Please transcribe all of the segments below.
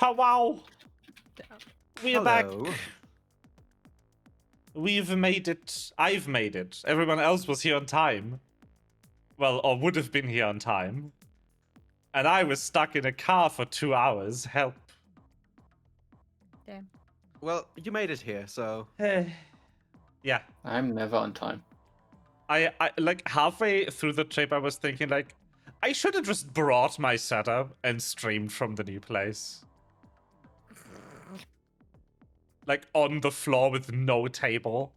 Oh, wow. We're back. Hello. We've made it. I've made it. Everyone else was here on time. Well, or would have been here on time. And I was stuck in a car for 2 hours. Help. Damn. Well, you made it here, so Yeah. I'm never on time. I like halfway through the trip I was thinking like I should have just brought my setup and streamed from the new place. Like on the floor with no table.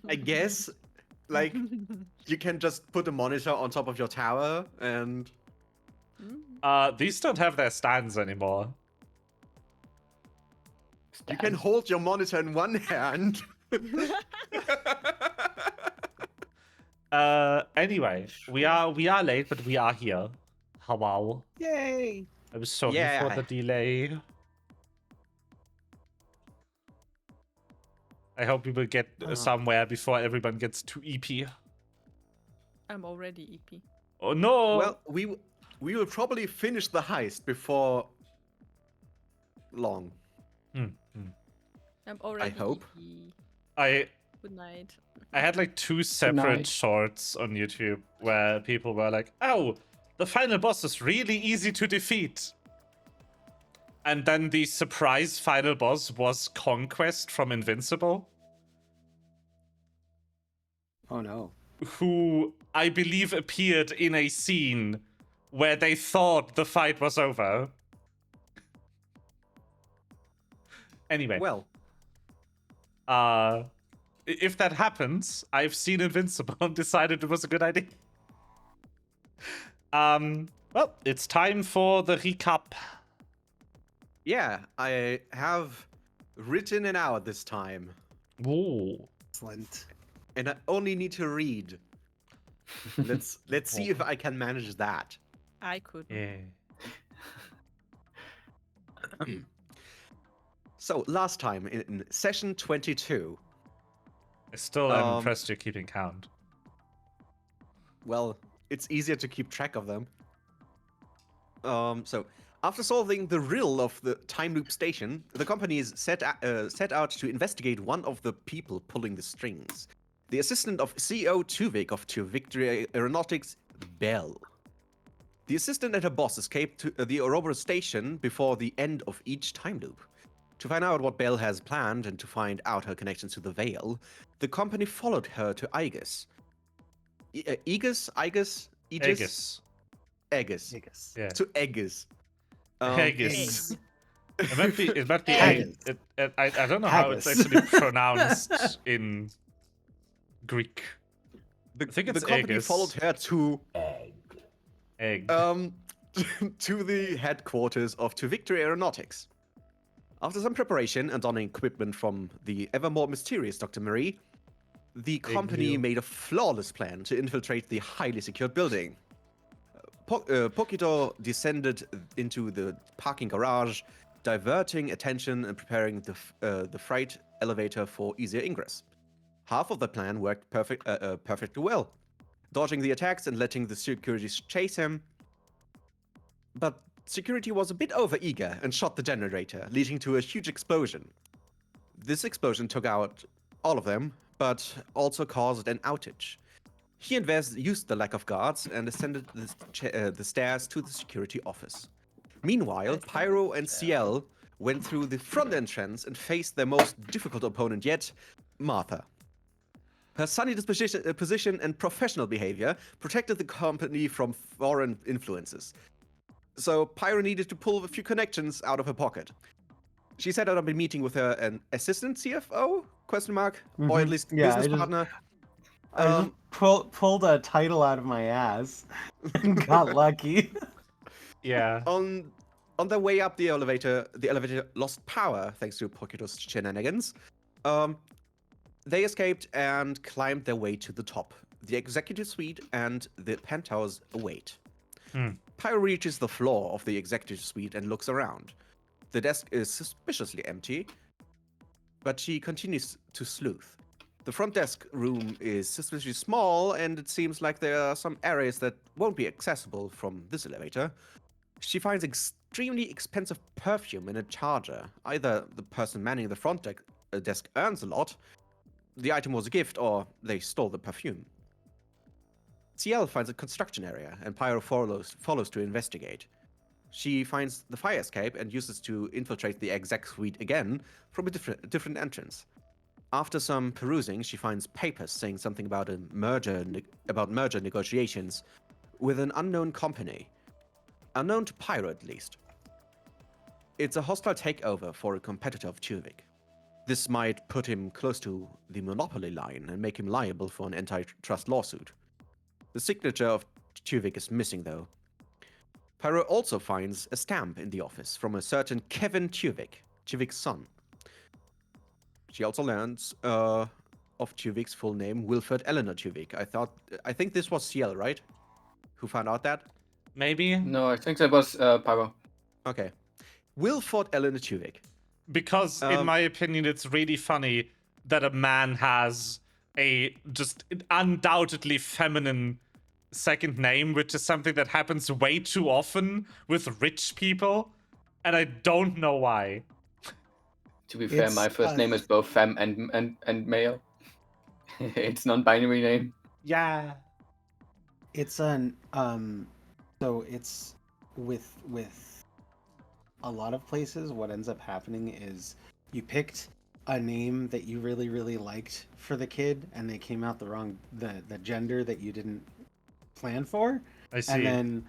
I guess, like, you can just put a monitor on top of your tower and... These don't have their stands anymore. You can hold your monitor in one hand. Anyway, we are late, but we are here. Hello. Yay! I'm sorry Yeah. for the delay. I hope we will get somewhere before everyone gets too EP. I'm already EP. Oh no! Well, we will probably finish the heist before long. I'm already hope. EP. Good night. I had like 2 separate night. shorts on YouTube where people were like, "Oh, the final boss is really easy to defeat." And then the surprise final boss was Conquest from Invincible, Oh no. who I believe appeared in a scene where they thought the fight was over. Anyway, Well, if that happens, I've seen Invincible and decided it was a good idea. Well, it's time for the recap. yeah, I have written it out this time. Ooh. Excellent. And I only need to read. Let's see if I can manage that. I could. Yeah. So, last time in session 22, I still am impressed you're keeping count. well, it's easier to keep track of them. So, after solving the riddle of the time loop station, the company is set out to investigate one of the people pulling the strings. The assistant of CEO Tuvik of Victory Aeronautics, Bell. The assistant and her boss escaped to the Ouroboros station before the end of each time loop. To find out what Bell has planned and to find out her connections to the Veil, the company followed her to Aegis. Aegis? Aegis. Aegis. Yeah. To Aegis. Aegis. It might be. Aegis. I don't know how it's Haggis. actually pronounced in Greek. The, I think the it's company Aegis. followed her to Egg. to the headquarters of To Victory Aeronautics. After some preparation and donning equipment from the ever more mysterious Dr. Marie, the company deal. made a flawless plan to infiltrate the highly secured building. Pokito descended into the parking garage, diverting attention and preparing the freight elevator for easier ingress. Half of the plan worked perfectly well, dodging the attacks and letting the security chase him. But security was a bit overeager and shot the generator, leading to a huge explosion. This explosion took out all of them, but also caused an outage. He and Vez used the lack of guards and ascended the stairs to the security office. Meanwhile, Pyro and CL went through the front entrance and faced their most difficult opponent yet, Martha. Her sunny disposition and professional behavior protected the company from foreign influences. So Pyro needed to pull a few connections out of her pocket. She set up a meeting with her an assistant CFO? Question mark? Or at least Yeah, business partner. I just pulled a title out of my ass and got lucky. Yeah. On their way up the elevator lost power thanks to Pokito's shenanigans. They escaped and climbed their way to the top. The executive suite and the penthouse await. Pyro reaches the floor of the executive suite and looks around. The desk is suspiciously empty, but she continues to sleuth. The front desk room is suspiciously small, and it seems like there are some areas that won't be accessible from this elevator. she finds extremely expensive perfume in a charger. Either the person manning the front desk earns a lot, the item was a gift, or they stole the perfume. CL finds a construction area, and Pyro follows to investigate. She finds the fire escape and uses to infiltrate the exec suite again from a different entrance. After some perusing, she finds papers saying something about merger negotiations with an unknown company. Unknown to Pyro, at least. It's a hostile takeover for a competitor of Tuvik. This might put him close to the monopoly line and make him liable for an antitrust lawsuit. The signature of Tuvik is missing, though. Pyro also finds a stamp in the office from a certain Kevin Tuvik, Tuvik's son. She also learns of Tuvik's full name, Wilfred Eleanor Tuvik. I think this was CL, right? Who found out that? Maybe? No, I think that was Pyro. Okay. Wilfred Eleanor Tuvik. Because, in my opinion, it's really funny that a man has a just undoubtedly feminine second name, which is something that happens way too often with rich people, and I don't know why. To be fair, my first name is both femme and male. It's non-binary name. Yeah. It's an so it's with a lot of places what ends up happening is you picked a name that you really really liked for the kid and they came out the gender that you didn't plan for. I see. And then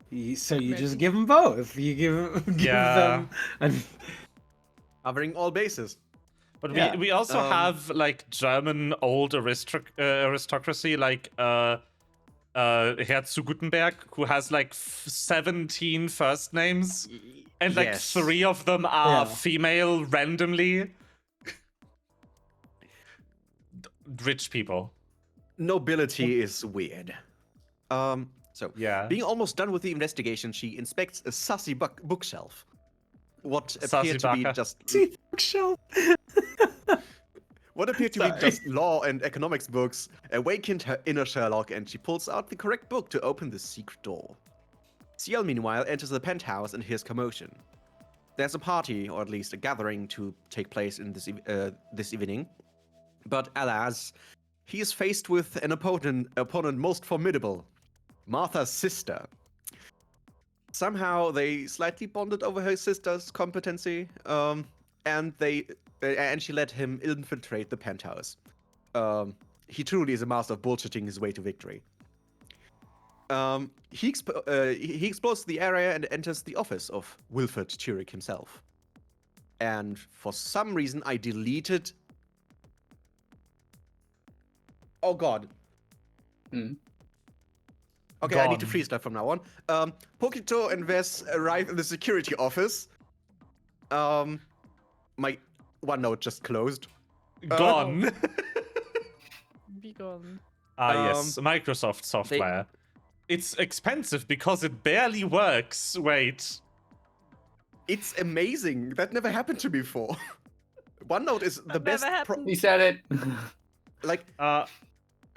you just give them both. You give them Covering all bases. But Yeah. we also have like German old aristocracy, like Herr zu Gutenberg, who has like 17 first names, and like Yes. 3 of them are Yeah. female randomly. Rich people. Nobility is weird. So, Yeah. being almost done with the investigation, she inspects a sussy bookshelf. What Sussy appeared to be baka. just bookshelf. what appeared to be Sorry. just law and economics books awakened her inner Sherlock, and she pulls out the correct book to open the secret door. CL, meanwhile, enters the penthouse and hears commotion. There's a party, or at least a gathering, to take place in this evening. But alas, he is faced with an opponent most formidable, Martha's sister. Somehow they slightly bonded over her sister's competency, and she let him infiltrate the penthouse. He truly is a master of bullshitting his way to victory. He explores the area and enters the office of Wilfred Tuvik himself. And for some reason, I deleted. Oh God. Okay, I need to Gone. freeze that from now on. Pokito and Wes arrive in the security office. My OneNote just closed. Gone. Be gone. Yes, Microsoft software. It's expensive because it barely works. Wait. It's amazing. That never happened to me before. OneNote is the That best. never happened. He said it. Like,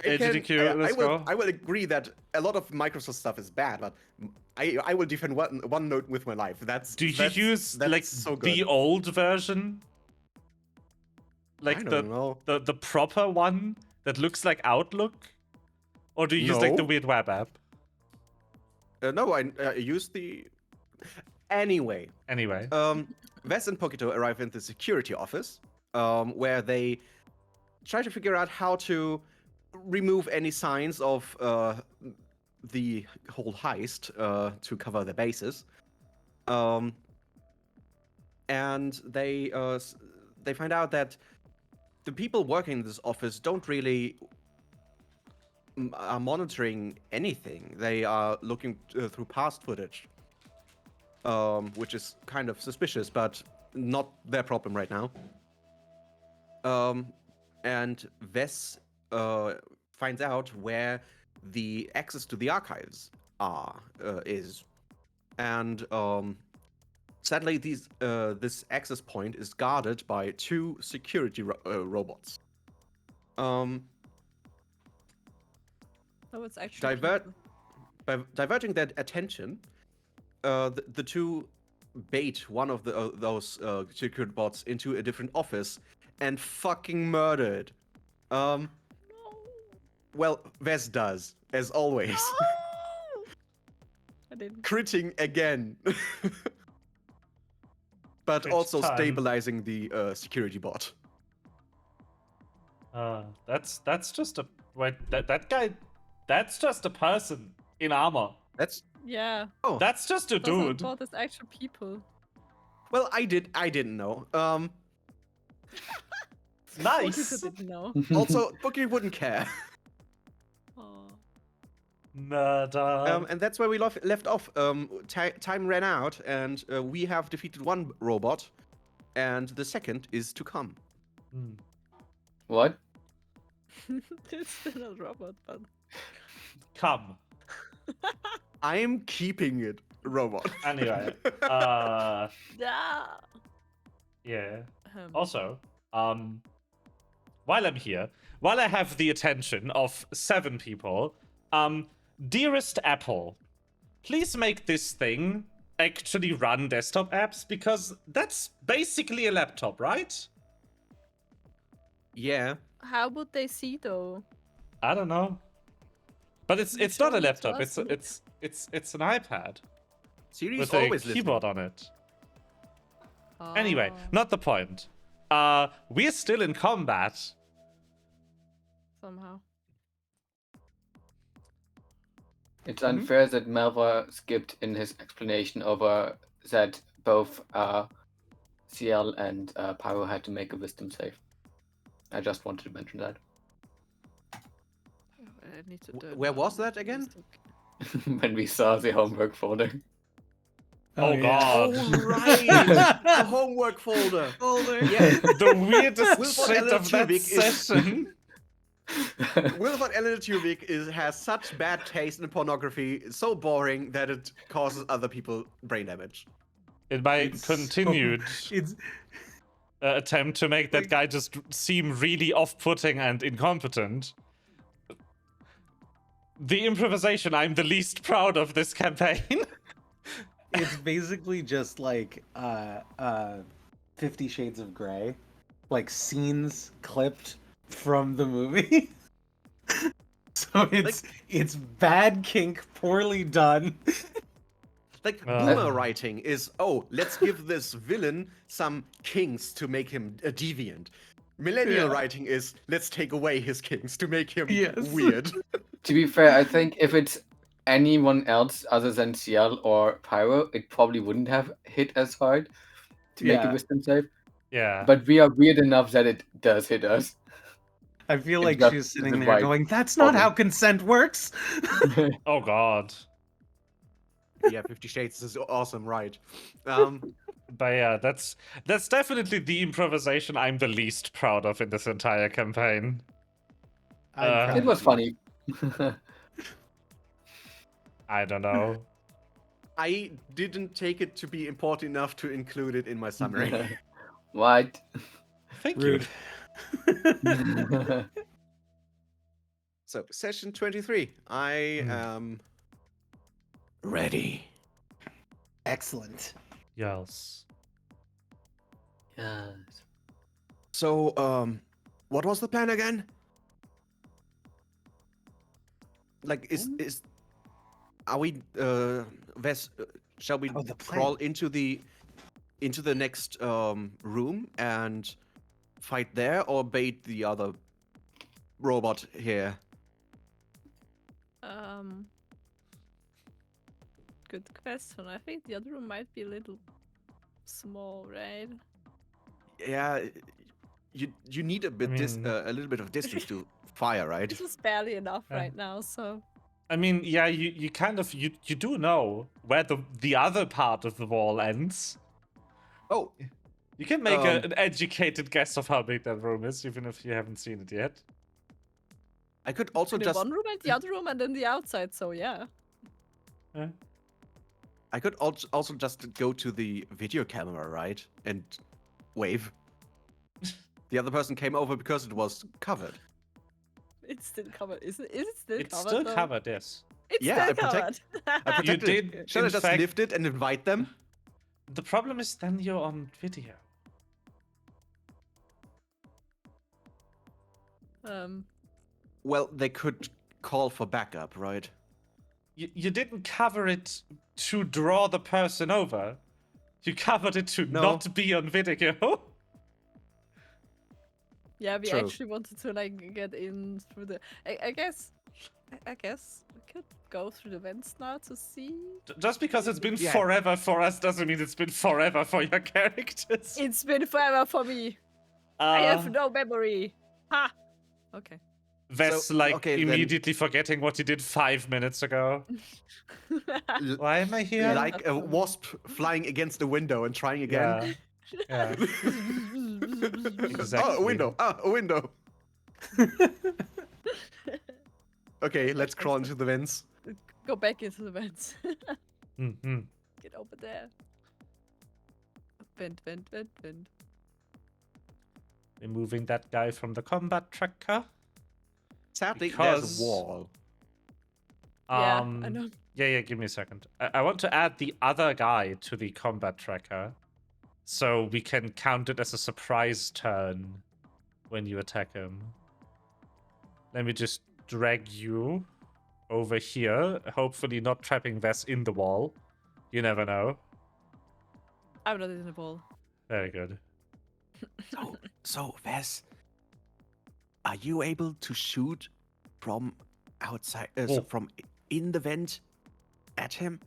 GDQ, let's go. I will agree that a lot of Microsoft stuff is bad, but I will defend OneNote with my life. Do you use like so good. the old version? Like I don't know. the proper one that looks like Outlook? Or do you use like the No. weird web app? No, I use the. Anyway, Anyway. Wes and Pokito arrive in the security office, where they try to figure out how to remove any signs of the whole heist to cover their bases. And they find out that the people working in this office don't really are monitoring anything. They are looking through past footage, which is kind of suspicious, but not their problem right now. And Wes finds out where the access to the archives is, and sadly, this access point is guarded by 2 security robots. That was actually By diverting their attention, the two bait one of those secret bots into a different office and fucking murder it. Well, Vez does, as always. I didn't. Critting again. But Crit also time. stabilizing the security bot. That's just a wait. That guy. That's just a person in armor. That's Yeah. That's just a Those are dude. both as actual people. well, I didn't know. Nice. People didn't know. Also, Bookie wouldn't care. Aw. Murder. And that's where we left off. Time ran out, and we have defeated one robot, and the second is to come. Hmm. What? It's still a robot, but Come. I'm keeping it, robot. Anyway. yeah. Yeah. Um, Also, while I'm here, while I have the attention of 7 people, dearest Apple, please make this thing actually run desktop apps, because that's basically a laptop, right? Yeah. how would they see though? I don't know. But it's You not a showed it to laptop. us, It's an iPad Siri's with a always listening. keyboard on it. Anyway, Oh, not the point. We're still in combat. somehow. It's unfair that Malva skipped in his explanation over that both CL and Pyro had to make a wisdom save. I just wanted to mention that. I need to Where was that again? When we saw the homework folder. Oh, yeah. God. Oh, right! The homework folder. Yeah. The weirdest Wilford shit Allen of that Tudyk is- session. Wilford Allen Tudyk has such bad taste in pornography, it's so boring that it causes other people brain damage. In my It's so- continued It's attempt to make that guy just seem really off-putting and incompetent, the improvisation I'm the least proud of this campaign. it's basically just like 50 Shades of Grey, like scenes clipped from the movie. So it's bad kink, poorly done. Like, Uh. boomer writing is, oh, let's give this villain some kinks to make him a deviant. Millennial Yeah. writing is, let's take away his kinks to make him Yes. weird. To be fair, I think if it's anyone else other than CL or Pyro, it probably wouldn't have hit as hard to make a Yeah. wisdom save. Yeah. But we are weird enough that it does hit us. I feel It's like just she's sitting the there right going, "That's not bottom. how consent works." Oh, God. Yeah, 50 Shades is awesome, right? But yeah, that's definitely the improvisation I'm the least proud of in this entire campaign. I'm Uh, proud It of was you. funny. I don't know. I didn't take it to be important enough to include it in my summary. What? Thank Rude. So, session 23. I am ready. Excellent. you. Yes. Yes. So, what was the plan again? Like, are we, Ves, shall we Oh, the crawl plan. into the next room and fight there, or bait the other robot here? Good question. I think the other room might be a little small, right? Yeah, you need a bit mean- a little bit of distance to fire, right? This is barely enough Yeah. right now, so I mean, yeah, you kind of you do know where the other part of the wall ends. Oh, You can make Um, an educated guess of how big that room is, even if you haven't seen it yet. I could also in just one room and the other room and then the outside. So yeah. Yeah. I could also just go to the video camera, right, and wave. The other person came over because it was covered. It's still covered. Is it still It's covered? still though? covered, yes. It's Yeah, still I covered. I protected it. did, Shall I in just fact- lift it and invite them? The problem is then you're on video. Well, they could call for backup, right? You didn't cover it to draw the person over. You covered it to No. not be on video. Yeah, we True. actually wanted to like get in through the. I guess we could go through the vents now to see. Just because it's been Yeah. forever for us doesn't mean it's been forever for your characters. It's been forever for me. I have Uh, no memory. Ha. Okay. Vess, So, like, okay, then- immediately forgetting what he did 5 minutes ago. Why am I here? Like a wasp flying against a window and trying again. Yeah. Yeah. Exactly. Oh, a window. Ah, a window. Okay, let's crawl into the vents. Go back into the vents. Mm-hmm. Get over there. Vent. Removing that guy from the combat tracker. Sadly, Because- there's a wall. Yeah, I know. Yeah, give me a second. I want to add the other guy to the combat tracker. So we can count it as a surprise turn when you attack him. Let me just drag you over here. Hopefully not trapping Vess in the wall. You never know. I'm not in the ball. Very good. So, Vess, are you able to shoot from outside, Oh. from in the vent at him?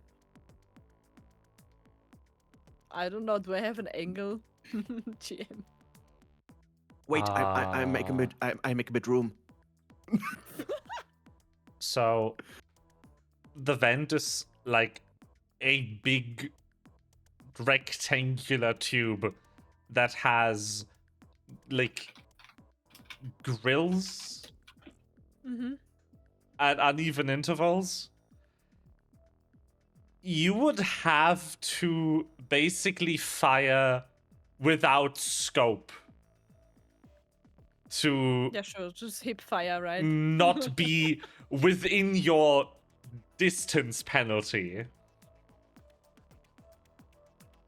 I don't know. Do I have an angle? GM. Wait, I make a bit. I make a bit room. So the vent is like a big rectangular tube that has like grills Mm-hmm. at uneven intervals. You would have to basically fire without scope to Yeah, sure. Just hip fire, right? not be within your distance penalty.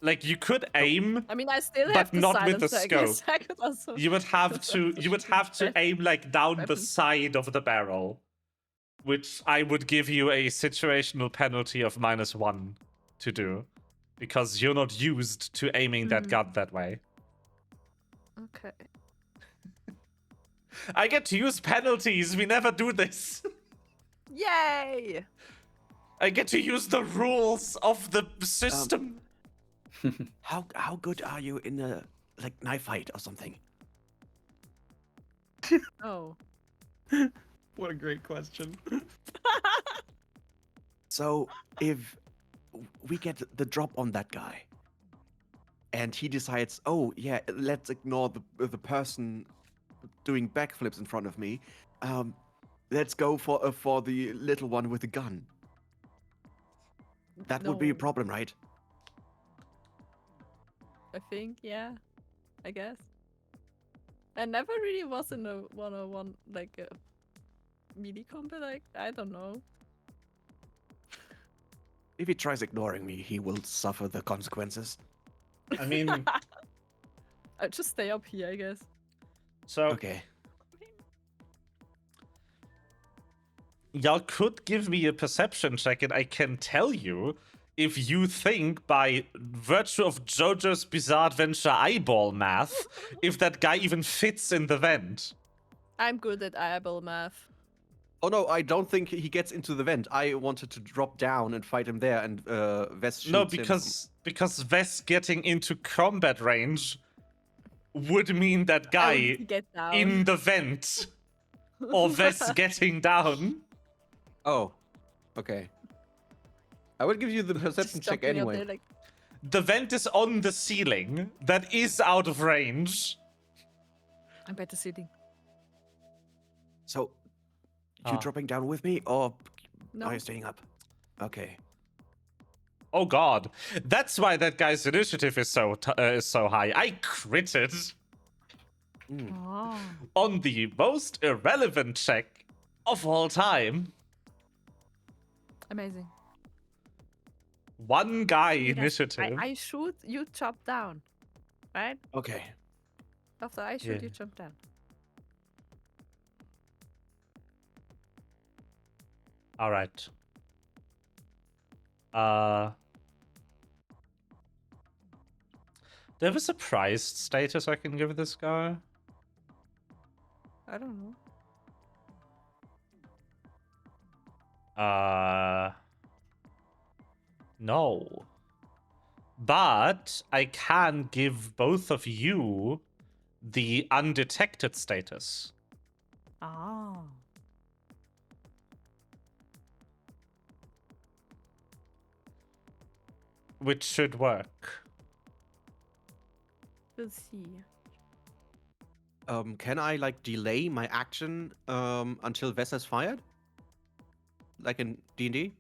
Like you could aim, I mean, I still But have the not with the silencer, I guess. scope. I could also. you would have to aim like down the Weapon. side of the barrel, which I would give you a situational penalty of -1 to do, because you're not used to aiming that gun that way. Okay. I get to use penalties. We never do this. Yay! I get to use the rules of the system. How good are you in a like knife fight or something? Oh. What a great question. So if we get the drop on that guy, and he decides, oh yeah, let's ignore the person doing backflips in front of me. Let's go for the little one with the gun. That would be a No. problem, right? I think, yeah. I guess. I never really was in a 101, like a melee combat, like, I don't know. If he tries ignoring me, he will suffer the consequences. I mean, I'll just stay up here, I guess. so Okay. y'all could give me a perception check, and I can tell you if you think, by virtue of JoJo's Bizarre Adventure eyeball math, if that guy even fits in the vent. I'm good at eyeball math. Oh no, I don't think he gets into the vent. I wanted to drop down and fight him there, and Vess shoots No, him. because Vess getting into combat range would mean that I guy need to get down. in the vent, or Vess getting down. Oh, okay. I will give you the Just perception check jumping up anyway. there, like, The vent is on the ceiling. That is out of range. I'm better sitting. So, you Ah. dropping down with me, or No. are you staying up? Okay. Oh god, that's why that guy's initiative is so high. I critted Oh. on the most irrelevant check of all time. Amazing. One guy Yes, initiative. I shoot, you jump down. Right? Okay. After I shoot, Yeah. you jump down. All right. Do I have a surprised status I can give this guy? I don't know. No. But I can give both of you the undetected status. Ah. Which should work. We'll see. Can I like delay my action until Vess has fired? Like in D&D?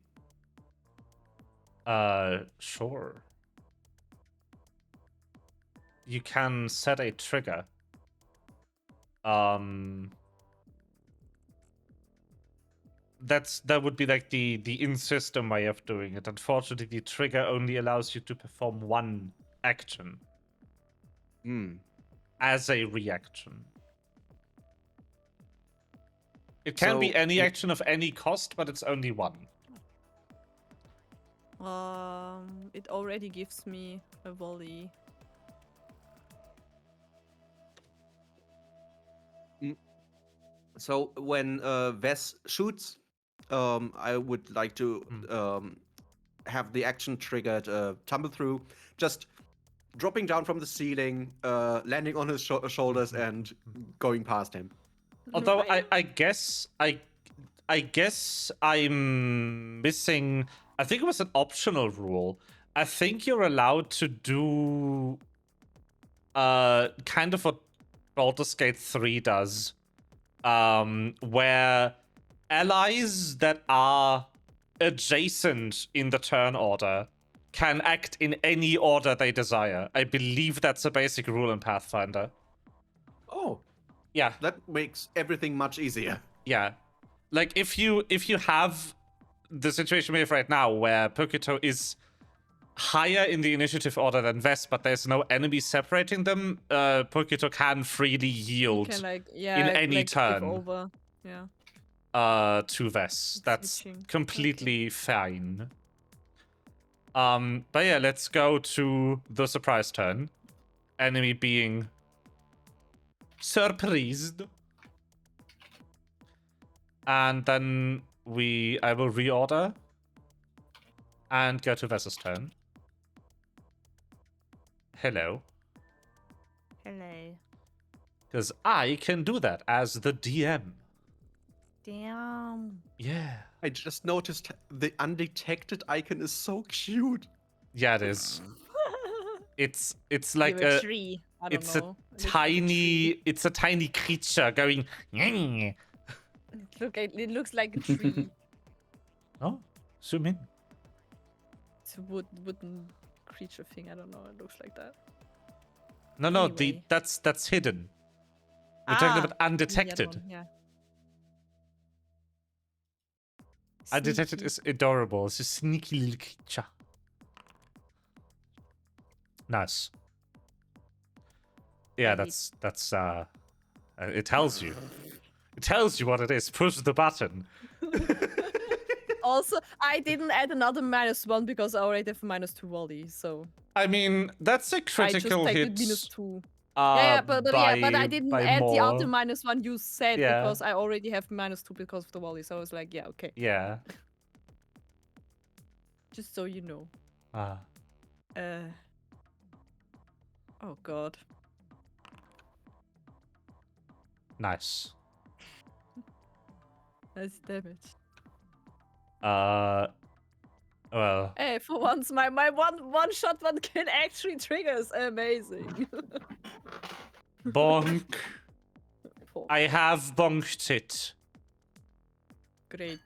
Sure. You can set a trigger. That would be like the in-system way of doing it. Unfortunately, the trigger only allows you to perform one action Hmm. as a reaction. It can be So any it- action of any cost, but it's only one. It already gives me a volley. So when Vess shoots, I would like to have the action triggered tumble through, just dropping down from the ceiling, landing on his shoulders, and going past him. Although Right? I guess I'm missing. I think it was an optional rule. I think you're allowed to do kind of what Baldur's Gate 3 does, where allies that are adjacent in the turn order can act in any order they desire. I believe that's a basic rule in Pathfinder. Oh, Yeah. that makes everything much easier. Yeah. Like if you have the situation we have right now where Pokito is higher in the initiative order than Vess, but there's no enemy separating them, Pokito can freely yield Can any give turn. over. Yeah. To Vess. That's Switching. completely fine. But yeah, let's go to the surprise turn. Enemy being surprised. And then I will reorder and go to Vess's turn. Hello. Hello. Because I can do that as the DM. Damn. Yeah. I just noticed the undetected icon is so cute. Yeah, it is. It's like Give a a tree. I don't it's know. a tiny it's a tiny creature going. It looks like a tree. Oh, zoom in. It's a wooden creature thing. I don't know. It looks like that. No, Anyway. that's hidden. We're talking about The other undetected. one, yeah. Undetected Sneaky. is adorable. It's a sneaky little creature. Nice. Yeah, Indeed. that's it tells you. It tells you what it is. Push the button. Also, I didn't add another -1 because I already have -2 volley, so I mean, that's a I just critical take hit. the -2. Yeah, but I didn't by add the other more. -1 you said Yeah. because I already have -2 because of the volley. So I was like, yeah, okay. Yeah. Just so you know. Ah. Oh god. Nice. That's damage. Well, Hey, for once, my one shot one kill actually triggers. Amazing. bonk. Poor- I have bonked it. Great.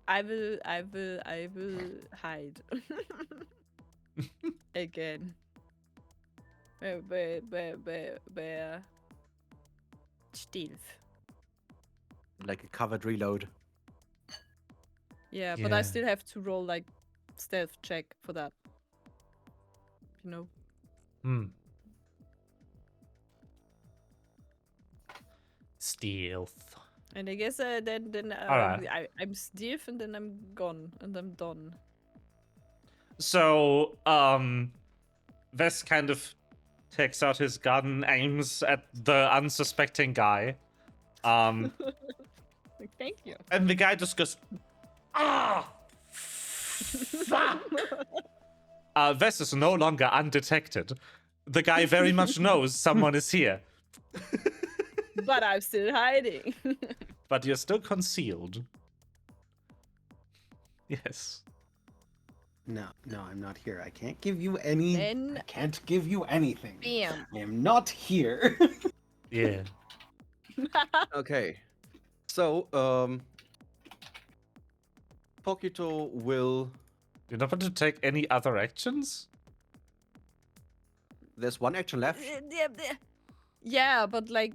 I will hide. Again. Where? stealth. Like a covered reload. Yeah, but I Yeah. still have to roll like stealth check for that. You know. Hmm. Stealth. And I guess then Alright. I'm stealth and then I'm gone and I'm done. So, Vess kind of takes out his gun, aims at the unsuspecting guy. Like, thank you. And the guy just goes, ah! Fuck! Vess is no longer undetected. The guy very much knows someone is here, But I'm still hiding. but you're still concealed. Yes. No, I'm not here. I can't give you any. Then- I can't give you anything. Bam. I am not here. Yeah. Okay. So, Pokito will. You don't want to take any other actions? There's one action left. Yeah, but like,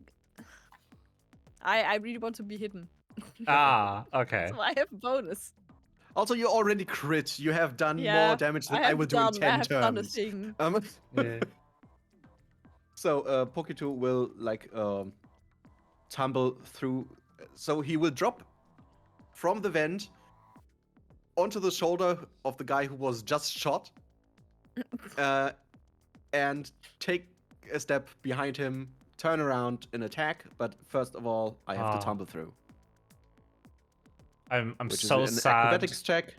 I really want to be hidden. Ah, okay. So I have a bonus. Also, you already crit. You have done Yeah, more damage than I have will do in 10 I have done a turns. thing. Yeah. So, Pokito will like tumble through. So he will drop from the vent onto the shoulder of the guy who was just shot, and take a step behind him, turn around and attack. But first of all, I have Ah. to tumble through, I'm which so is an sad. acrobatics check.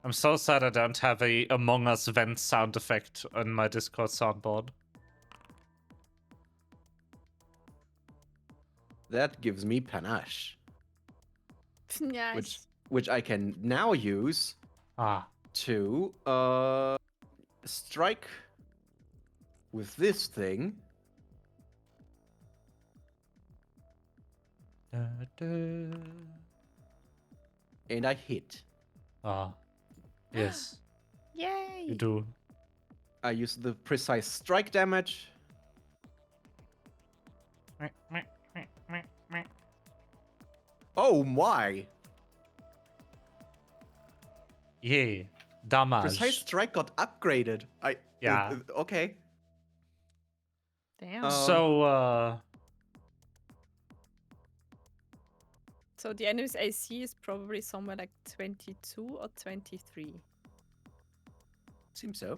I'm so sad I don't have a Among Us vent sound effect on my Discord soundboard. That gives me panache, Nice. which I can now use Ah. to strike with this thing. And I hit. Ah. Yes, Yay. you do. I use the precise strike damage. Oh my! Yeah. Damage. Precise strike got upgraded. Yeah. Okay. Damn. So, So the enemy's AC is probably somewhere like 22 or 23. Seems so.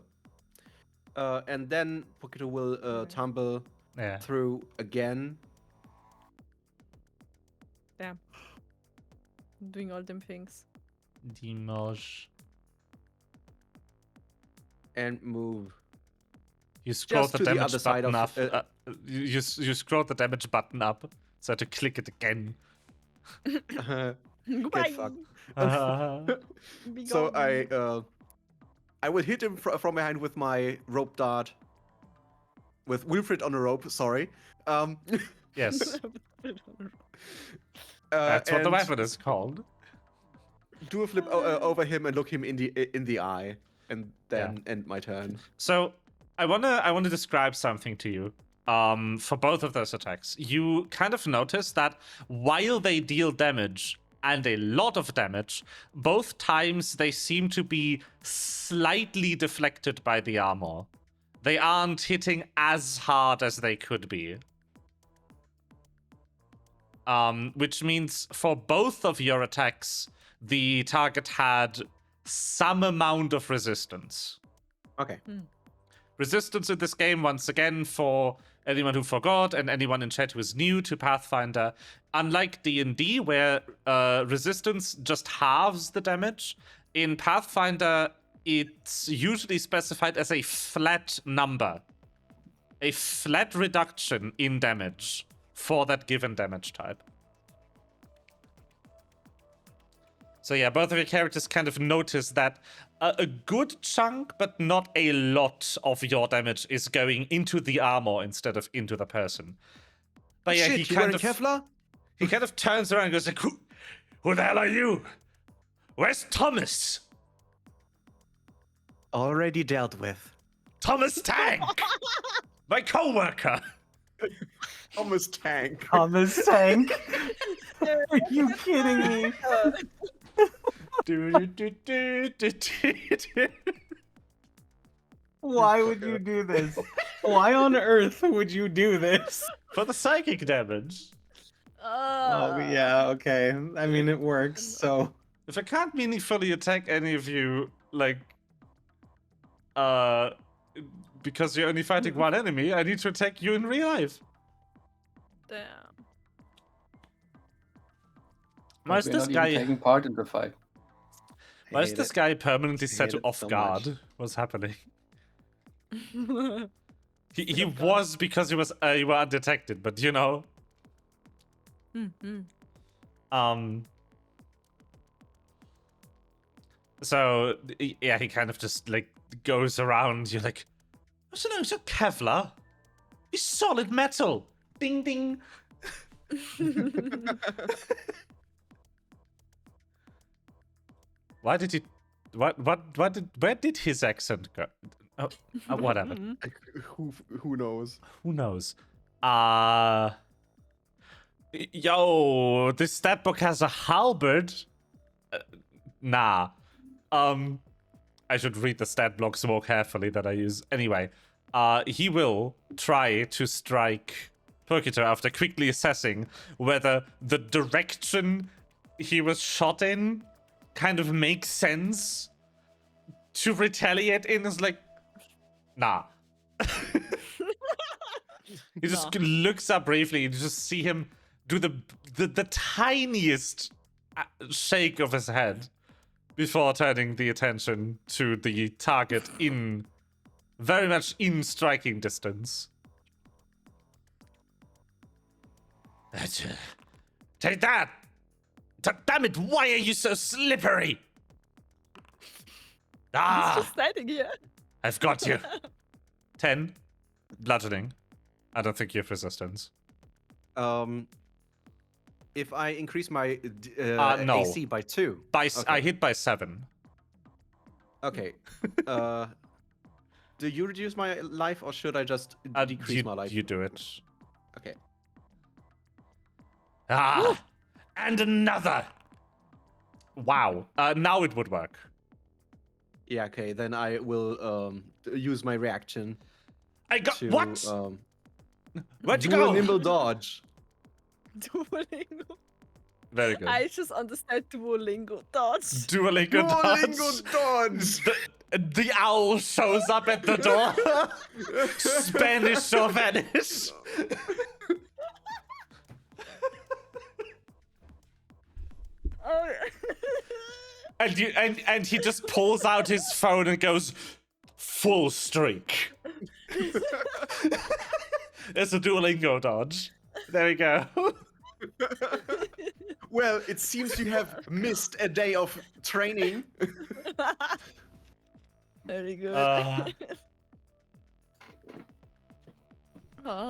And then Pokito will tumble yeah. through again. Damn. Doing all them things. Damage. And move. You scroll Just the to the damage other side button of, up. You scroll the damage button up, so I have to click it again. Goodbye. fucked. Be So gone. I will hit him from behind with my rope dart. With Wilfred on a rope, sorry. Yes, that's what the and weapon is called. Do a flip over him and look him in the eye, and then end my turn. So I wanna describe something to you. For both of those attacks, you kind of notice that while they deal damage, and a lot of damage, both times they seem to be slightly deflected by the armor. They aren't hitting as hard as they could be. Which means for both of your attacks, the target had some amount of resistance. Okay. Resistance in this game, once again, for anyone who forgot and anyone in chat who is new to Pathfinder, unlike D&D, where resistance just halves the damage, in Pathfinder, it's usually specified as a flat number. A flat reduction in damage for that given damage type. So yeah, both of your characters kind of notice that a good chunk, but not a lot of your damage is going into the armor instead of into the person. But yeah, Shit, he you wearing kind of Kevlar? he kind of turns around and goes like, who the hell are you? Where's Thomas? Already dealt with. Thomas Tank! My co-worker! Thomas Tank. Thomas Tank. Are you kidding me? Why would you do this? Why on earth would you do this? For the psychic damage. Oh yeah, okay. I mean it works, so If I can't meaningfully attack any of you, like, because you're only fighting one enemy, I need to attack you in real life. Damn. Why is We're this not even guy? taking part in the fight. Why is hate this it. guy permanently I set hate it off so guard? much. What's happening? He Set off guard. was because you were undetected, but you know. So yeah, he kind of just like goes around. You're like, what's the name? It's not Kevlar. He's solid metal. Ding ding. Why did he? What did? Where did his accent go? Oh, whatever. Who knows? Who knows? Yo, this stat book has a halberd. Nah. I should read the stat blocks more carefully that I use. Anyway, he will try to strike Purkito after quickly assessing whether the direction he was shot in kind of makes sense to retaliate in. Is like, nah. He just looks up briefly and you just see him do the tiniest shake of his head before turning the attention to the target in very much in striking distance. Take that! Damn it, why are you so slippery? He's Ah, just standing here. I've got you. 10 bludgeoning. I don't think you have resistance. If I increase my no. AC by 2. I Okay. hit by 7. Okay. Do you reduce my life, or should I just decrease my life? You do it. Okay. Ah, and another. Wow. Now it would work. Yeah. Okay. Then I will use my reaction I got to what? Where'd you do a go? nimble dodge. Duolingo. Very good. I just understand Duolingo dodge. Duolingo dodge. The owl shows up at the door. Spanish Chauvinish. Oh. And he just pulls out his phone and goes full streak. It's a Duolingo dodge. There we go. Well, it seems you have missed a day of training. Very good. Oh.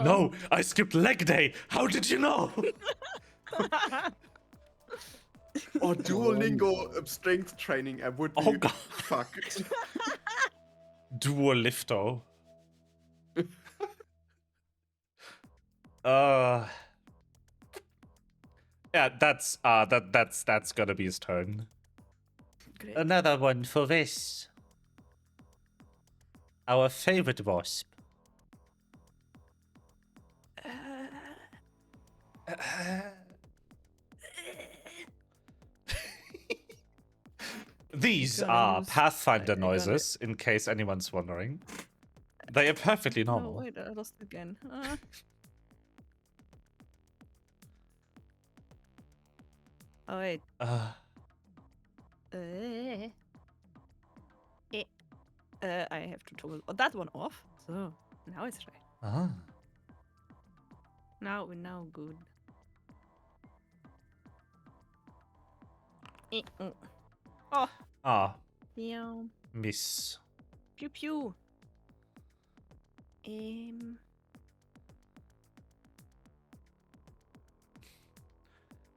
No, I skipped leg day. How did you know? Or Duolingo strength training. I would be Oh, God. fucked. Duolifto. Yeah, that's gonna be his turn. Great. Another one for this. Our favorite wasp. These Gonna are use- Pathfinder I got it. noises, in case anyone's wondering. They are perfectly Oh normal. wait, I lost again. Oh wait. I have to toggle that one off. So now it's right. Ah. Now we're now good. Oh, Ah, meow. miss. Pew pew.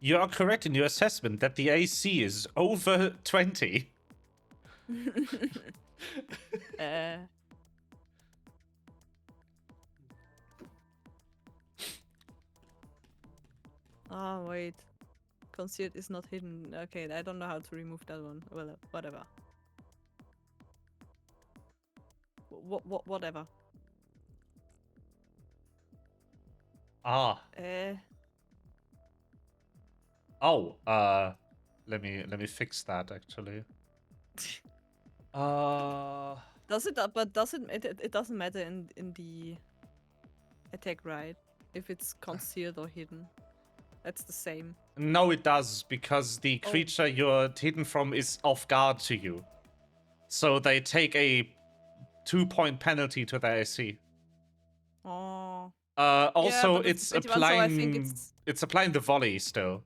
You are correct in your assessment that the AC is over 20. Oh wait, concealed is not hidden. Okay, I don't know how to remove that one. Well, whatever. Whatever. Ah. Oh. Let me fix that actually. Does it? But does it? It doesn't matter in the attack, right? If it's concealed or hidden, that's the same. No, it does, because the Oh. creature you're hidden from is off guard to you. So they take a 2-point penalty to their AC. Oh. Also, but it's 21, so I applying think it's applying the volley still.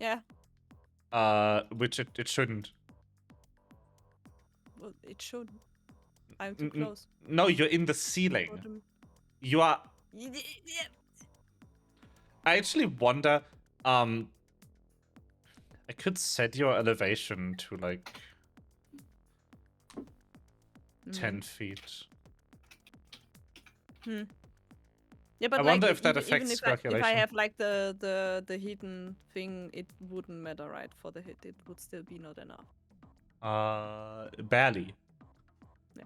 yeah. Which it shouldn't. Well, it should. I'm too close. No, you're in the ceiling. Bottom. You are. Yeah. I actually wonder. I could set your elevation to like 10 feet. Yeah, but I like, wonder if that even affects if I calculation. have like the hidden thing, it wouldn't matter, right? For the hit, it would still be not enough. Barely. Yeah.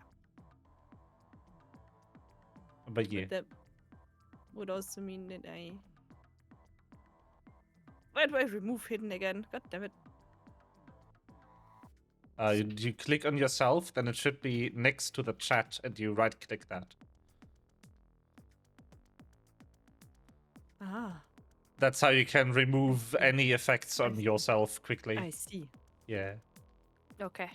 But yeah. But that would also mean that I. Why do I remove hidden again? God damn it! You click on yourself, then it should be next to the chat, and you right-click that. Ah, That's how you can remove any effects on see. yourself quickly. I see. Yeah. Okay.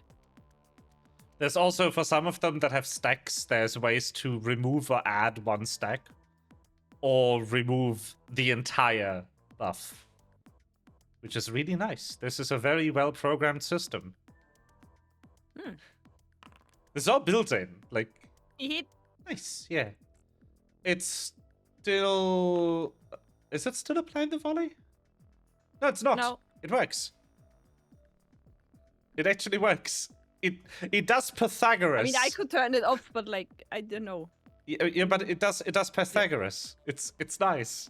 There's also, for some of them that have stacks, there's ways to remove or add one stack. Or remove the entire buff. Which is really nice. This is a very well-programmed system. This is all built in. Like, Hit. nice, yeah. It's still... Is it still applying the volley? No, it's not. No. It works. It actually works. It does Pythagoras. I mean, I could turn it off, but like, I don't know. Yeah, but it does Pythagoras. It's nice.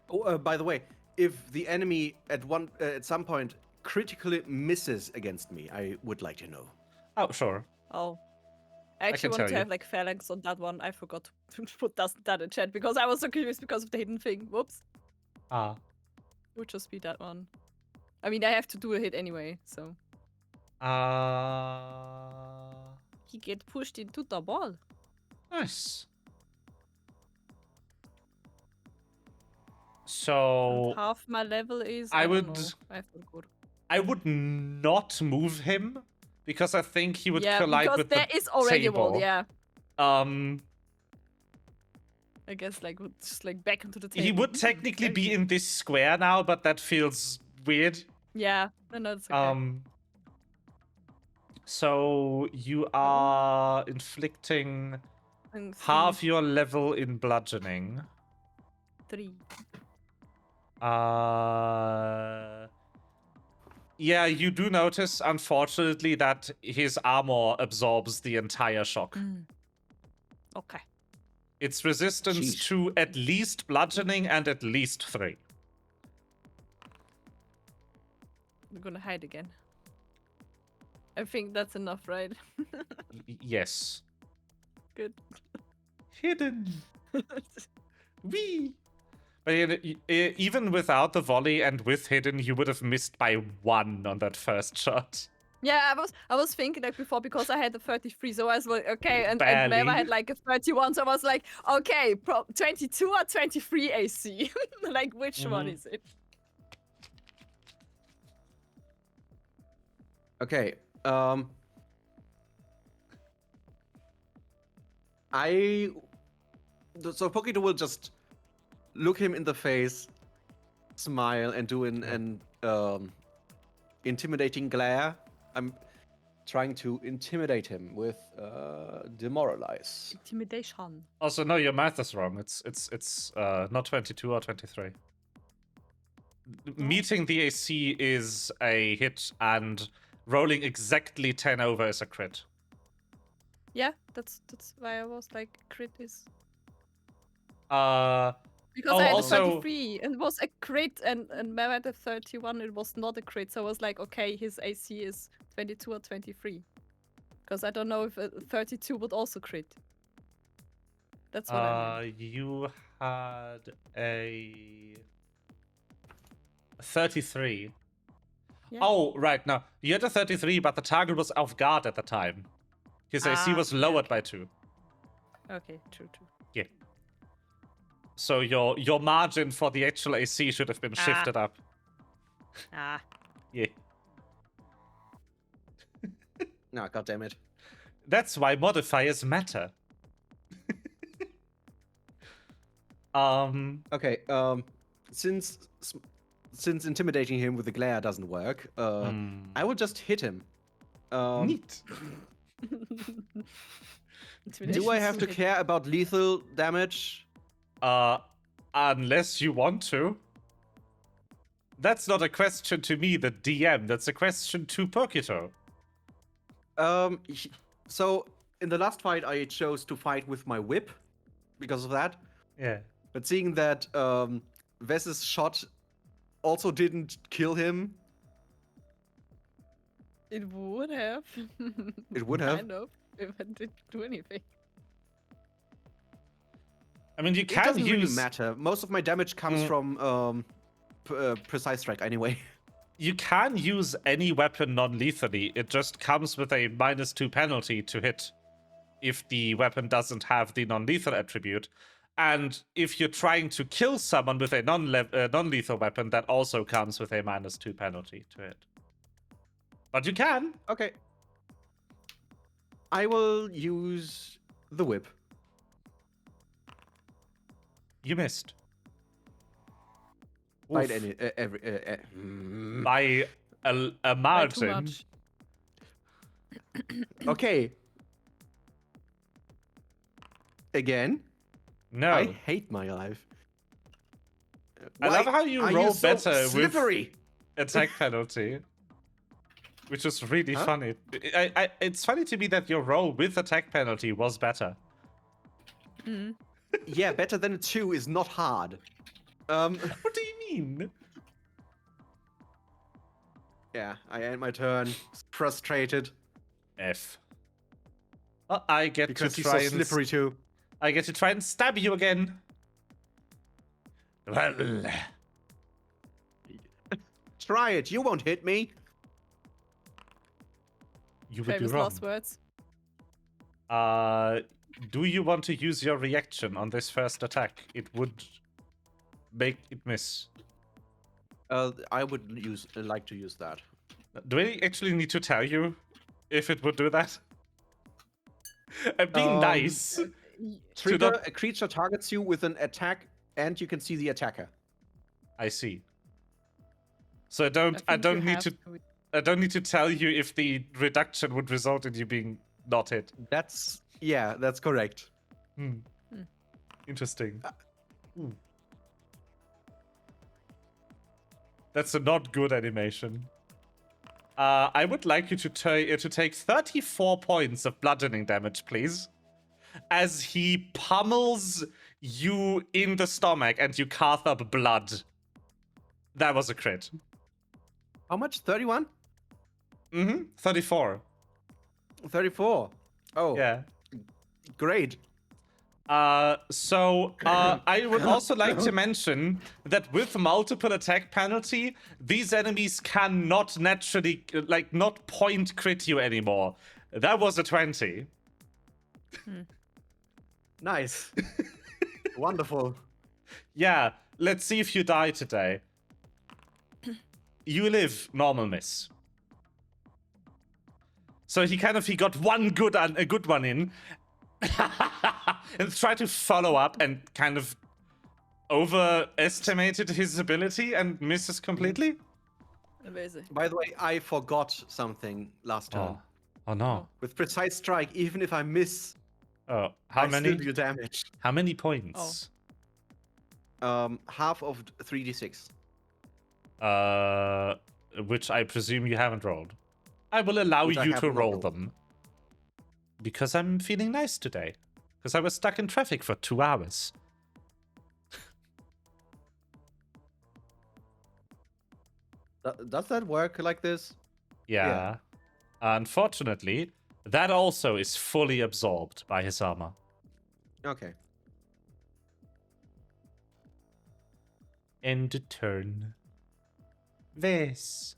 Oh, by the way, if the enemy at some point critically misses against me, I would like to know. Oh, sure. Oh. I actually can wanted tell to you. have like phalanx on that one. I forgot to put that in chat because I was so curious because of the hidden thing. Whoops. Ah. It would just be that one. I mean, I have to do a hit anyway, so. He get pushed into the ball. Nice. And So half my level is. I don't would- know. I forgot. I would not move him because I think he would Yeah, collide because with there the is already a wall. table. Yeah. I guess like just like back into the table. He would technically be in this square now, but that feels weird. Yeah, no, it's okay. So you are inflicting And half your level in bludgeoning. 3. Yeah, you do notice, unfortunately, that his armor absorbs the entire shock. Okay. It's resistance Sheesh. to at least bludgeoning and at least 3. We're gonna hide again. I think that's enough, right? Yes. Good. Hidden. Wee. But even without the volley and with hidden, you would have missed by 1 on that first shot. Yeah, I was thinking like before because I had a 33, so I was like, okay, and Meva Barely. had like a 31, so I was like, okay, 22 or 23 AC. Like, which one is it? Okay. So Pokito will just look him in the face, smile, and do an intimidating glare. I'm trying to intimidate him with demoralize. Intimidation. Also, no, your math is wrong. It's not 22 or 23. Meeting the AC is a hit, and rolling exactly 10 over is a crit. Yeah, that's why I was like, crit is. Because Oh, I had also- 33 and it was a crit, and Mel had a 31, it was not a crit. So I was like, okay, his AC is 22 or 23. Because I don't know if a 32 would also crit. That's what I meant. You had a 33. Yeah. Oh, right. No, you had a 33, but the target was off guard at the time. His AC Ah, was yeah, lowered okay. by 2. Okay, true. Yeah. So your margin for the actual AC should have been Ah. shifted up. Ah. Yeah. No, god damn it. That's why modifiers matter. Okay, since intimidating him with the glare doesn't work, I will just hit him. Neat. Do I have to care about lethal damage? Unless you want to. That's not a question to me, the DM. That's a question to Pokito. So in the last fight, I chose to fight with my whip because of that. Yeah. But seeing that Ves's shot also didn't kill him, It would have. It would have? Kind of, if I didn't do anything. I mean, you it can doesn't really use matter. Most of my damage comes from precise strike anyway. you can use any weapon non-lethally. It just comes with a -2 penalty to hit if the weapon doesn't have the non-lethal attribute. And if you're trying to kill someone with a non-lethal weapon, that also comes with a -2 penalty to hit. But you can. Okay. I will use the whip. You missed. Bite Oof. any every By a By too margin. much. Okay. Again, No. I hate my life. I love how you are roll so better with slippery. attack penalty, which is really Huh? funny. It's funny to me that your roll with attack penalty was better. Mm. Yeah, better than a 2 is not hard. What do you mean? Yeah, I end my turn frustrated F. Oh, I get because to he's try so and slippery too. I get to try and stab you again. Well, Try it. You won't hit me. you would be Famous wrong. last words. Do you want to use your reaction on this first attack? It would make it miss. I would like to use that. Do I actually need to tell you if it would do that? I'm being nice. Trigger: not- a creature targets you with an attack, and you can see the attacker. I see. So I think don't you need have to I don't need to tell you if the reduction would result in you being not hit. That's correct. Interesting. That's a not good animation. I would like you to take 34 points of bludgeoning damage, please. As he pummels you in the stomach and you cough up blood. That was a crit. How much? 31? 34. 34. Oh, Yeah. great. So I would also like to mention that with multiple attack penalty, these enemies cannot naturally, not point crit you anymore. That was a 20. Nice. Wonderful. Yeah, let's see if you die today. You live, normal miss. So he got one a good one in, and tried to follow up and kind of overestimated his ability and misses completely. Amazing. By the way, I forgot something last turn. Oh no. With precise strike, even if I miss, Oh, I still do damage. How many points? Half of 3d6. Which I presume you haven't rolled. I will allow Which I you have to not roll rolled. them. Because I'm feeling nice today. Because I was stuck in traffic for 2 hours. Does that work like this? Yeah. Unfortunately, that also is fully absorbed by his armor. Okay. End turn. This.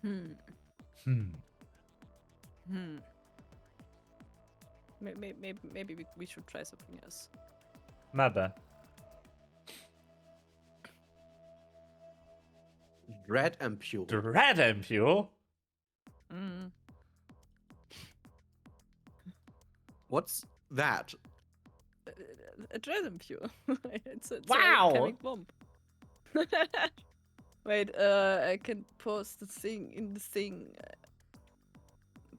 Hmm. Hmm. Hmm. Maybe we should try something else. Mother. Dread and Pure. Dread Impure? Mm. What's that? A Dragon Pure. it's a Wow. chemic bomb. Wait, I can post the thing in the thing.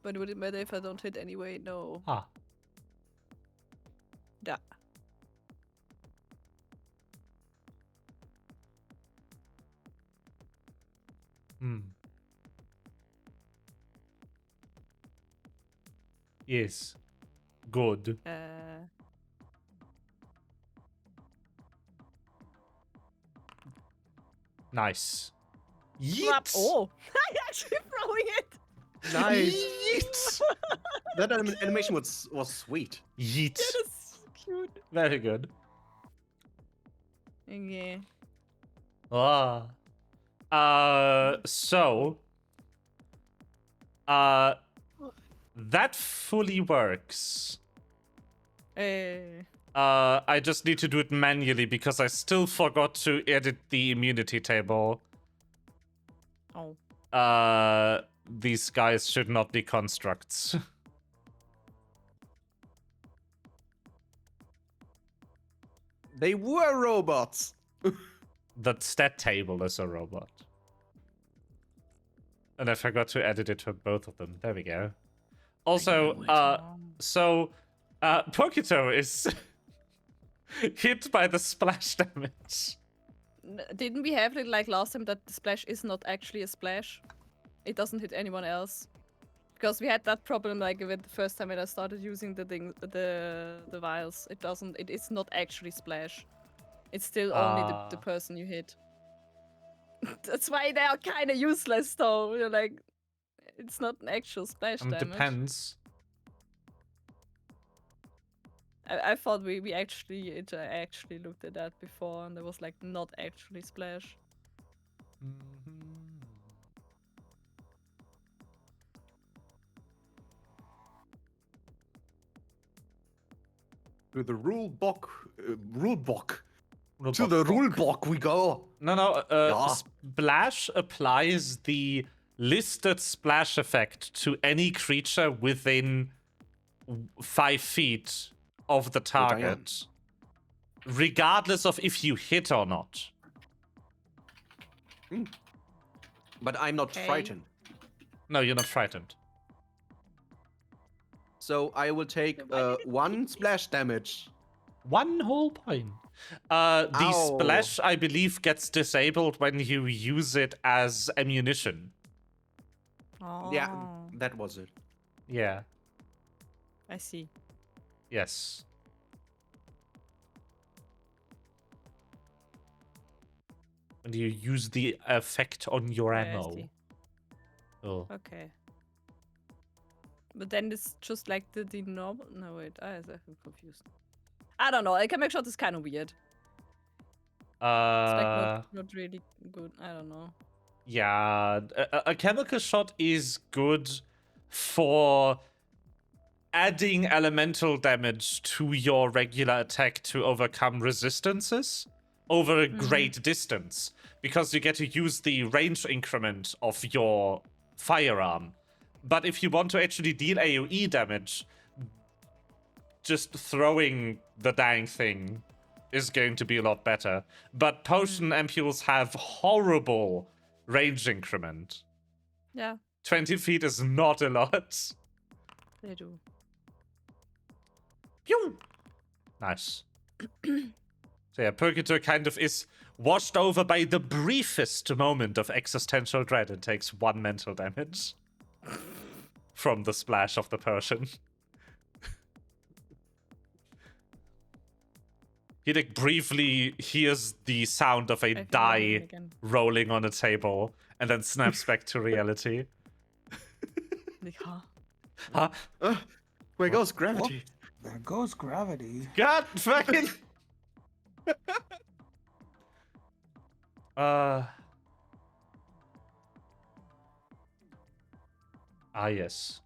But would it matter if I don't hit anyway? No. Ah. Da. Hmm. Yes. Good. Nice. Yeet! Oh! I'm actually throwing it! Nice. Yeet! That animation was sweet. Yeet. That is cute. Very good. Okay. Ah. So. That fully works. I just need to do it manually because I still forgot to edit the immunity table. Oh. These guys should not be constructs. They were robots. The stat table is a robot. And I forgot to edit it for both of them. There we go. Also, Pokito is hit by the splash damage. Didn't we have it like last time that the splash is not actually a splash? It doesn't hit anyone else. Because we had that problem like with the first time when I started using the vials. It is not actually splash. It's still only the person you hit. That's why they are kind of useless though. You're like, it's not an actual splash damage. Depends. I thought we actually looked at that before and there was like not actually splash. To the rule book. Rule To the rule book we go. No. Yeah. Splash applies the listed splash effect to any creature within 5 feet of the target, regardless of if you hit or not. But I'm not Okay. frightened. No, you're not frightened. So I will take 1 splash damage. 1 whole point. The Ow. splash, I believe, gets disabled when you use it as ammunition. Oh. Yeah, that was it. Yeah. I see. Yes. When you use the effect on your I ammo. see. Oh. Okay. But then it's just like the normal. No wait, I'm confused. I don't know. A chemical shot is kind of weird. It's like not really good. I don't know. Yeah, a chemical shot is good for adding elemental damage to your regular attack to overcome resistances over a great distance, because you get to use the range increment of your firearm. But if you want to actually deal AoE damage, just throwing the dang thing is going to be a lot better. But potion ampules have horrible range increment. Yeah, 20 feet is not a lot. they do. Pew! Nice. So yeah, Purgator kind of is washed over by the briefest moment of existential dread and takes 1 mental damage from the splash of the potion. he like briefly hears the sound of a I think I die him again. rolling on a table and then snaps back to reality. Like, huh? Huh? Where goes gravity? There goes gravity. God fucking. Yes.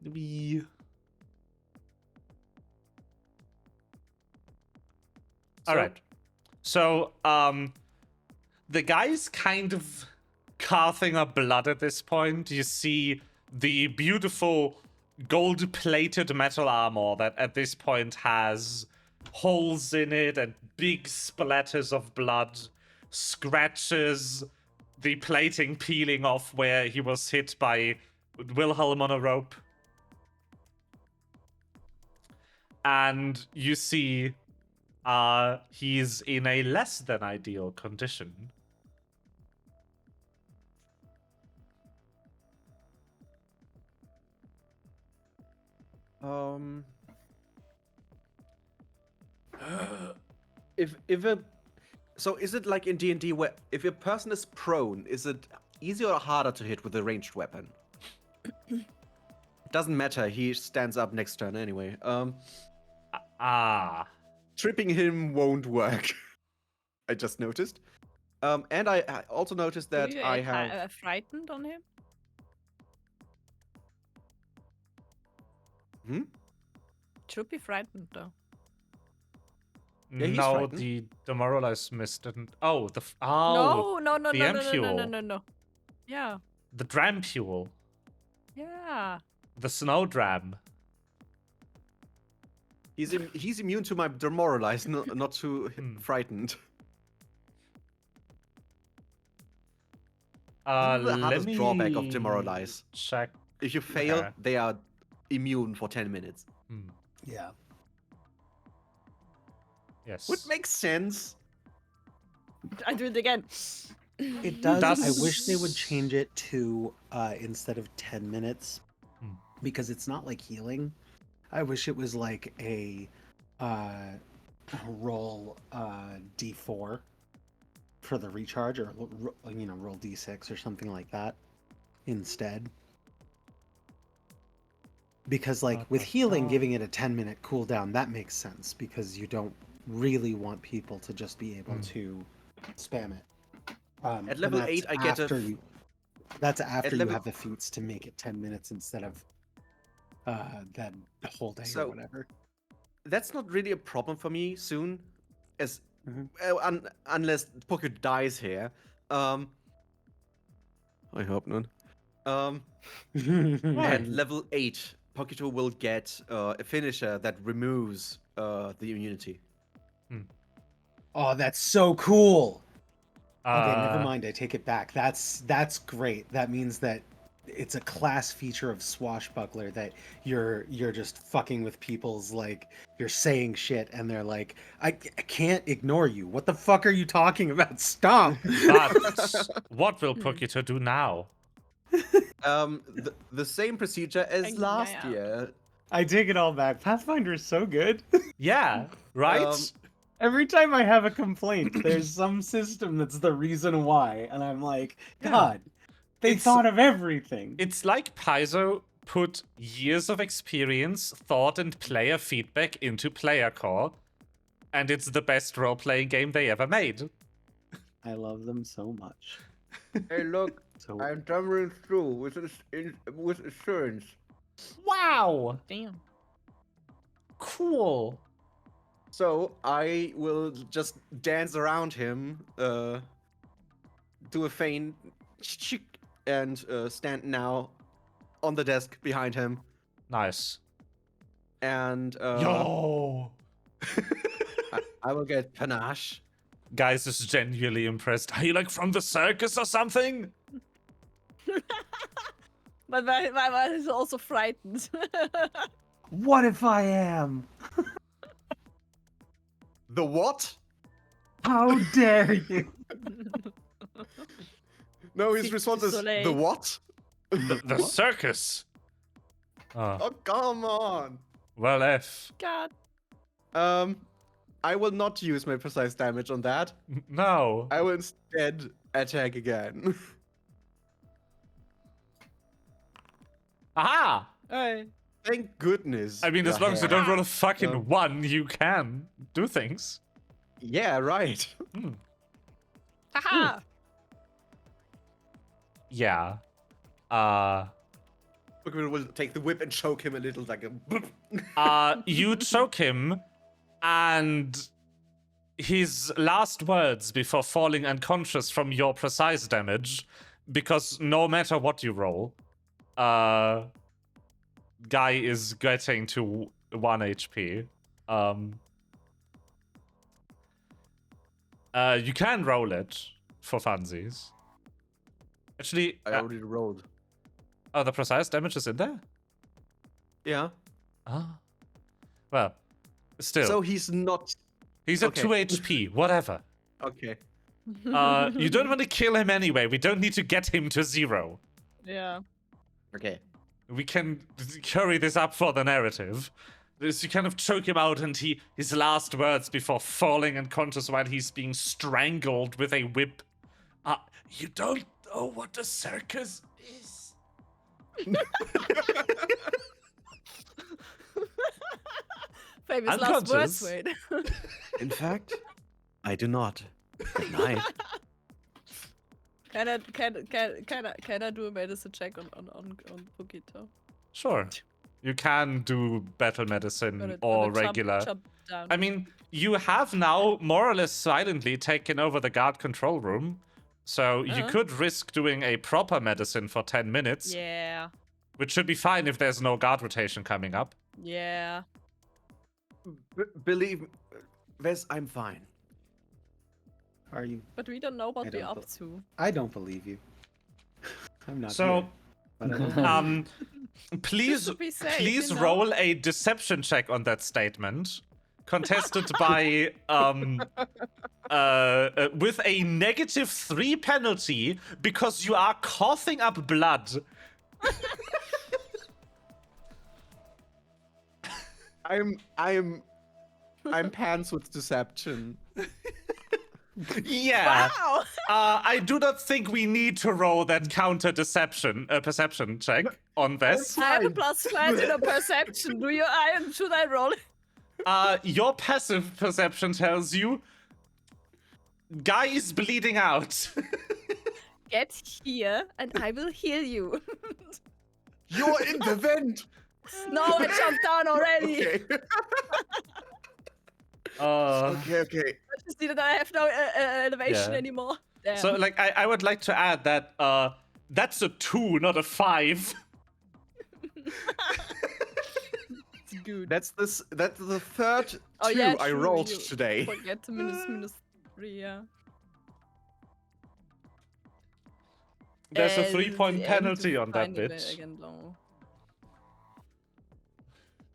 We. All right. So, the guy's kind of coughing up blood at this point. You see the beautiful gold-plated metal armor that at this point has holes in it and big splatters of blood, scratches, the plating peeling off where he was hit by Wilhelm on a rope. And you see he's in a less than ideal condition. If a so is it like in D&D where if a person is prone, is it easier or harder to hit with a ranged weapon? It doesn't matter. He stands up next turn anyway. Tripping him won't work. I just noticed. And I also noticed that Do you I add have. frightened on him? Should be frightened though. Yeah, he's No, frightened. the demoralized mist didn't. Oh, the No, no, no, the no, no, no, no, ampule. no, no. Yeah, the drampule, yeah. the snow dram. He's immune to my demoralized, not to frightened. This is the Let hardest me drawback of demoralize. check. If you fail, Okay. they are immune for 10 minutes. Yeah. Yes. Would make sense. I do it again. It does. Does- I wish they would change it to instead of 10 minutes because it's not like healing. I wish it was like a roll D4 for the recharge or roll D6 or something like that instead. Because like with healing, giving it a 10-minute cooldown, that makes sense because you don't really want people to just be able to spam it. At level 8, I get a. That's after you level- have the feats to make it 10 minutes instead of then the whole day So- or whatever. That's not really a problem for me soon, as Mhm. unless Pocket dies here. I hope not. At level 8, Pocket will get a finisher that removes the immunity. Oh, that's so cool. Okay, never Uh, mind. I take it back. That's great. That means that it's a class feature of Swashbuckler that you're just fucking with people's like you're saying shit and they're like I can't ignore you. What the fuck are you talking about? Stop. But what will Pokita do now? The same procedure as last Yeah. year. I take it all back. Pathfinder is so good. Yeah, right? Every time I have a complaint, there's some system that's the reason why, and I'm like, Yeah. God, they It's- thought of everything. It's like Paizo put years of experience, thought, and player feedback into Player Core, and it's the best role-playing game they ever made. I love them so much. Hey, look, So I'm tumbling through with assurance. Wow! Damn. Cool. So I will just dance around him, do a feint, and stand now on the desk behind him. Nice. And Yo! I will get panache. Guys is genuinely impressed. Are you like from the circus or something? But my one is also frightened. what if I am? The what? How dare you? No, his Cirque response du is Soleil. the what? The circus. Oh, Oh, come on. well, F. God. I will not use my precise damage on that. No. I will instead attack again. Aha! Hey. Thank goodness. I mean, as long as you don't roll a fucking Um, 1, you can do things. Yeah, right. Haha. Yeah. Pokemon will take the whip and choke him a little, like You choke him, and his last words before falling unconscious from your precise damage, because no matter what you roll, guy is getting to 1 HP. You can roll it for funsies. Actually, I already rolled. oh, the precise damage is in there? Yeah. Ah. Well, still. So he's not. He's at okay. 2 HP, whatever. Okay. You don't want to kill him anyway. We don't need to get him to 0. Yeah. Okay. We can carry this up for the narrative. You kind of choke him out, and his last words before falling unconscious while he's being strangled with a whip. You don't know what a circus is. Famous last words, Unconscious. wait. In fact, I do not. Good night. Can I do a medicine check on Pokito? Sure. You can do battle medicine or regular. Jump down. I mean, you have now more or less silently taken over the guard control room, so you could risk doing a proper medicine for 10 minutes, Yeah. which should be fine if there's no guard rotation coming up. Yeah. Believe, Wes, I'm fine. Are you? But we don't know what I we're don't up to. I don't believe you. I'm not. So, here, but I don't please, to be safe, please you know? roll a deception check on that statement, contested by with a -3 penalty because you are coughing up blood. I'm pants with deception. Yeah. Wow! I do not think we need to roll that counter deception perception check on this. I have a Fine. +5 in a perception. Should I roll it? Your passive perception tells you guy is bleeding out. Get here and I will heal you. You're in the vent. No, I jumped down already. Okay. Okay. I just see that I have no elevation Yeah. anymore. Damn. So, like, I would like to add that that's a 2, not a 5. It's good. That's the third two Oh, yeah, I true, rolled you today. Forget to -3, yeah. There's a And 3-point the penalty end on that finding it bit. Again, no.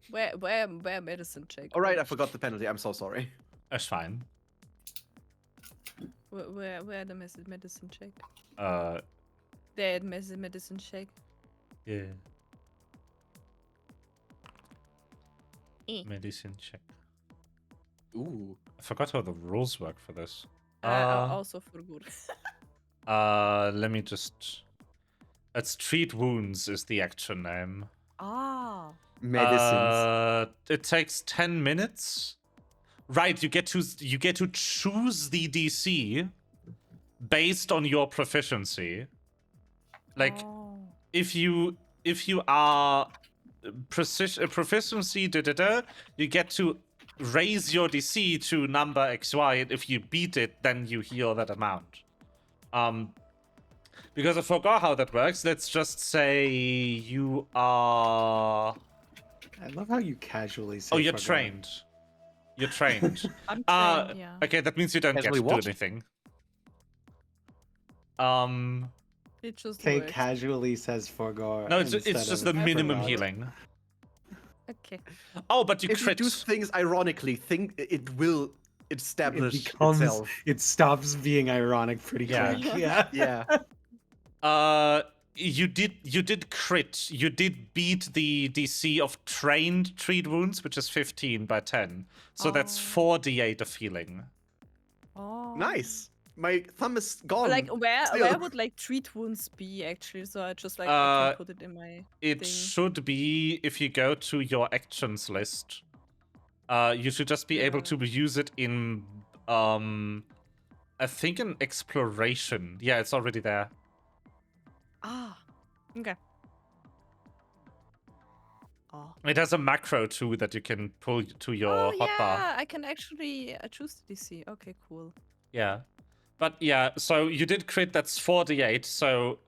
Where medicine check? All right, I forgot the penalty. I'm so sorry. That's fine. Where the medicine check? Yeah. The medicine check. Medicine check. Ooh. I forgot how the rules work for this. Also for good. Let me just. It's treat wounds is the action name. Ah. Medicines. It takes 10 minutes. Right, you get to choose the DC based on your proficiency. Like Oh. if you are proficiency you get to raise your DC to number XY, and if you beat it, then you heal that amount. Because I forgot how that works. Let's just say you are. I love how you casually say. Oh, you're fuck off. trained. You're trained. I'm trained, yeah. Okay, that means you don't get Casually to do what? anything. It just Say works. casually says forgo. No, it's instead just of the minimum forgot. healing. Okay. Oh, but you If you crit. do things ironically, think it will It establish becomes. itself. It stops being ironic pretty Yeah. quick. Yeah. Yeah. you did crit. You did beat the DC of trained treat wounds, which is 15 by 10. So that's 4d8 of healing. Oh. Nice. My thumb is gone. Like where Still. would like treat wounds be actually? So I just like I can put it in my It thing. should be if you go to your actions list. You should just be able to use it in I think in exploration. Yeah, it's already there. Ah. Okay. Oh. It has a macro too that you can pull to your hotbar. Yeah, I can actually choose DC. Okay, cool. Yeah. But yeah, so you did crit, that's 4d8, so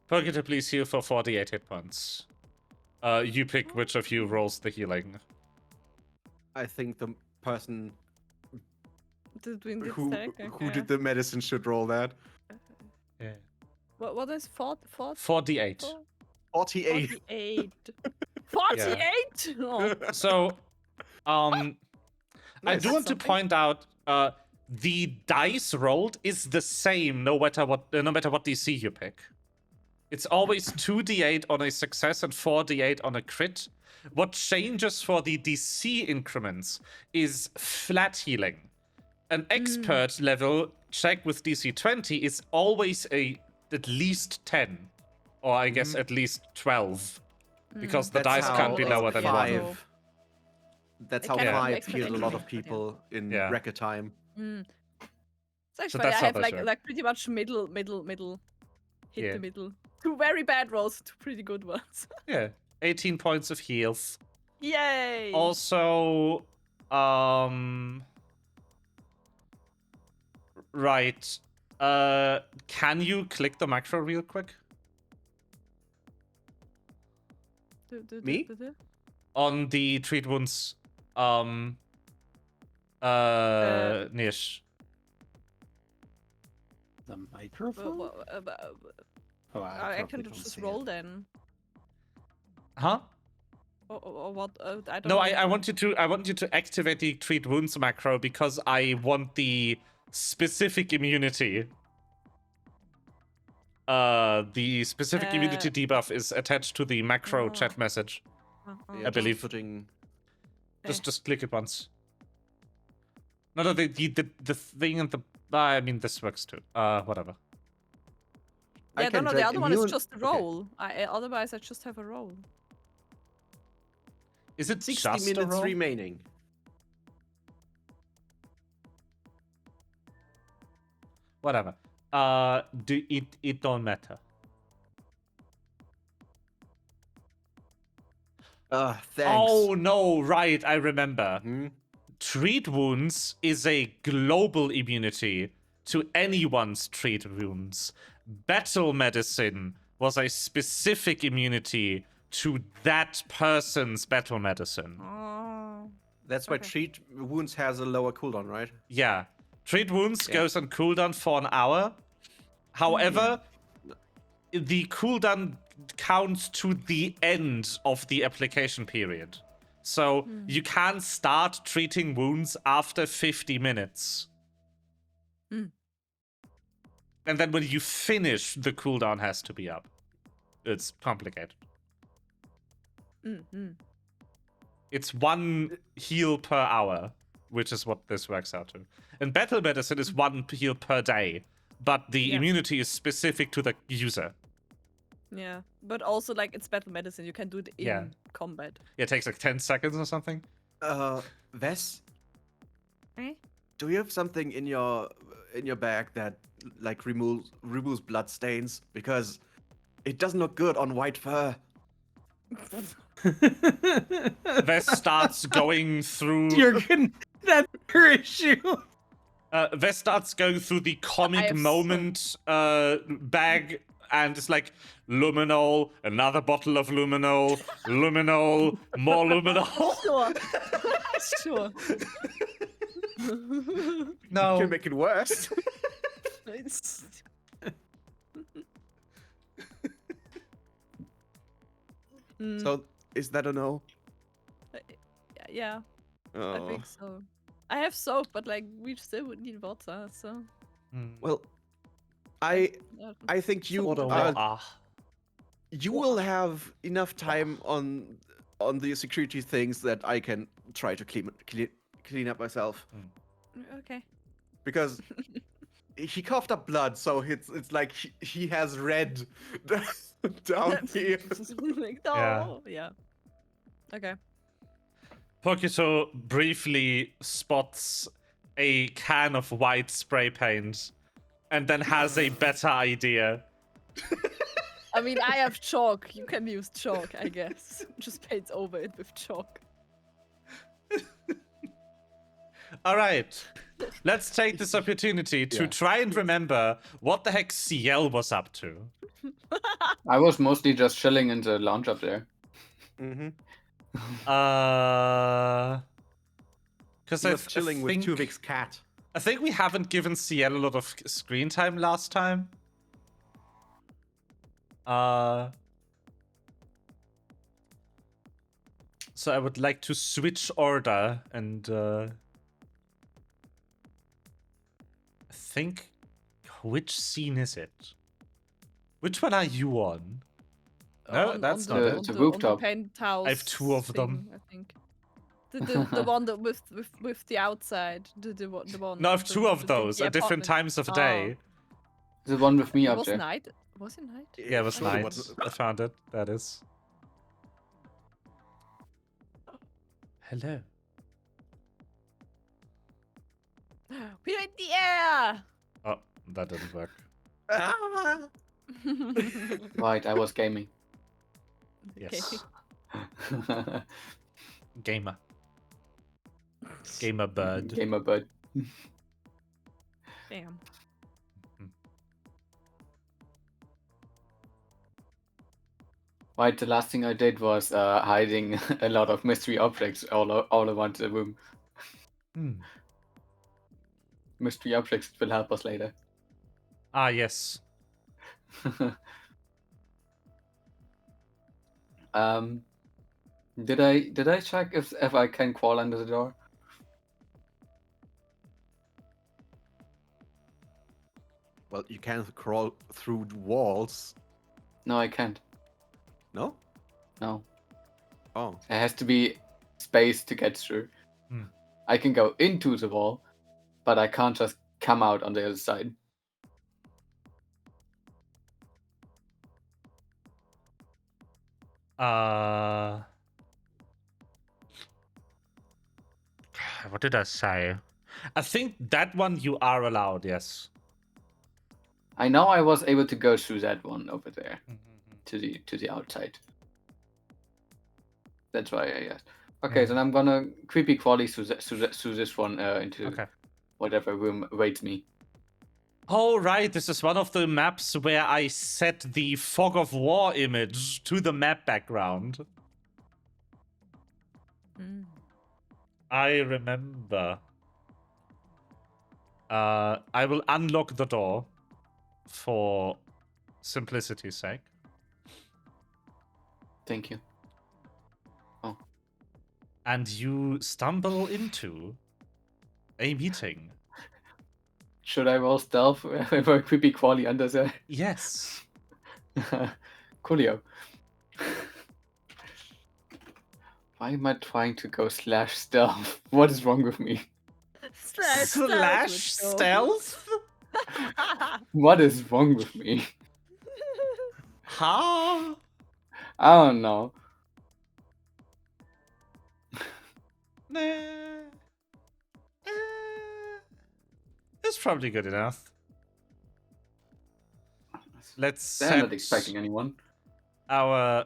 Purgator, please heal for 4d8 hit points. You pick which of you rolls the healing. I think the person Doing this who stack, who okay. did the medicine should roll that. Yeah. What is 4? 4d8. 48. 48. 48? Oh. So, I Nice. do want to Something. point out, the dice rolled is the same no matter what DC you pick. It's always 2d8 on a success and 4d8 on a crit. What changes for the DC increments is flat healing. An expert level check with DC 20 is always at least 10, or I guess at least 12, because the That's dice can't be how, lower than 5. 1. That's It how can be 5 expert healed a lot of increment, but yeah. people in Yeah. record time. It's actually So funny. that's I how have those work. like pretty much middle. Hit Yeah. the middle. 2 very bad rolls, 2 pretty good ones. Yeah, 18 points of heals. Yay! Also, right. Can you click the macro real quick? Me? On the treat wounds, niche. The microphone? Oh, I probably can don't just see roll it. then. Huh? Or what? I don't No, know. I want you to activate the treat wounds macro because I want the specific immunity. The specific immunity debuff is attached to the macro chat message. Yeah, I believe. just putting. Just click it once. No, the thing and the. I mean, this works too. Whatever. I Yeah, can no, the drag other one is immune- just a okay. roll. Otherwise, I just have a roll. Is it 60 just a minutes roll? remaining. Whatever. It don't matter. Thanks. Oh no, right, I remember. Hmm? Treat wounds is a global immunity to anyone's treat wounds. Battle medicine was a specific immunity to that person's battle medicine. Oh. That's why Okay. treat wounds has a lower cooldown, right? Yeah. Treat wounds Yeah. goes on cooldown for an hour. However, the cooldown counts to the end of the application period. So you can start treating wounds after 50 minutes. Mm. And then when you finish, the cooldown has to be up. It's complicated. It's 1 heal per hour, which is what this works out to. And battle medicine is 1 heal per day, but the immunity is specific to the user. Yeah, but also like it's battle medicine. You can do it in combat. Yeah, it takes like 10 seconds or something. Vess, Eh? do you have something in your bag that like removes blood stains? Because it doesn't look good on white fur. Vess starts going through. That's your issue. Vess starts going through the comic have moment bag, and it's like luminol, another bottle of luminol, luminol, more luminol. Sure. Sure. No. Can make it worse. It's... So is that a no? Yeah, I Oh. think so. I have soap, but like we still would need water, so. Well, I Yeah. think you Water. are You will have enough time on the security things that I can try to clean up myself. Okay. Because he coughed up blood, so it's like he has red down here. Like, no. Yeah. Okay. Pokito briefly spots a can of white spray paint and then has a better idea. I mean, I have chalk. You can use chalk, I guess. Just paint over it with chalk. All right. Let's take this opportunity to Yeah. try and remember what the heck CL was up to. I was mostly just chilling in the lounge up there. Mm-hmm. Because He was chilling with Tuvik's cat. I think we haven't given CL a lot of screen time last time. So I would like to switch order and think, which scene is it? Which one are you on? No, that's not the- it. the On rooftop. the penthouse. I have two of them. thing, I think. The one that with the outside. The one. No, I have the- two of the big- those the at different apartment. times of Oh. day. The one with me It up was there. night. Was it night? Yeah, it was Sure, night. wasn't- I found it. That is. Hello. We're in the air. Oh, that didn't work. Ah! Right, I was gaming. Yes. Gamer. Gamer bird. Gamer bird. Damn. Right, the last thing I did was hiding a lot of mystery objects all around the room. Hmm. Mystery objects will help us later. Ah, yes. Did I check if I can crawl under the door? Well, you can't crawl through walls. No, I can't. No? No, Oh. there has to be space to get through. Hmm. I can go into the wall, but I can't just come out on the other side. What did I say? I think that one you are allowed, yes. I know I was able to go through that one over there to the outside. That's why I asked. Okay, then I'm gonna creepy crawly through this one into Okay. whatever room awaits me. Oh, right. This is one of the maps where I set the fog of war image to the map background. Mm. I remember. I will unlock the door for simplicity's sake. Thank you. And you stumble into a meeting. Should I roll stealth with a creepy crawly under there? Yes. Coolio. Why am I trying to go slash stealth? What is wrong with me? Slash stealth? What is wrong with me? Huh? I don't know. Nah. It's probably good enough. Let's I'm not set expecting anyone. our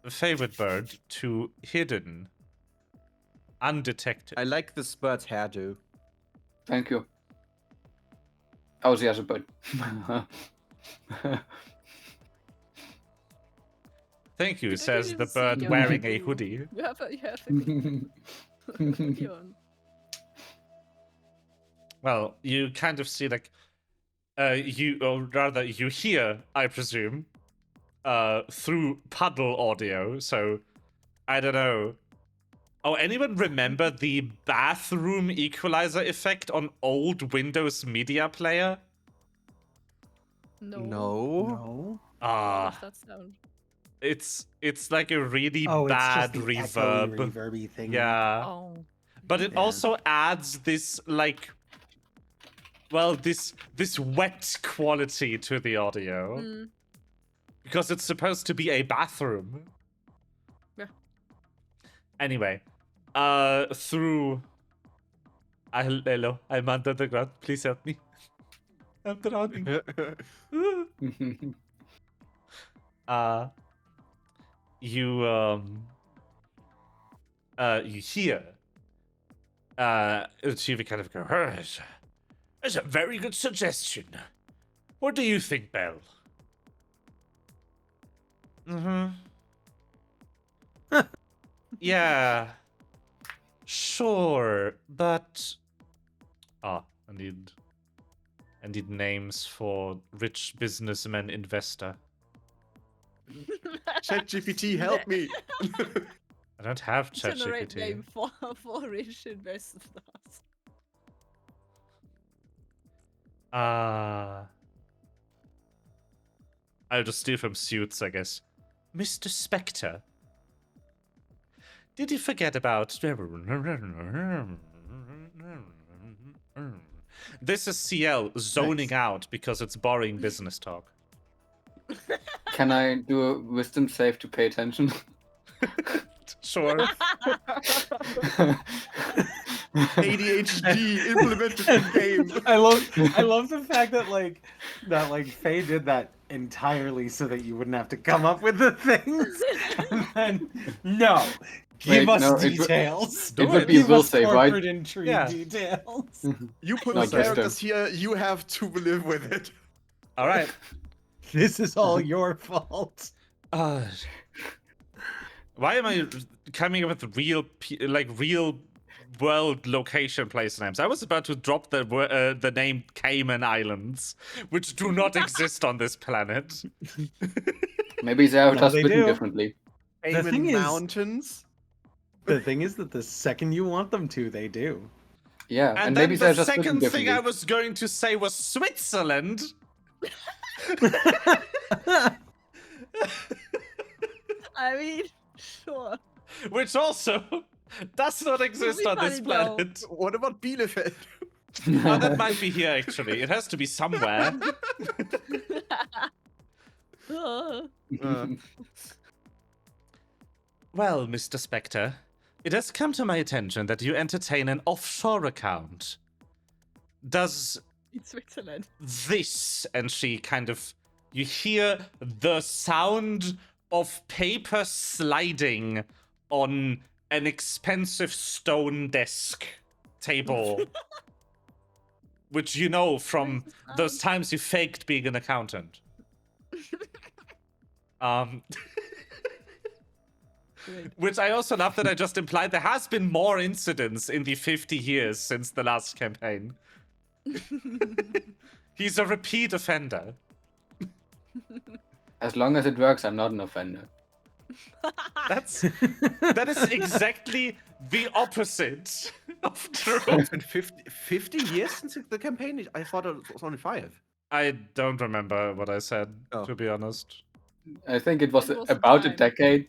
favorite bird to hidden, undetected. I like this bird's hairdo. Thank you. Oh, she has a bird. Thank you, I says didn't the see bird your wearing a hairdo. hoodie. You have a hoodie on. Well, you kind of see like, or rather, you hear, I presume, through puddle audio. So, I don't know. Oh, anyone remember the bathroom equalizer effect on old Windows Media Player? No. No. No. How Ah, does that sound? It's like a really Oh, it's bad just the reverb. echoey, reverby thing. Yeah. Oh. But it Yeah. also adds this like this wet quality to the audio. Mm. Because it's supposed to be a bathroom. Yeah. Anyway, through hello, I'm under the ground. Please help me. I'm drowning. You you hear Shiva kind of go, that's a very good suggestion. What do you think, Belle? Mm-hmm. Yeah. Sure, but I need names for rich businessman investor. ChatGPT, help me. I don't have Generate ChatGPT. name for rich investors. I'll just steal from Suits, I guess. Mr. Spectre. Did you forget about... This is CL zoning Nice. out because it's boring business talk. Can I do a wisdom save to pay attention? Sure. ADHD implemented in game. I love the fact that Faye did that entirely so that you wouldn't have to come up with the things. And then no, give Wait, us no, it details. it would be a Give will us save, right? corporate intrigue Yeah. details. You put Not the wisdom. characters here, you have to live with it. All right. This is all your fault. Why am I coming up with real world location place names? I was about to drop the name Cayman Islands, which do not exist on this planet. Maybe they are No, just they written do. differently. The thing is- Mountains. The thing is that the second you want them to, they do. Yeah, And and then maybe they're the just written second thing differently. I was going to say was Switzerland. I mean, sure. Which also does not exist on this funny, though. planet. What about Bielefeld? Oh, that might be here, actually. It has to be somewhere. Well, Mr. Spectre, it has come to my attention that you entertain an offshore account. Does In Switzerland. this, and she kind of, you hear the sound of paper sliding on an expensive stone desk table, which you know from those times you faked being an accountant. Which I also love that I just implied there has been more incidents in the 50 years since the last campaign. He's a repeat offender. As long as it works, I'm not an offender. That is exactly the opposite of true. It's been 50 years since the campaign? I thought it was only 5. I don't remember what I said, Oh. to be honest. I think it was It was about a time. decade.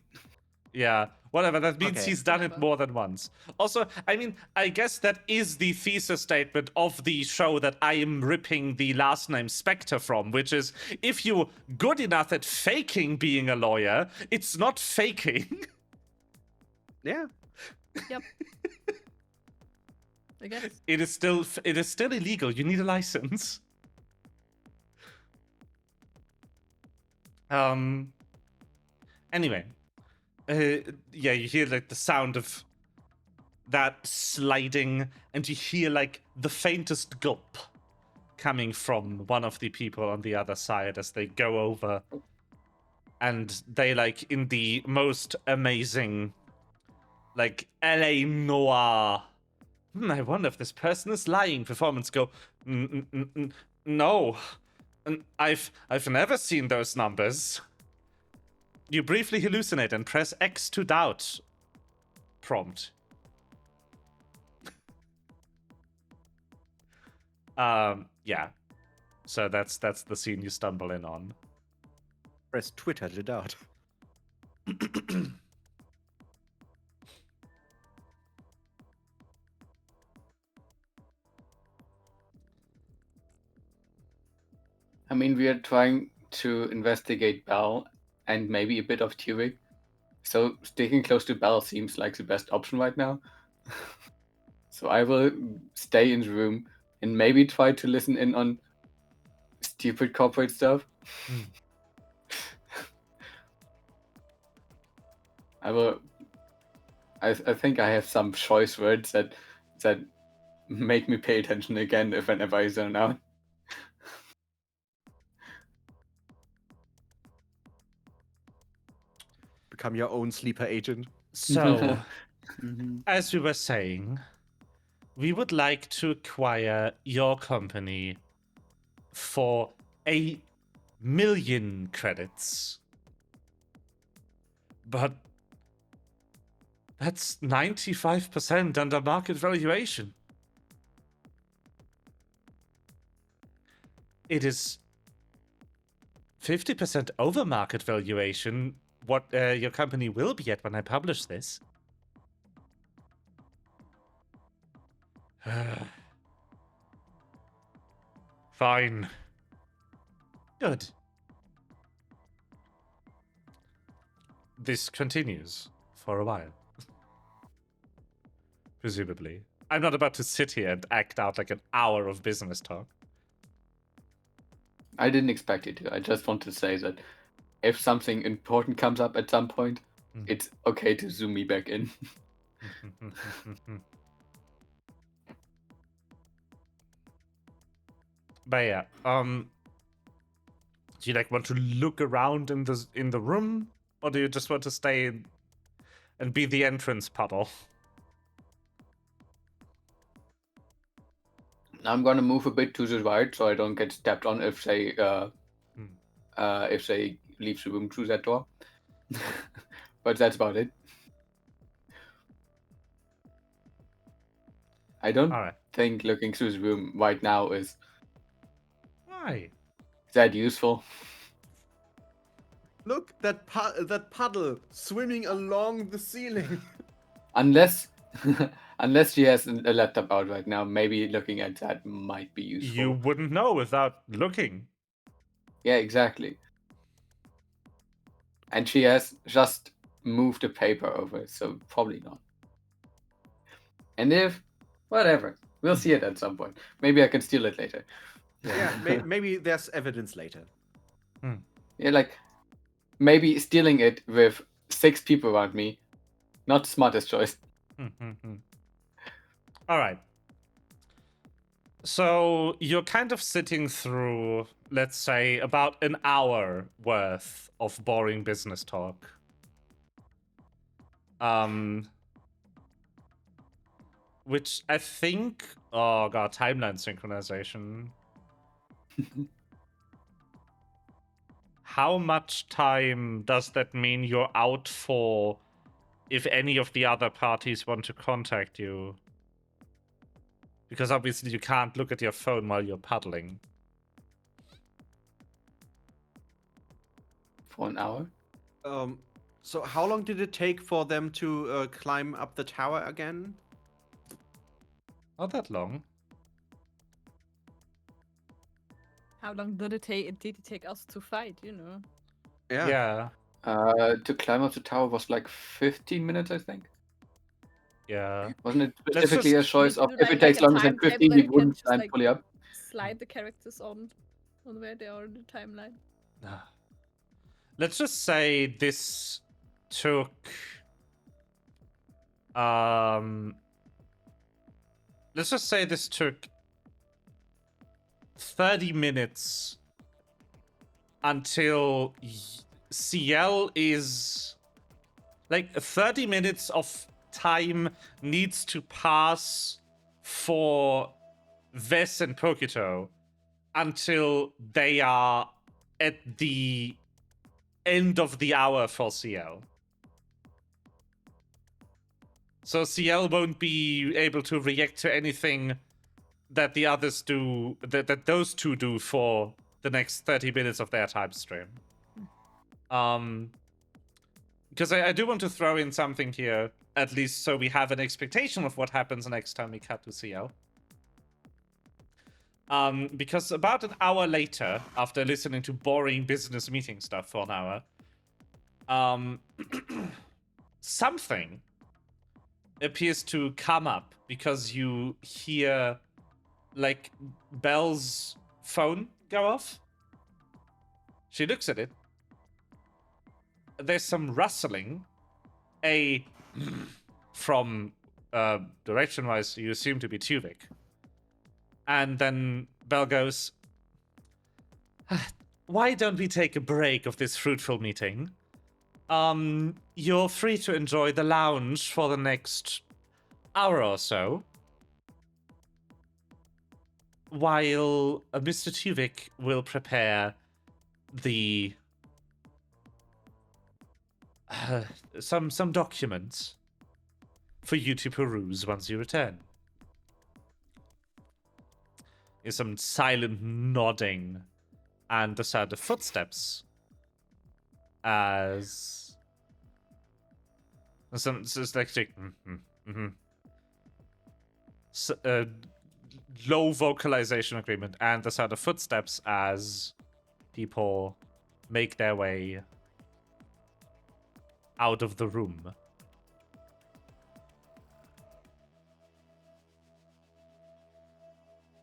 Yeah, whatever. That means Okay. he's done it Whatever. more than once. Also, I mean, I guess that is the thesis statement of the show that I am ripping the last name Spectre from, which is if you're good enough at faking being a lawyer, it's not faking. Yeah. I guess. It is still illegal. You need a license. Anyway, yeah, you hear like the sound of that sliding, and you hear like the faintest gulp coming from one of the people on the other side as they go over, and they like in the most amazing, like LA noir. I wonder if this person is lying. Performance go. No, I've never seen those numbers. You briefly hallucinate and press X to doubt. Prompt. Yeah. So that's the scene you stumble in on. Press Twitter to doubt. I mean, we are trying to investigate Bell and maybe a bit of Turing. So sticking close to Bell seems like the best option right now. So I will stay in the room and maybe try to listen in on stupid corporate stuff. Hmm. I think I have some choice words that make me pay attention again whenever I zone out. Become your own sleeper agent. So, Mm-hmm. as we were saying, we would like to acquire your company for 1,000,000 credits. But that's 95% under market valuation. It is 50% over market valuation, what your company will be at when I publish this. Fine. Good. This continues for a while. Presumably. I'm not about to sit here and act out like an hour of business talk. I didn't expect you to. I just want to say that if something important comes up at some point, it's okay to zoom me back in. But yeah, do you like want to look around in the room, or do you just want to stay and be the entrance puddle? I'm gonna move a bit to the right so I don't get stepped on if they leave the room through that door. But that's about it. I don't All right. think looking through the room right now is Why? that useful. Look, that puddle swimming along the ceiling. Unless she has a laptop out right now, maybe looking at that might be useful. You wouldn't know without looking. Yeah, exactly. And she has just moved the paper over, so probably not. And if, whatever, we'll see it at some point. Maybe I can steal it later. Yeah, maybe there's evidence later. Yeah, like maybe stealing it with 6 people around me, not the smartest choice. All right. So you're kind of sitting through, let's say, about an hour worth of boring business talk. Which I think, oh god, timeline synchronization. How much time does that mean you're out for if any of the other parties want to contact you? Because obviously you can't look at your phone while you're paddling. For an hour? So how long did it take for them to climb up the tower again? Not that long. How long did it take us to fight, you know? Yeah. To climb up the tower was like 15 minutes, I think. Yeah. Wasn't it Let's specifically just a choice We of do if it like takes a longer than timetable 15, that we you can wouldn't just, climb like, fully up? Slide the characters on where they are in the timeline. Let's just say this took let's just say this took 30 minutes until CL is like 30 minutes of time needs to pass for Ves and Pokito until they are at the end of the hour for CL. So CL won't be able to react to anything that the others do, that those two do for the next 30 minutes of their time stream. because I do want to throw in something here, at least so we have an expectation of what happens next time we cut to CL. Because about an hour later, after listening to boring business meeting stuff for an hour, something appears to come up because you hear, like, Belle's phone go off. She looks at it. There's some rustling. From direction-wise, you assume to be Tuvik. And then Belle goes, why don't we take a break of this fruitful meeting? You're free to enjoy the lounge for the next hour or so. While Mr. Tuvik will prepare the some documents for you to peruse once you return. Is some silent nodding and the sound of footsteps as some low vocalization agreement and the sound of footsteps as people make their way out of the room.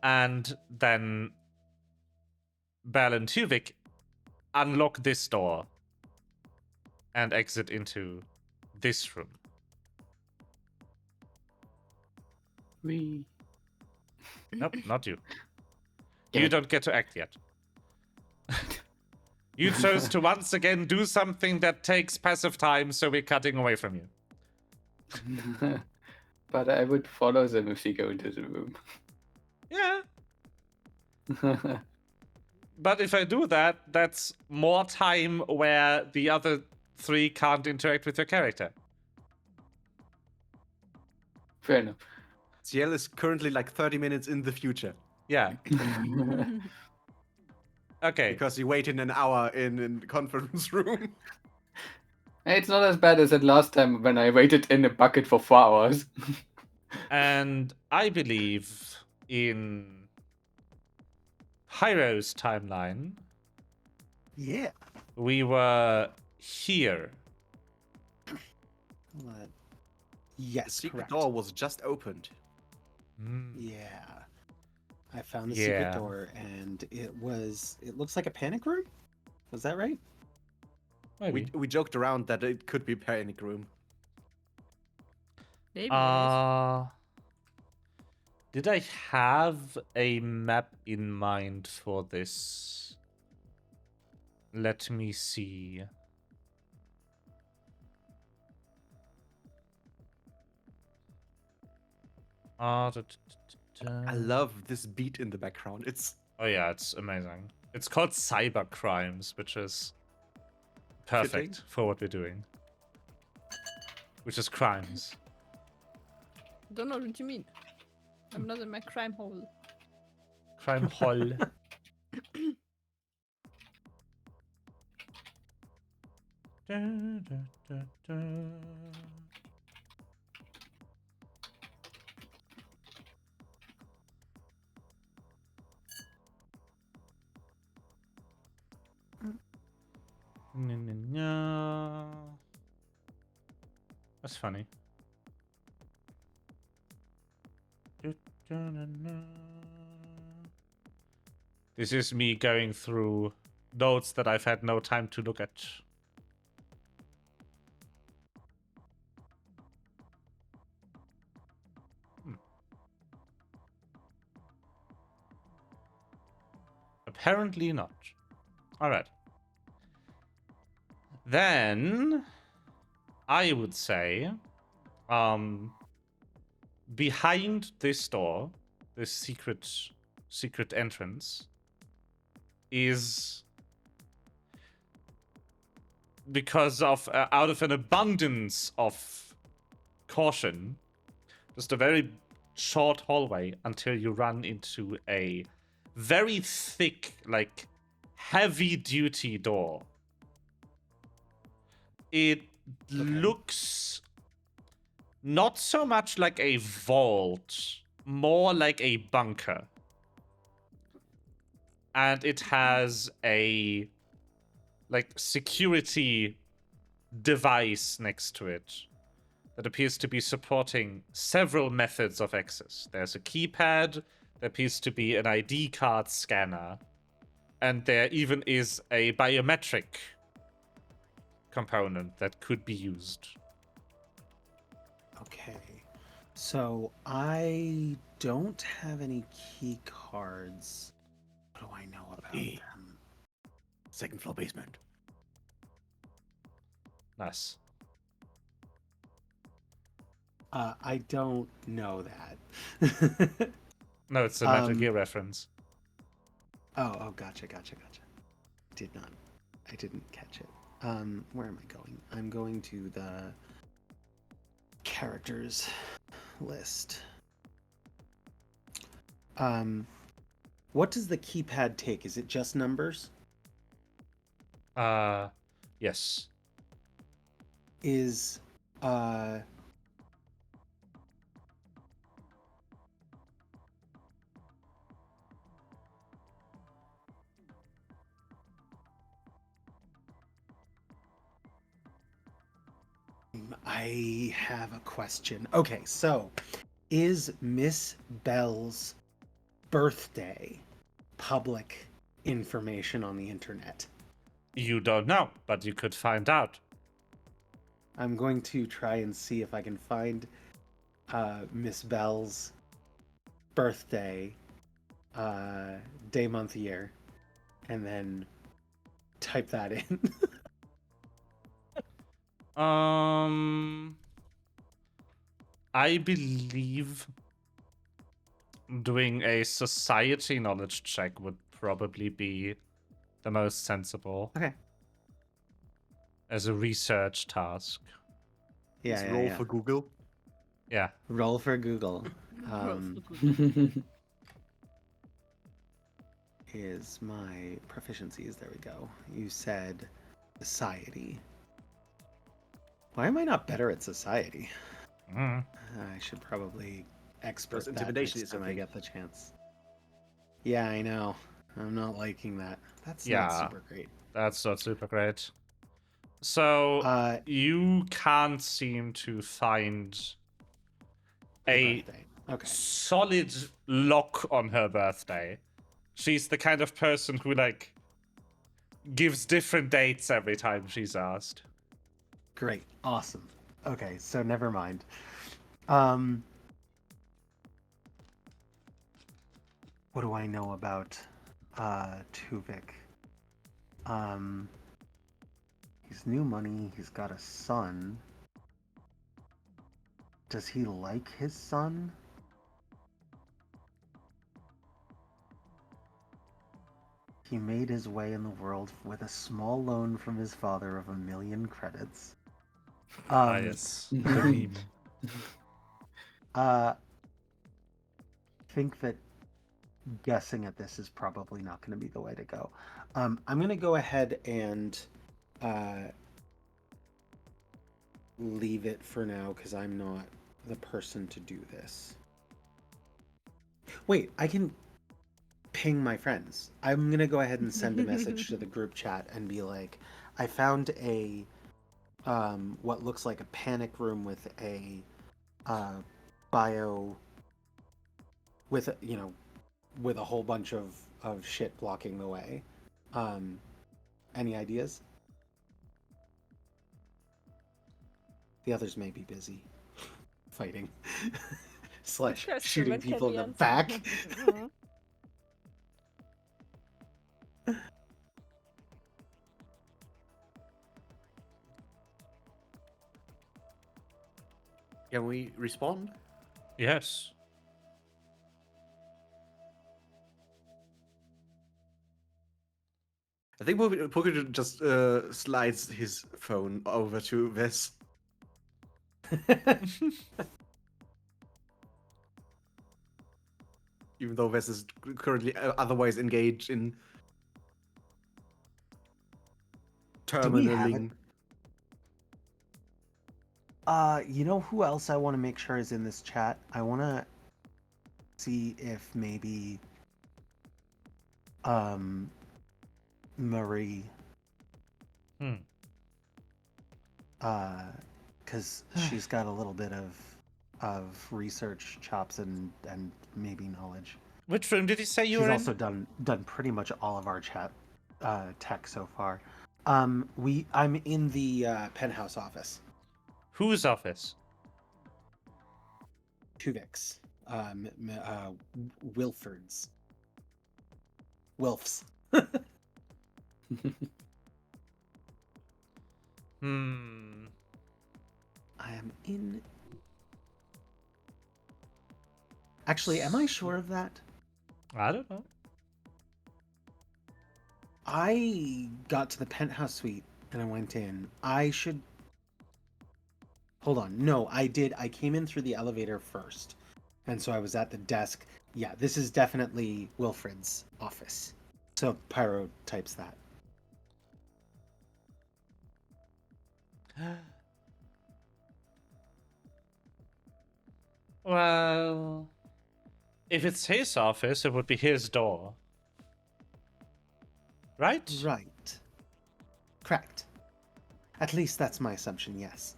And then Belle and Tuvik unlock this door and exit into this room. We. Nope, not you. Yeah. You don't get to act yet. You chose to once again do something that takes passive time, so we're cutting away from you. But I would follow them if we go into the room. Yeah. But if I do that, that's more time where the other three can't interact with your character. Fair enough. CL is currently like 30 minutes in the future Yeah. Okay. because he waited an hour in the conference room. It's not as bad as that last time when I waited in a bucket for 4 hours. And I believe in Hyro's timeline, Yeah. we were here. What? The Yes, secret correct. door was just opened. Yeah. I found the Yeah. secret door and it looks like a panic room? Was that right? Maybe. We joked around that it could be panic room. Maybe it is. Did I have a map in mind for this? Let me see. I love this beat in the background. It's Oh yeah, it's amazing. It's called Cyber Crimes, which is perfect Fitting. for what we're doing. Which is crimes. Don't know what you mean. I'm not in my crime hole. Crime hall. That's funny. This is me going through notes that I've had no time to look at. Apparently not. Alright. Then I would say behind this door, this secret entrance, is because of out of an abundance of caution, just a very short hallway until you run into a very thick, like heavy duty door. It looks not so much like a vault, more like a bunker. And it has a security device next to it that appears to be supporting several methods of access. There's a keypad, there appears to be an ID card scanner, and there even is a biometric component that could be used. Okay. So I don't have any key cards. What do I know about Hey. them? Second floor basement. Nice. I don't know that. No, it's a Metal Um, Gear reference. Oh, gotcha. I didn't catch it. Where am I going? I'm going to the characters list. What does the keypad take? Is it just numbers? Yes. Is I have a question. Okay, so is Miss Bell's birthday public information on the internet? You don't know, but you could find out. I'm going to try and see if I can find Miss Bell's birthday, day, month, year, and then type that in. I believe doing a society knowledge check would probably be the most sensible Okay. as a research task. Yeah, Let's roll for Google. Yeah. Roll for Google. Is my proficiencies. There we go. You said society. Why am I not better at society? Mm. I should probably expert Because that intimidation next is a time I thing. get the chance. Yeah, I know. I'm not liking that. That's Yeah. not super great. That's not super great. So you can't seem to find Her a birthday. Okay. solid lock on her birthday. She's the kind of person who gives different dates every time she's asked. Great. Awesome. Okay, so never mind. What do I know about Tuvik? He's new money, he's got a son. Does he like his son? He made his way in the world with a small loan from his father of 1 million credits. Yes. The meme. Think that guessing at this is probably not going to be the way to go. I'm going to go ahead and leave it for now because I'm not the person to do this. Wait, I can ping my friends. I'm going to go ahead and send a message to the group chat and be like, I found a what looks like a panic room with a bio with with a whole bunch of shit blocking the way. Any ideas? The others may be busy fighting slash shooting people in the back. Can we respond? Yes. I think Poker just slides his phone over to Ves. Even though Ves is currently otherwise engaged in Do we have it? terminaling. You know who else I want to make sure is in this chat? I want to see if maybe Marie, Hmm. because she's got a little bit of research chops and maybe knowledge. Which room did you say you She's were also in? done pretty much all of our chat tech so far. I'm in the penthouse office. Whose office? Tuvik's, Wilford's, Wilf's. Hmm. I am in. Actually, am I sure of that? I don't know. I got to the penthouse suite and I went in. I should. Hold on. No, I did. I came in through the elevator first. And so I was at the desk. Yeah, this is definitely Wilfred's office. So Pyro types that. Well, if it's his office, it would be his door. Right? Right. Correct. At least that's my assumption, yes.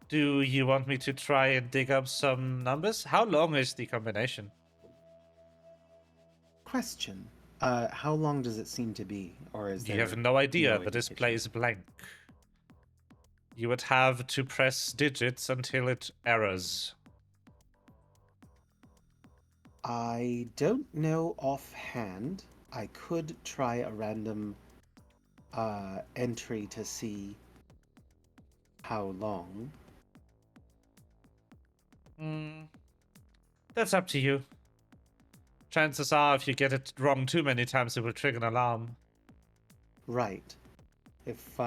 Do you want me to try and dig up some numbers? How long is the combination? Question. How long does it seem to be? Or is You there have no idea. no The display indication? is blank. You would have to press digits until it errors. I don't know offhand. I could try a random entry to see how long. That's up to you. Chances are, if you get it wrong too many times, it will trigger an alarm. Right. If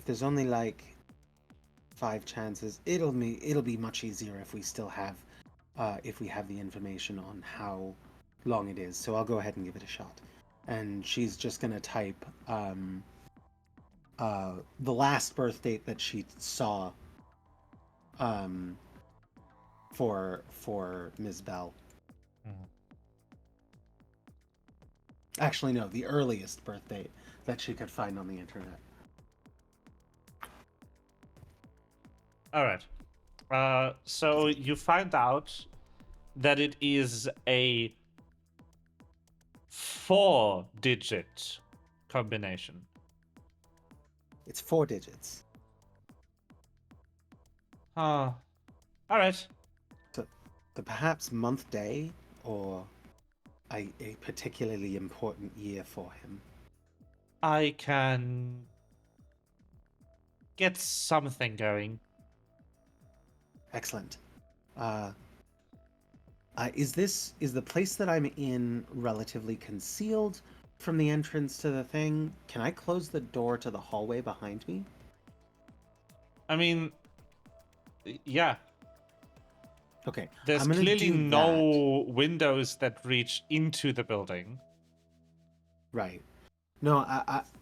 there's only like 5 chances, it'll be much easier if we still have if we have the information on how long it is. So I'll go ahead and give it a shot. And she's just gonna type the last birth date that she saw for Ms. Bell. Actually, no, the earliest birth date that she could find on the internet. All right. So you find out that it is a 4-digit combination. It's 4 digits. All right. So perhaps month, day, or a particularly important year for him. I can get something going. Excellent. Is the place that I'm in relatively concealed from the entrance to the thing? Can I close the door to the hallway behind me? I mean, yeah. Okay. There's I'm gonna clearly do no windows that reach into the building. Right. No,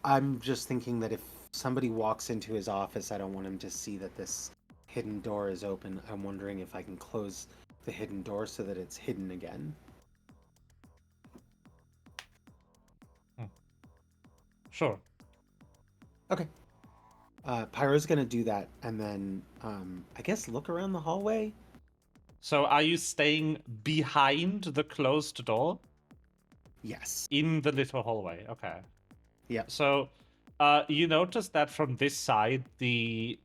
I'm just thinking that if somebody walks into his office, I don't want him to see that this hidden door is open. I'm wondering if I can close the hidden door so that it's hidden again. Sure. Okay. Pyro's gonna do that, and then I guess look around the hallway. So are you staying behind the closed door? Yes. In the little hallway. Okay. Yeah. So you notice that from this side, the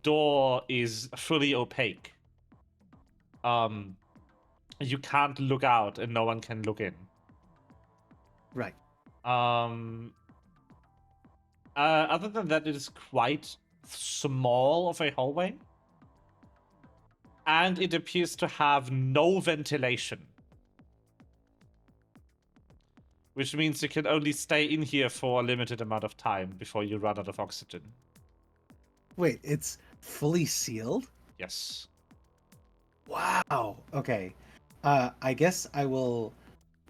door is fully opaque. You can't look out and no one can look in. Right. Other than that, it is quite small of a hallway. And it appears to have no ventilation. Which means you can only stay in here for a limited amount of time before you run out of oxygen. Wait, it's fully sealed? Yes. Wow. Okay. I guess I will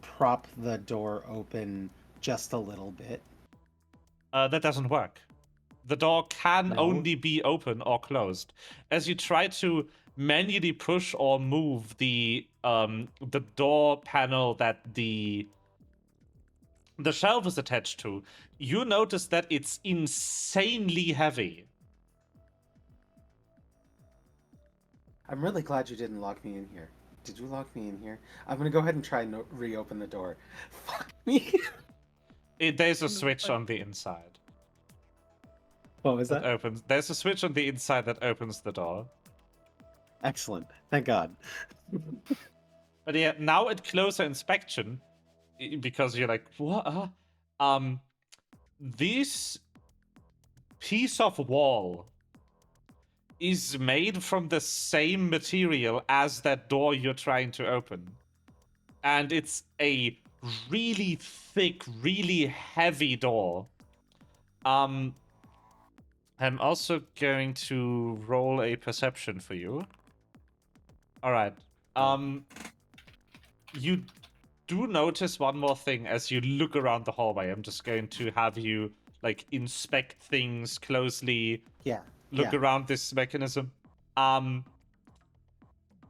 prop the door open just a little bit. That doesn't work. The door can No. only be open or closed. As you try to manually push or move the door panel that the shelf is attached to, you notice that it's insanely heavy. I'm really glad you didn't lock me in here. Did you lock me in here? I'm gonna go ahead and try and reopen the door. Fuck me. There's a switch on the inside What was that that? opens. There's a switch on the inside that opens the door. Excellent. Thank God. But yeah, now at closer inspection, because you're like, what? This piece of wall is made from the same material as that door you're trying to open. And it's a really thick, really heavy door. I'm also going to roll a perception for you. All right. You do notice one more thing as you look around the hallway. I'm just going to have you like inspect things closely. Yeah. Look yeah. around this mechanism.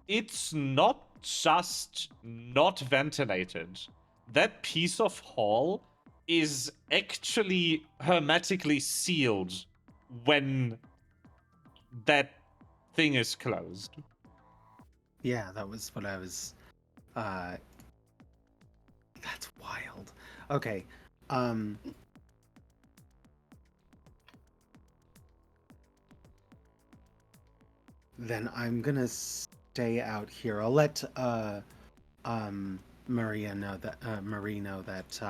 It's not just not ventilated. That piece of hall is actually hermetically sealed when that thing is closed. Yeah, that was what I was. That's wild. Okay. Then I'm gonna stay out here. I'll let Marie know that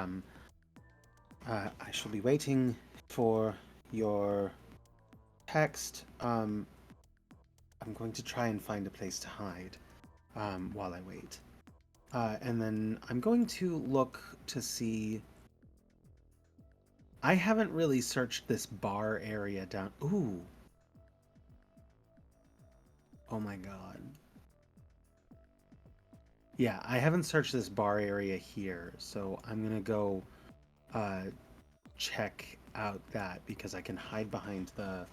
I shall be waiting for your text. I'm going to try and find a place to hide while I wait. And then I'm going to look to see. I haven't really searched this bar area down. Ooh. Oh my god. Yeah, I haven't searched this bar area here, so I'm gonna go check out that because I can hide behind the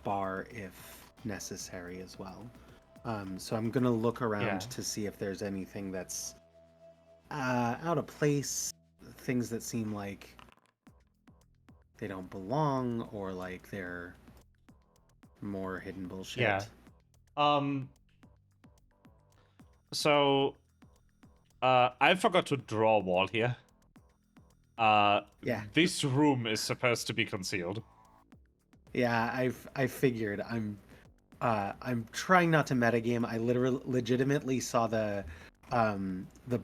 bar if necessary as well. So I'm gonna look around to see if there's anything that's out of place, things that seem like they don't belong or like they're more hidden bullshit. Yeah. So I forgot to draw a wall here. Yeah. This room is supposed to be concealed. Yeah, I figured. I'm trying not to metagame. I legitimately saw the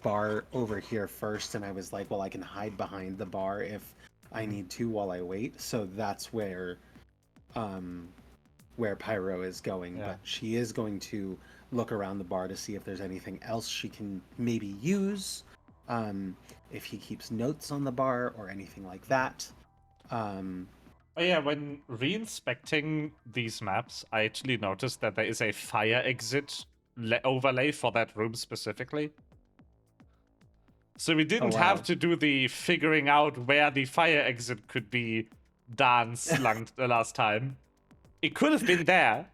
bar over here first, and I was like, well, I can hide behind the bar if I need to while I wait. So that's where Pyro is going. Yeah. But she is going to look around the bar to see if there's anything else she can maybe use. If he keeps notes on the bar or anything like that. Oh yeah, when re-inspecting these maps, I actually noticed that there is a fire exit overlay for that room specifically. So we didn't wow. have to do the figuring out where the fire exit could be dance the last time. It could have been there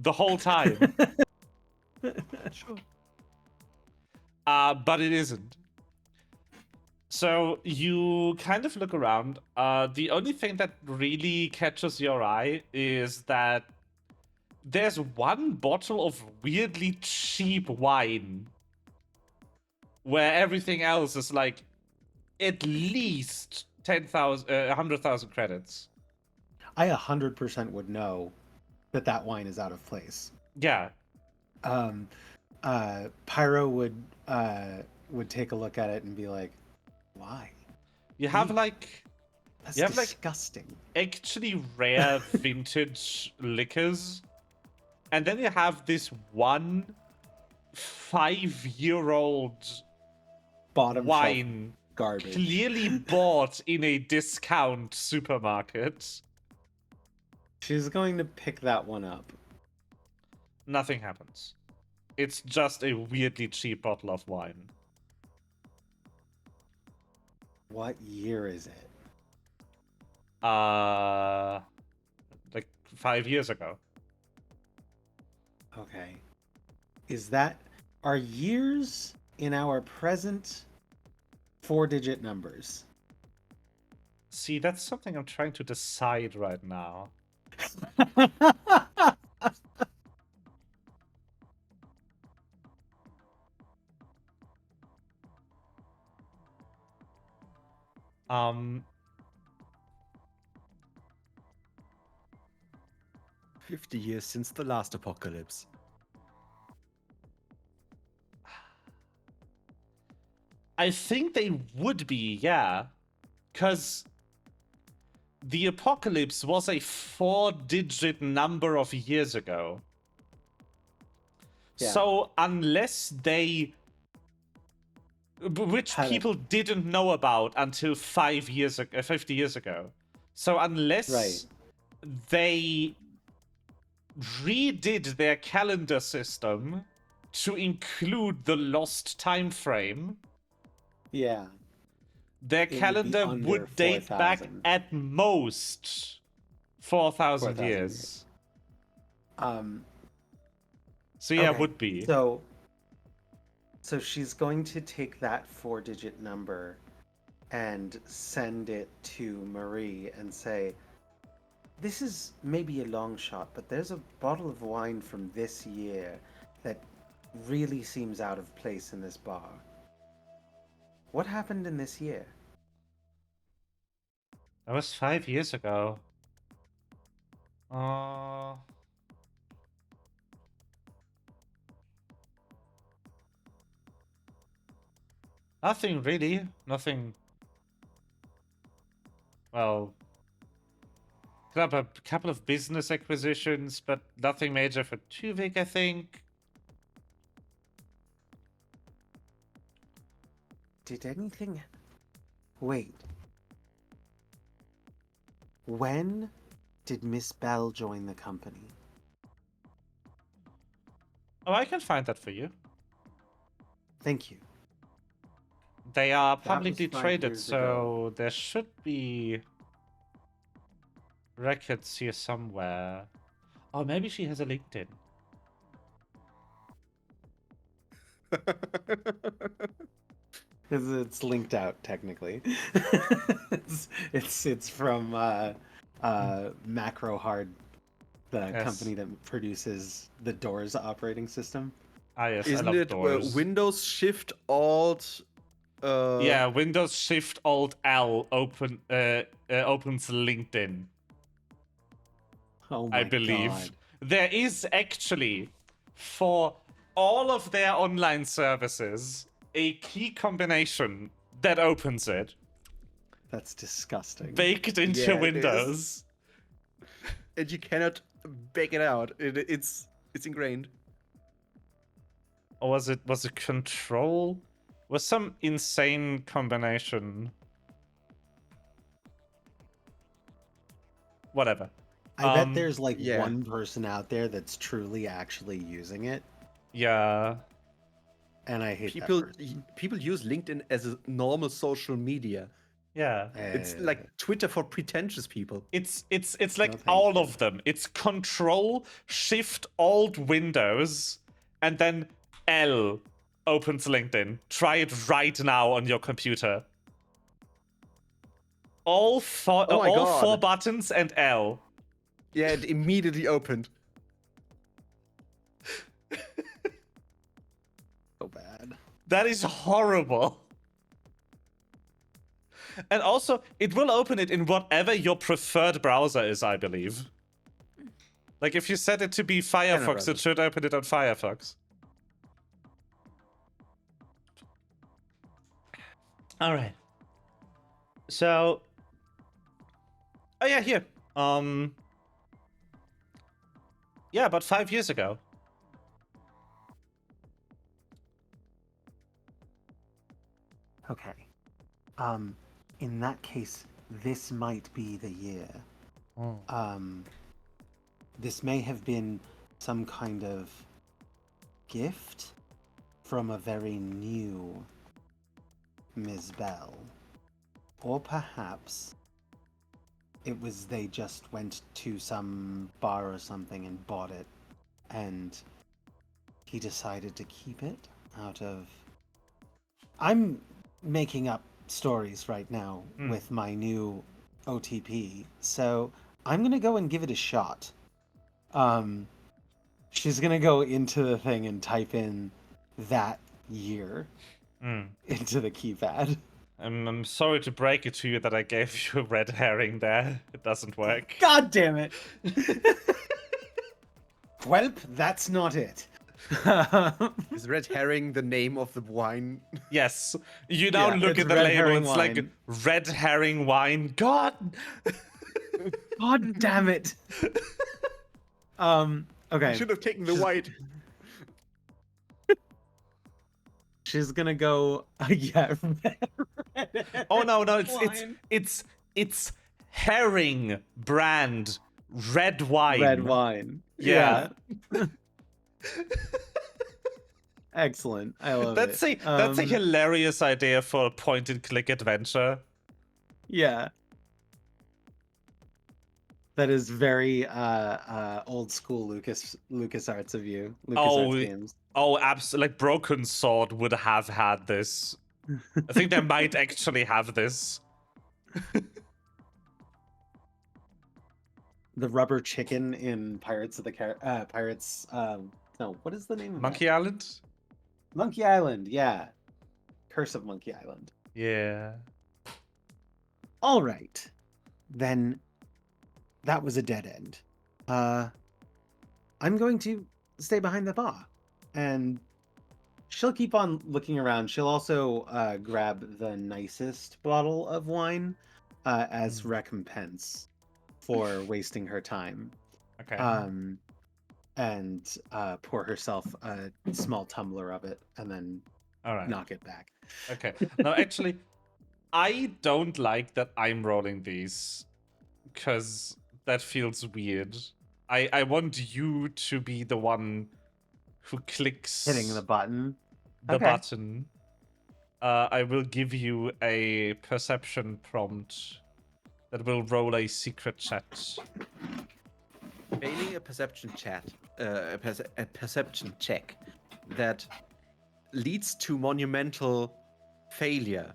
the whole time. Sure. But it isn't. So you kind of look around. The only thing that really catches your eye is that there's one bottle of weirdly cheap wine where everything else is like at least 100,000 credits. I 100% would know that wine is out of place. Yeah. Pyro would take a look at it and be like, why? You have Ew. like That's You have, like, disgusting. actually rare vintage liquors. And then you have this one 5-year-old Bottom wine shelf garbage. clearly bought in a discount supermarket. She's going to pick that one up. Nothing happens. It's just a weirdly cheap bottle of wine. What year is it? Like 5 years ago. Okay. Are years in our present 4-digit numbers? See, that's something I'm trying to decide right now. Um, 50 years since the last apocalypse. I think they would be, yeah. Because the apocalypse was a 4-digit number of years ago. Yeah. So unless they... Which Had it. people didn't know about until 50 years ago. So unless Right. they redid their calendar system to include the lost time frame, Yeah. their It would be calendar under would date back 4,000. at most 4,000 4,000 years. So yeah, Okay, would be. So she's going to take that 4-digit number and send it to Marie and say, this is maybe a long shot, but there's a bottle of wine from this year that really seems out of place in this bar. What happened in this year? That was 5 years ago. Nothing really. Nothing. Well, a couple of business acquisitions, but nothing major for Tuvik, I think. Did anything... Wait. When did Miss Bell join the company? Oh, I can find that for you. Thank you. They are That was publicly 5 traded, years so ago. there should be records here somewhere. Oh, maybe she has a LinkedIn. It's linked out technically. it's from Macro Hard, the Yes. company that produces the Doors operating system. Ah, yes, I Isn't love it doors. Windows Shift Alt? Yeah, Windows Shift Alt L opens LinkedIn. Oh my I believe. god. There is actually, for all of their online services, a key combination that opens it, That's disgusting. baked into Yeah, it Windows. And you cannot bake it out. It's ingrained. Or was it Control? Was some insane combination. Whatever. I bet there's like yeah. one person out there that's truly actually using it, Yeah. and I hate People that person. people use LinkedIn as a normal social media. Yeah. It's like Twitter for pretentious people. It's like No, thank all you. of them. It's Control, Shift, Alt, Windows, and then L opens LinkedIn. Try it right now on your computer. All four, Oh my all God. 4 buttons and L. Yeah, it immediately opened. So bad. That is horrible. And also, it will open it in whatever your preferred browser is, I believe. Like, if you set it to be Firefox, browser. it should open it on Firefox. Alright. So... Oh yeah, here. Yeah, about 5 years ago. Okay. In that case, this might be the year. This may have been some kind of gift from a very new Ms. Bell. Or perhaps it was they just went to some bar or something and bought it, and he decided to keep it out of. I'm making up stories right now with my new OTP, so I'm gonna go and give it a shot. She's gonna go into the thing and type in that year into the keypad. I'm sorry to break it to you that I gave you a red herring there. It doesn't work. God damn it! Welp, that's not it. Is red herring the name of the wine? Yes. You now Yeah, look it's at the red label, herring it's like wine. red herring wine. God! God damn it! I Okay. should have taken the white. She's gonna go. Yeah. Oh no, wine. it's herring brand red wine. Red wine. Yeah. Excellent. I love That's it. a hilarious idea for a point and click adventure. Yeah. That is very old school LucasArts of you. LucasArts games. Oh, absolutely. Like Broken Sword would have had this. I think they might actually have this. The rubber chicken in Pirates of the Pirates. No, what is the name of Monkey that? Island? Monkey Island. Yeah. Curse of Monkey Island. Yeah. All right, then. That was a dead end. I'm going to stay behind the bar, and she'll keep on looking around. She'll also grab the nicest bottle of wine as recompense for wasting her time. Okay. And pour herself a small tumbler of it, and then All right. knock it back. Okay. No, actually, I don't like that I'm rolling these, because that feels weird. I want you to be the one who clicks Hitting the button. the Okay. button. I will give you a perception prompt that will roll a secret chat. Failing a perception perception check that leads to monumental failure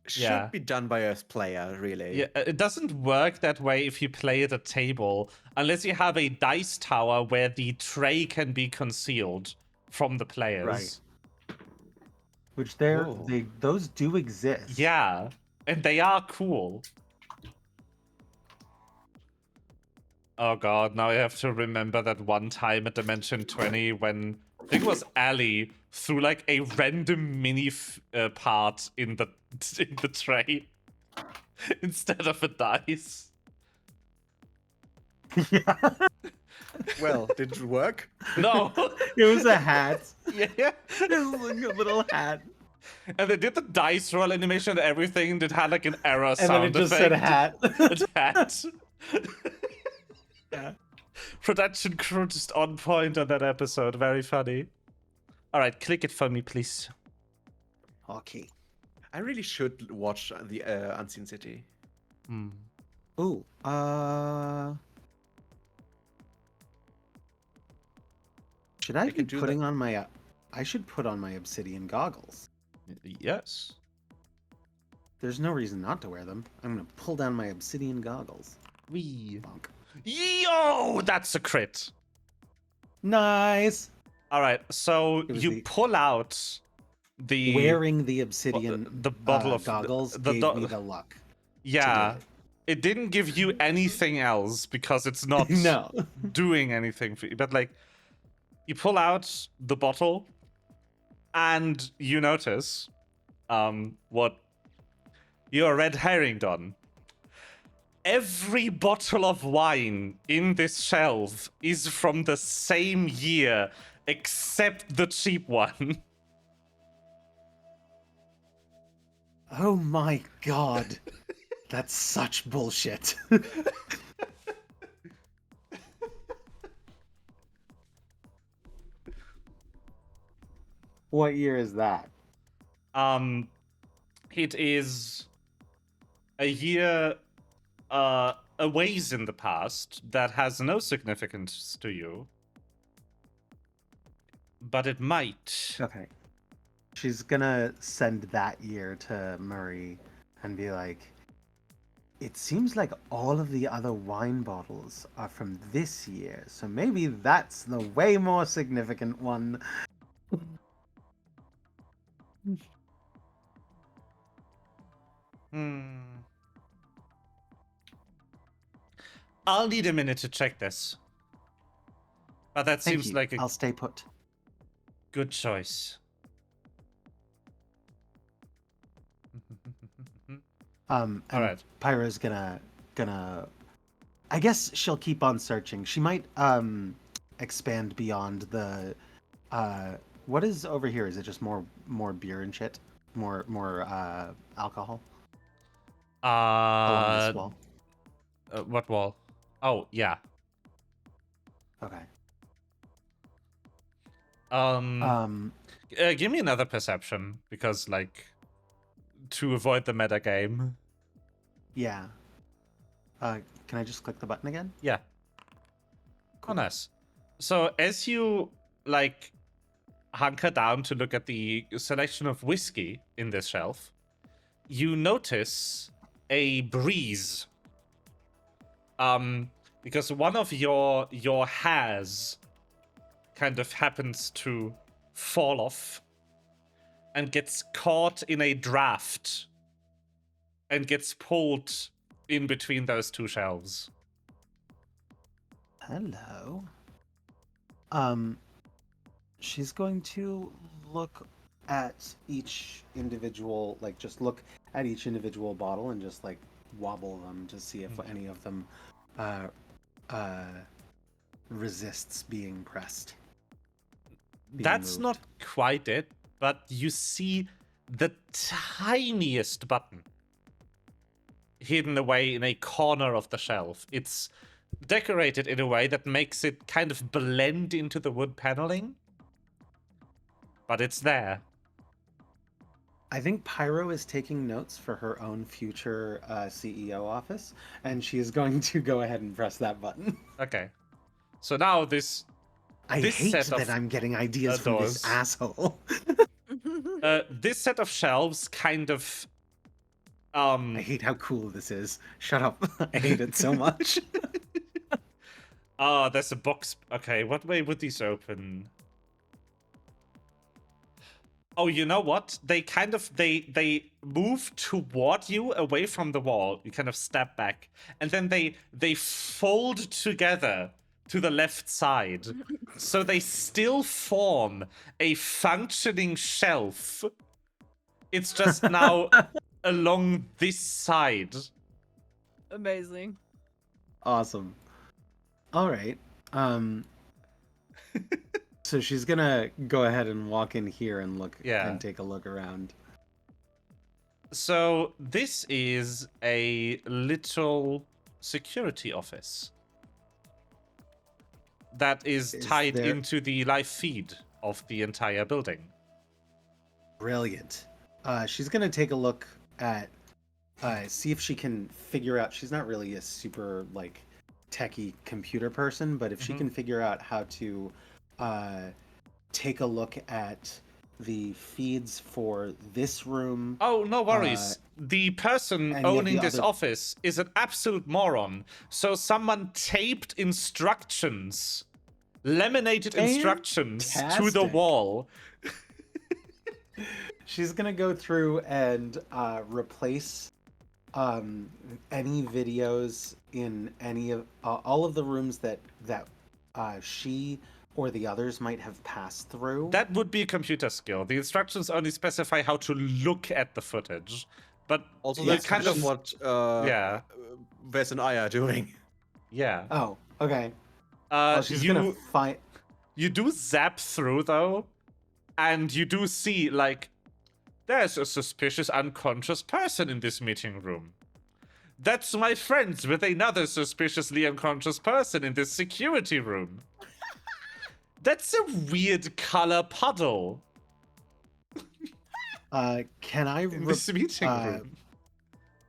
should Yeah. be done by a player, really. Yeah, it doesn't work that way if you play at a table, unless you have a dice tower where the tray can be concealed from the players. Right. Which Oh. those do exist. Yeah, and they are cool. Oh god, now I have to remember that one time at Dimension 20 when I think it was Ali threw like a random mini part in the tray instead of a dice. Yeah. Well, did it work? No. It was a hat. Yeah. It was like a little hat. And they did the dice roll animation and everything that had like an error And then sound it just effect. said hat. It hat. Yeah. Production crew just on point on that episode. Very funny. All right, click it for me, please. Okay. I really should watch the Unseen City. Hmm. Ooh. Should I be can do putting on my? I should put on my obsidian goggles. Yes. There's no reason not to wear them. I'm gonna pull down my obsidian goggles. Wee. Bonk. Yo, that's a crit. Nice. All right, so It was you the- pull out the Wearing the obsidian the bottle of goggles the gave me the luck. yeah. to do It didn't give you anything else because it's not it. No. doing anything for you. But like, you pull out the bottle, and you notice, what you're red herringed on. Every bottle of wine in this shelf is from the same year, except the cheap one. Oh my god. That's such bullshit. What year is that? It is a year a ways in the past that has no significance to you, but it might. Okay. She's gonna send that year to Murray and be like, it seems like all of the other wine bottles are from this year, so maybe that's the way more significant one. I'll need a minute to check this. But that Thank seems you. like a I'll stay put. good choice. And Alright. Pyra's gonna I guess she'll keep on searching. She might expand beyond the what is over here? Is it just more beer and shit? More alcohol along this wall? What wall? Oh, yeah. Okay. Give me another perception, because, like, to avoid the meta game. Yeah. Can I just click the button again? Yeah. Oh, nice. So as you, like, hunker down to look at the selection of whiskey in this shelf, you notice a breeze. Because one of your hairs kind of happens to fall off and gets caught in a draft and gets pulled in between those two shelves. Hello. She's going to look at each individual, like just look at each individual bottle and just like wobble them to see if any of them resists being pressed. That's moved. not quite it, but you see the tiniest button hidden away in a corner of the shelf. It's decorated in a way that makes it kind of blend into the wood paneling, but it's there. I think Pyro is taking notes for her own future CEO office, and she is going to go ahead and press that button. Okay. So now this I This hate set that of I'm getting ideas from this doors. asshole. this set of shelves kind of I hate how cool this is. Shut up. I hate it so much. there's a box. Okay, what way would these open? Oh, you know what? They kind of they move toward you away from the wall. You kind of step back, and then they fold together to the left side. So they still form a functioning shelf. It's just now along this side. Amazing. Awesome. All right. So she's gonna go ahead and walk in here and look Yeah. and take a look around. So this is a little security office that is Is tied there- into the live feed of the entire building. Brilliant. She's gonna take a look at see if she can figure out. She's not really a super like techie computer person, but if she Mhm. can figure out how to take a look at the feeds for this room. Oh, no worries. The person any of owning the this other- office is an absolute moron. So someone taped instructions, laminated instructions to the Fantastic. wall. She's gonna go through and replace any videos in any of all of the rooms that she or the others might have passed through. That would be a computer skill. The instructions only specify how to look at the footage. But Also, you that's kind kind of what yeah. Wes and I are doing. Yeah. Oh, okay. Well, she's gonna find. You do zap through though, and you do see like there's a suspicious unconscious person in this meeting room. That's my friends with another suspiciously unconscious person in this security room. That's a weird color puddle Can I? in this meeting room.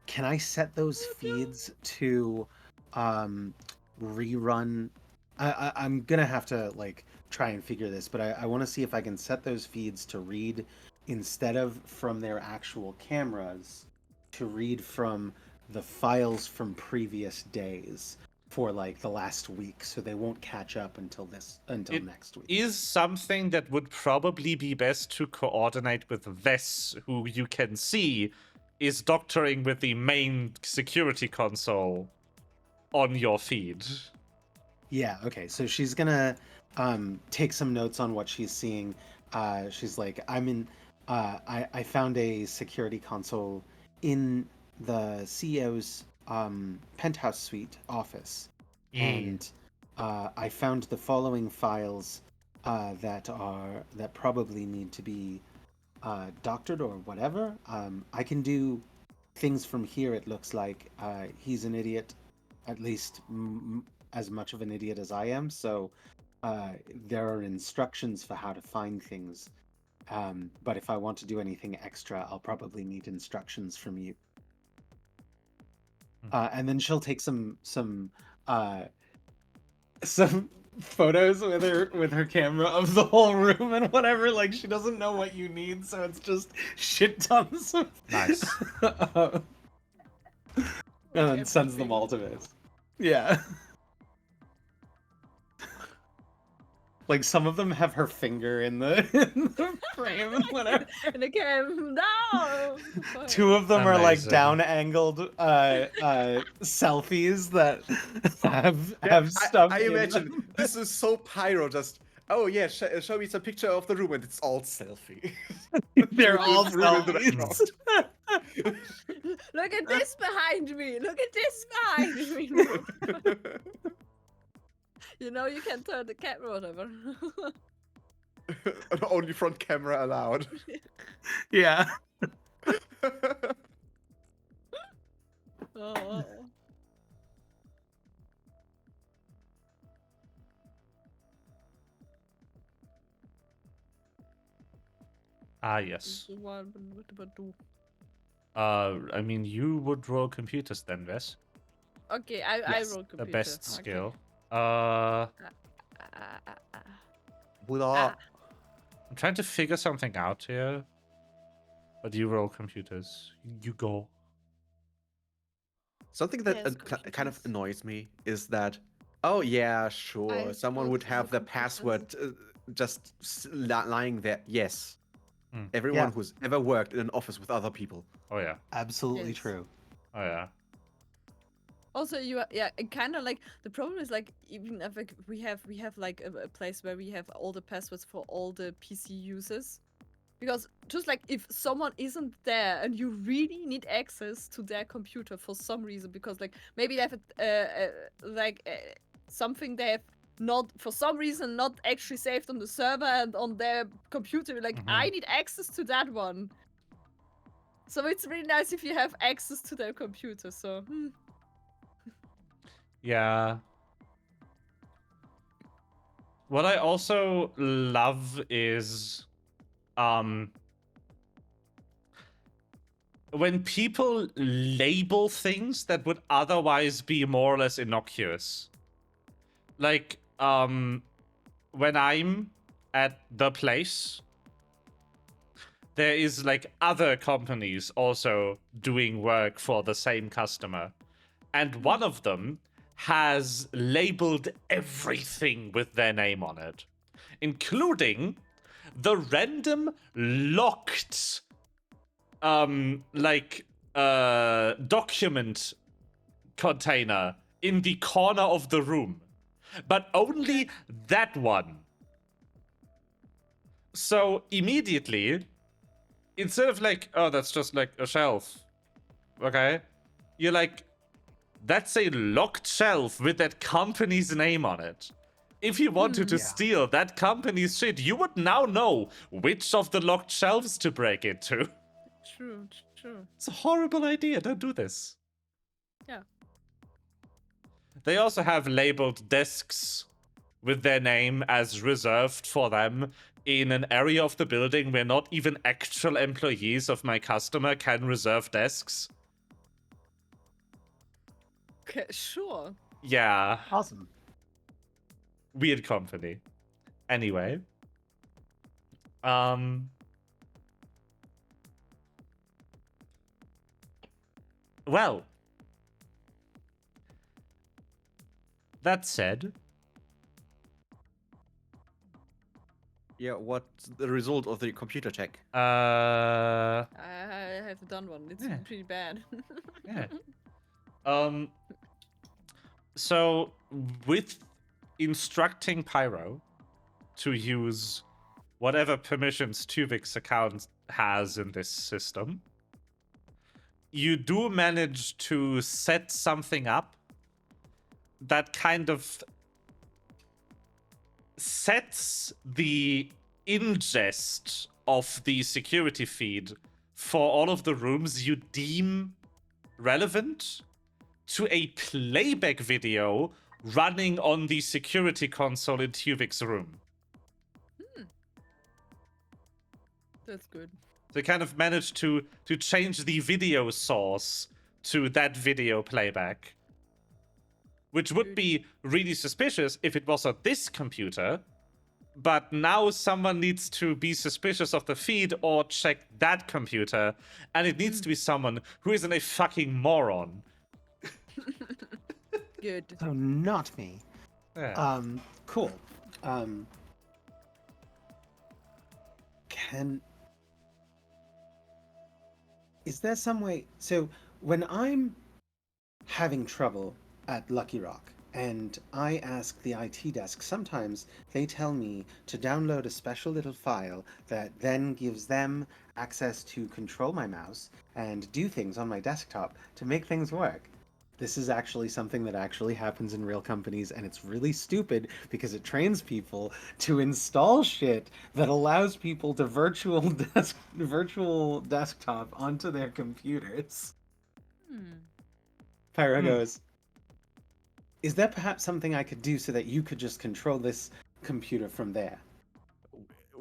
can I set those feeds to rerun? I'm gonna have to like try and figure this, but I want to see if I can set those feeds to read instead of from their actual cameras, to read from the files from previous days for like the last week, so they won't catch up until next week. Is something that would probably be best to coordinate with Vess, who you can see is doctoring with the main security console on your feed. Yeah, okay. So she's gonna take some notes on what she's seeing. She's like, I found a security console in the CEO's penthouse suite office, and I found the following files that probably need to be doctored or whatever. I can do things from here. It looks like he's an idiot, at least as much of an idiot as I am. So there are instructions for how to find things. But if I want to do anything extra, I'll probably need instructions from you. And then she'll take some photos with her camera of the whole room and whatever. Like, she doesn't know what you need, so it's just shit tons of Nice. and then sends them all to Viz. Yeah. Like, some of them have her finger in the frame and whatever. And again, no. Two of them are like Amazing. down-angled selfies that have stuff. I in imagine them. this is so pyro. Just show me some picture of the room, and it's all selfie. They're all Room in the selfies. Look at this behind me. Look at this behind me. You know you can turn the camera, whatever. Only front camera allowed. Yeah. Oh. Ah, yes. What do? I mean, you would roll computers then, Vess. Okay, I Yes, roll The computer. best Okay. skill. Ah. Blah. I'm trying to figure something out here. But you roll computers. You go. Something that Yes, kind of computers. annoys me is that, oh yeah, sure, I someone roll would for have the computers. password just lying there. Yes. Hmm. Everyone Yeah. who's ever worked in an office with other people. Oh, yeah. Absolutely Yes. true. Oh, yeah. Also, kind of like the problem is like even if like, we have like a place where we have all the passwords for all the PC users, because just like if someone isn't there and you really need access to their computer for some reason, because like maybe they have something they have not for some reason not actually saved on the server and on their computer, like I need access to that one. So it's really nice if you have access to their computer. So. Yeah. What I also love is when people label things that would otherwise be more or less innocuous. Like when I'm at the place, there is like other companies also doing work for the same customer. And one of them has labeled everything with their name on it, including the random locked document container in the corner of the room, but only that one. So immediately, instead of like, oh, that's just like a shelf, okay, you're like, that's a locked shelf with that company's name on it. If you wanted to Yeah. steal that company's shit, you would now know which of the locked shelves to break into. True. It's a horrible idea. Don't do this. Yeah. They also have labeled desks with their name as reserved for them in an area of the building where not even actual employees of my customer can reserve desks. Okay, sure. Yeah, Awesome. weird company. Anyway, well, that said, Yeah, what's the result of the computer check? uh, I have done one. It's Yeah. pretty bad. yeah. So with instructing Pyro to use whatever permissions Tuvik's account has in this system, you do manage to set something up that kind of sets the ingest of the security feed for all of the rooms you deem relevant to a playback video running on the security console in Tuvik's room. That's good. They kind of managed to change the video source to that video playback, which would be really suspicious if it was on this computer. But now someone needs to be suspicious of the feed or check that computer, and it needs to be someone who isn't a fucking moron. Good. So not me. Yeah. Cool. Is there some way? So when I'm having trouble at Lucky Rock and I ask the IT desk, sometimes they tell me to download a special little file that then gives them access to control my mouse and do things on my desktop to make things work. This is actually something that actually happens in real companies, and it's really stupid because it trains people to install shit that allows people to virtual desktop onto their computers. Pyro goes, is there perhaps something I could do so that you could just control this computer from there?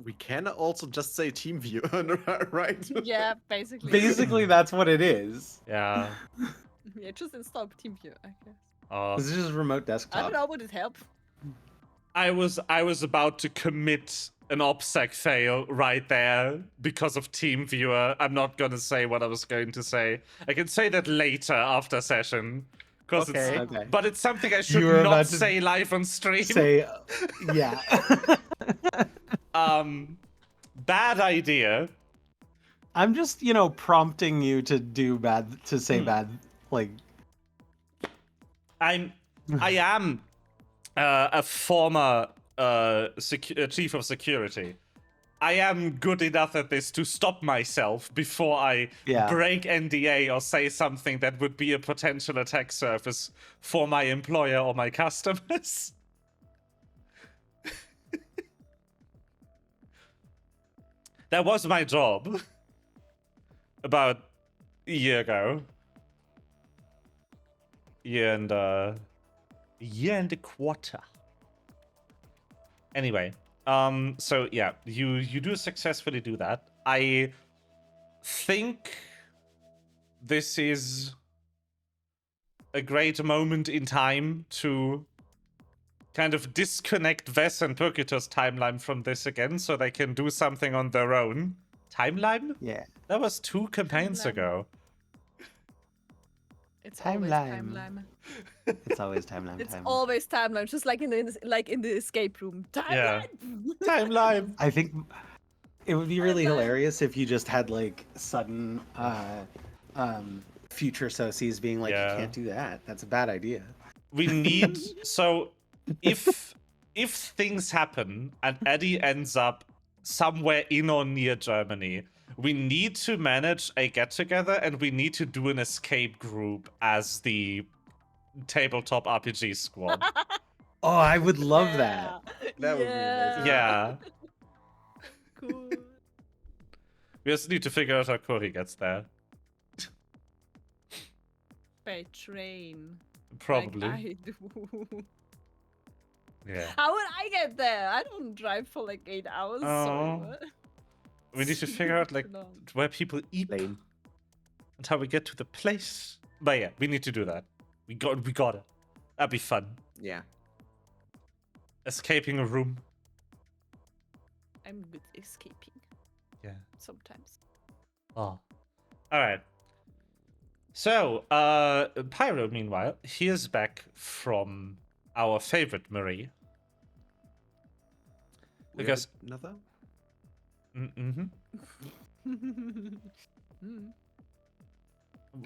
We can also just say team view, right? Yeah, basically. Basically, that's what it is. Yeah. Yeah, just install TeamViewer, I guess. This is just remote I desktop. don't know, would it help? I was about to commit an OPSEC fail right there because of TeamViewer. I'm not gonna say what I was going to say. I can say that later after session. Because Okay. it's Okay. but it's something I should You were not about to say live on stream. Say, yeah. Bad idea. I'm just, prompting you to do bad, to say bad, like. I am a former chief of security. I am good enough at this to stop myself before I break NDA or say something that would be a potential attack surface for my employer or my customers. That was my job about a year ago. Year and a quarter. Anyway, so yeah, you do successfully do that. I think this is a great moment in time to kind of disconnect Ves and Purkitor's timeline from this again so they can do something on their own. Timeline? Yeah. That was 2 campaigns Timeline. ago. It's Timeline. always timeline. It's always timeline. It's always timeline, just like in the escape room. Timeline. Yeah. Timeline. I think it would be really hilarious if you just had like sudden future socies being like, Yeah. you can't do that. That's a bad idea. We need so if things happen and Eddie ends up somewhere in or near Germany, we need to manage a get together and we need to do an escape group as the tabletop RPG squad. Oh, I would love that. That would be amazing. Yeah. Cool. We just need to figure out how Cory gets there. By train. Probably. Like I do. Yeah. How would I get there? I don't drive for like 8 hours. Oh. Sorry, what? We need to figure out like No. where people eat Lane. and how we get to the place. But yeah, we need to do that. We got it. That'd be fun. Yeah. Escaping a room. I'm good escaping Yeah. sometimes. Oh. Alright. So, Pyro, meanwhile, he is back from our favorite Marie. We Because- have another? Mm-hmm. Hmm.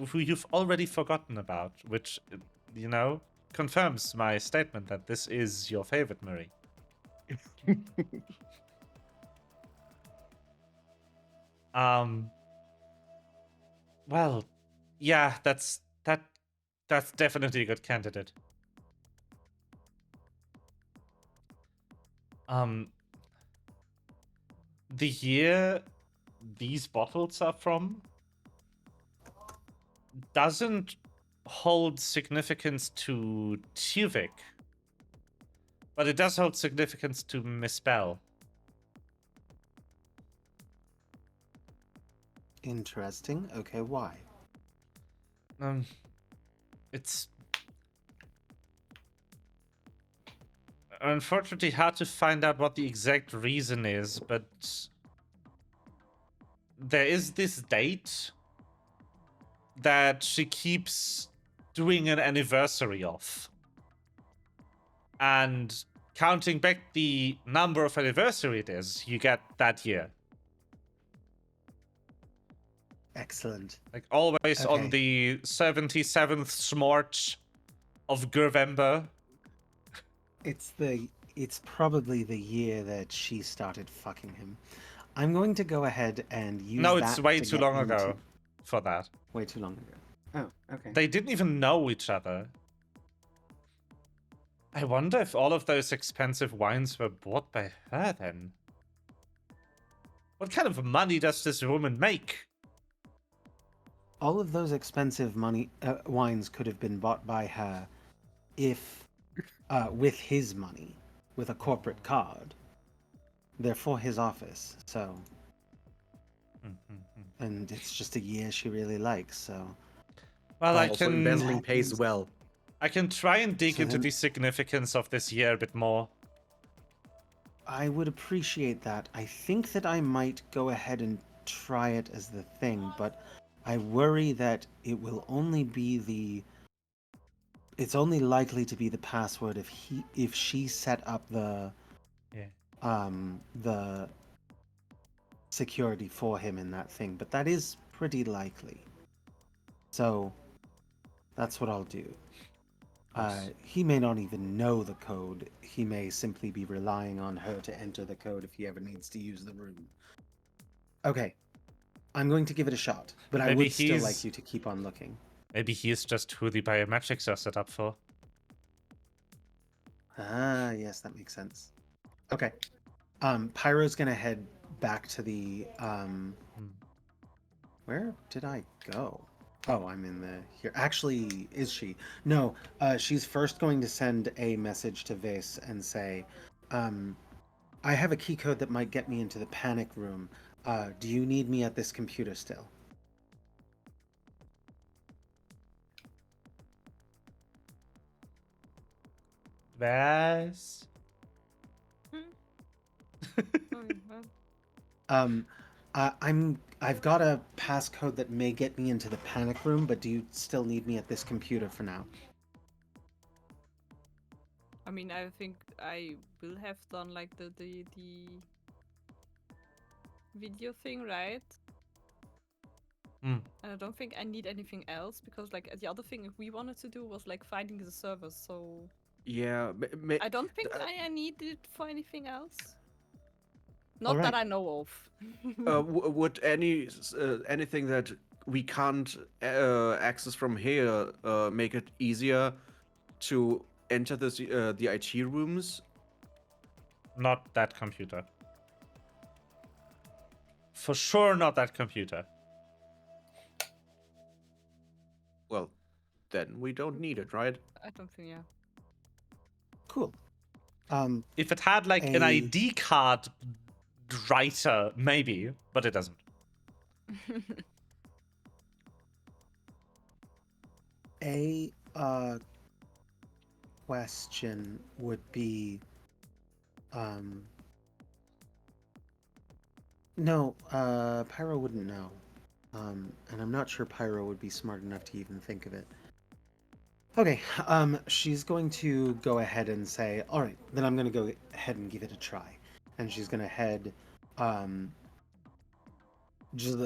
Who you've already forgotten about, which, confirms my statement that this is your favorite Marie. Well, yeah, that's definitely a good candidate. The year these bottles are from doesn't hold significance to Tuvik, but it does hold significance to Miss Bell. Interesting. Okay, why? It's unfortunately hard to find out what the exact reason is, but there is this date that she keeps doing an anniversary of. And counting back the number of anniversary it is, you get that year. Excellent. Like always on Okay. the 77th smort of Gurvember. It's probably the year that she started fucking him. I'm going to go ahead and use No, that it's way to too get long into- ago for that. Way too long ago. Oh, okay. They didn't even know each other. I wonder if all of those expensive wines were bought by her then. What kind of money does this woman make? All of those expensive wines could have been bought by her if with his money, with a corporate card. They're for his office, so and it's just a year she really likes, so Well, I Also, can embezzling pays well. I can try and dig So into then- the significance of this year a bit more. I would appreciate that. I think that I might go ahead and try it as the thing, but I worry that it will only be it's only likely to be the password if she set up the the security for him in that thing, but that is pretty likely. So that's what I'll do. Nice. He may not even know the code. He may simply be relying on her to enter the code if he ever needs to use the room. Okay. I'm going to give it a shot, but I Maybe would still he's- like you to keep on looking. Maybe he is just who the biometrics are set up for. Ah, yes, that makes sense. Okay. Pyro's gonna head back to the Where did I go? Oh, I'm in the here. Actually, is she? No, she's first going to send a message to Vase and say, I have a key code that might get me into the panic room. Do you need me at this computer still? Vas? I've got a passcode that may get me into the panic room, but do you still need me at this computer for now? I mean, I think I will have done like the video thing, right? Mm. And I don't think I need anything else because like the other thing we wanted to do was like finding the servers, so Yeah, I don't think Uh, I need it for anything else. Not that Alright. I know of. would anything that we can't access from here make it easier to enter the IT rooms? Not that computer. For sure not that computer. Well, then we don't need it, right? I don't think, yeah. Cool. If it had like an A- ID card writer, maybe, but it doesn't. question would be, no, Pyro wouldn't know. And I'm not sure Pyro would be smart enough to even think of it. Okay, she's going to go ahead and say, all right, then I'm going to go ahead and give it a try. And she's going to head, just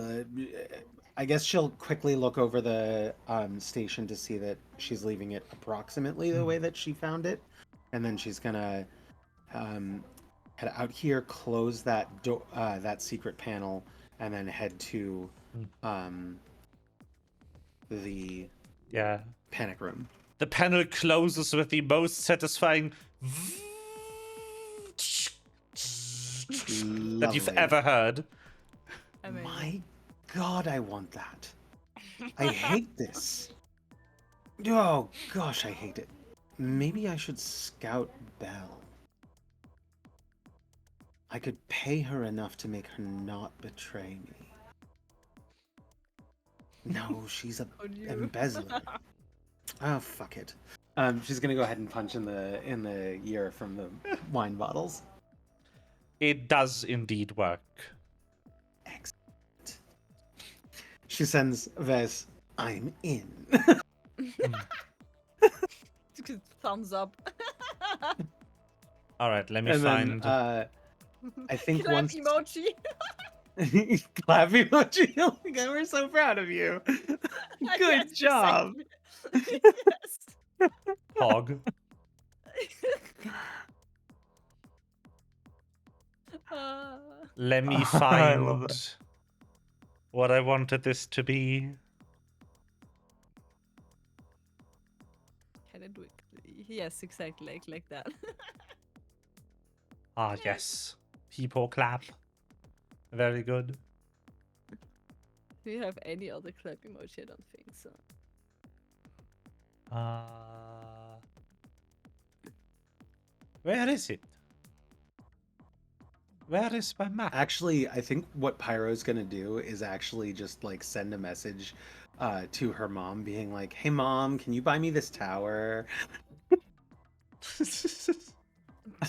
I guess she'll quickly look over the station to see that she's leaving it approximately the way that she found it. And then she's going to head out here, close that that secret panel, and then head to the Yeah. panic room. The panel closes with the most satisfying that you've Lovely. ever heard. Amazing. My God, I want that. I hate this. Oh gosh, I hate it. Maybe I should scout Belle. I could pay her enough to make her not betray me. No, she's a Oh, you. embezzler. Oh, fuck it. She's gonna go ahead and punch in the ear from the wine bottles. It does indeed work. Excellent. She sends Vez, I'm in. Thumbs up. All right, let me And find. then, I think Clap once emoji. clap emoji. Oh my God, we're so proud of you. Good Yes, job. exactly. Yes. Hog. Uh, Let me I find love that. what I wanted this to be. can I do it? Yes, exactly like that. Ah, yes. People clap. Very good. Do you have any other clap emoji? I don't think so. Where is it? Where is my map? Actually, I think what Pyro's gonna do is actually just like send a message to her mom, being like, "Hey, mom, can you buy me this tower? I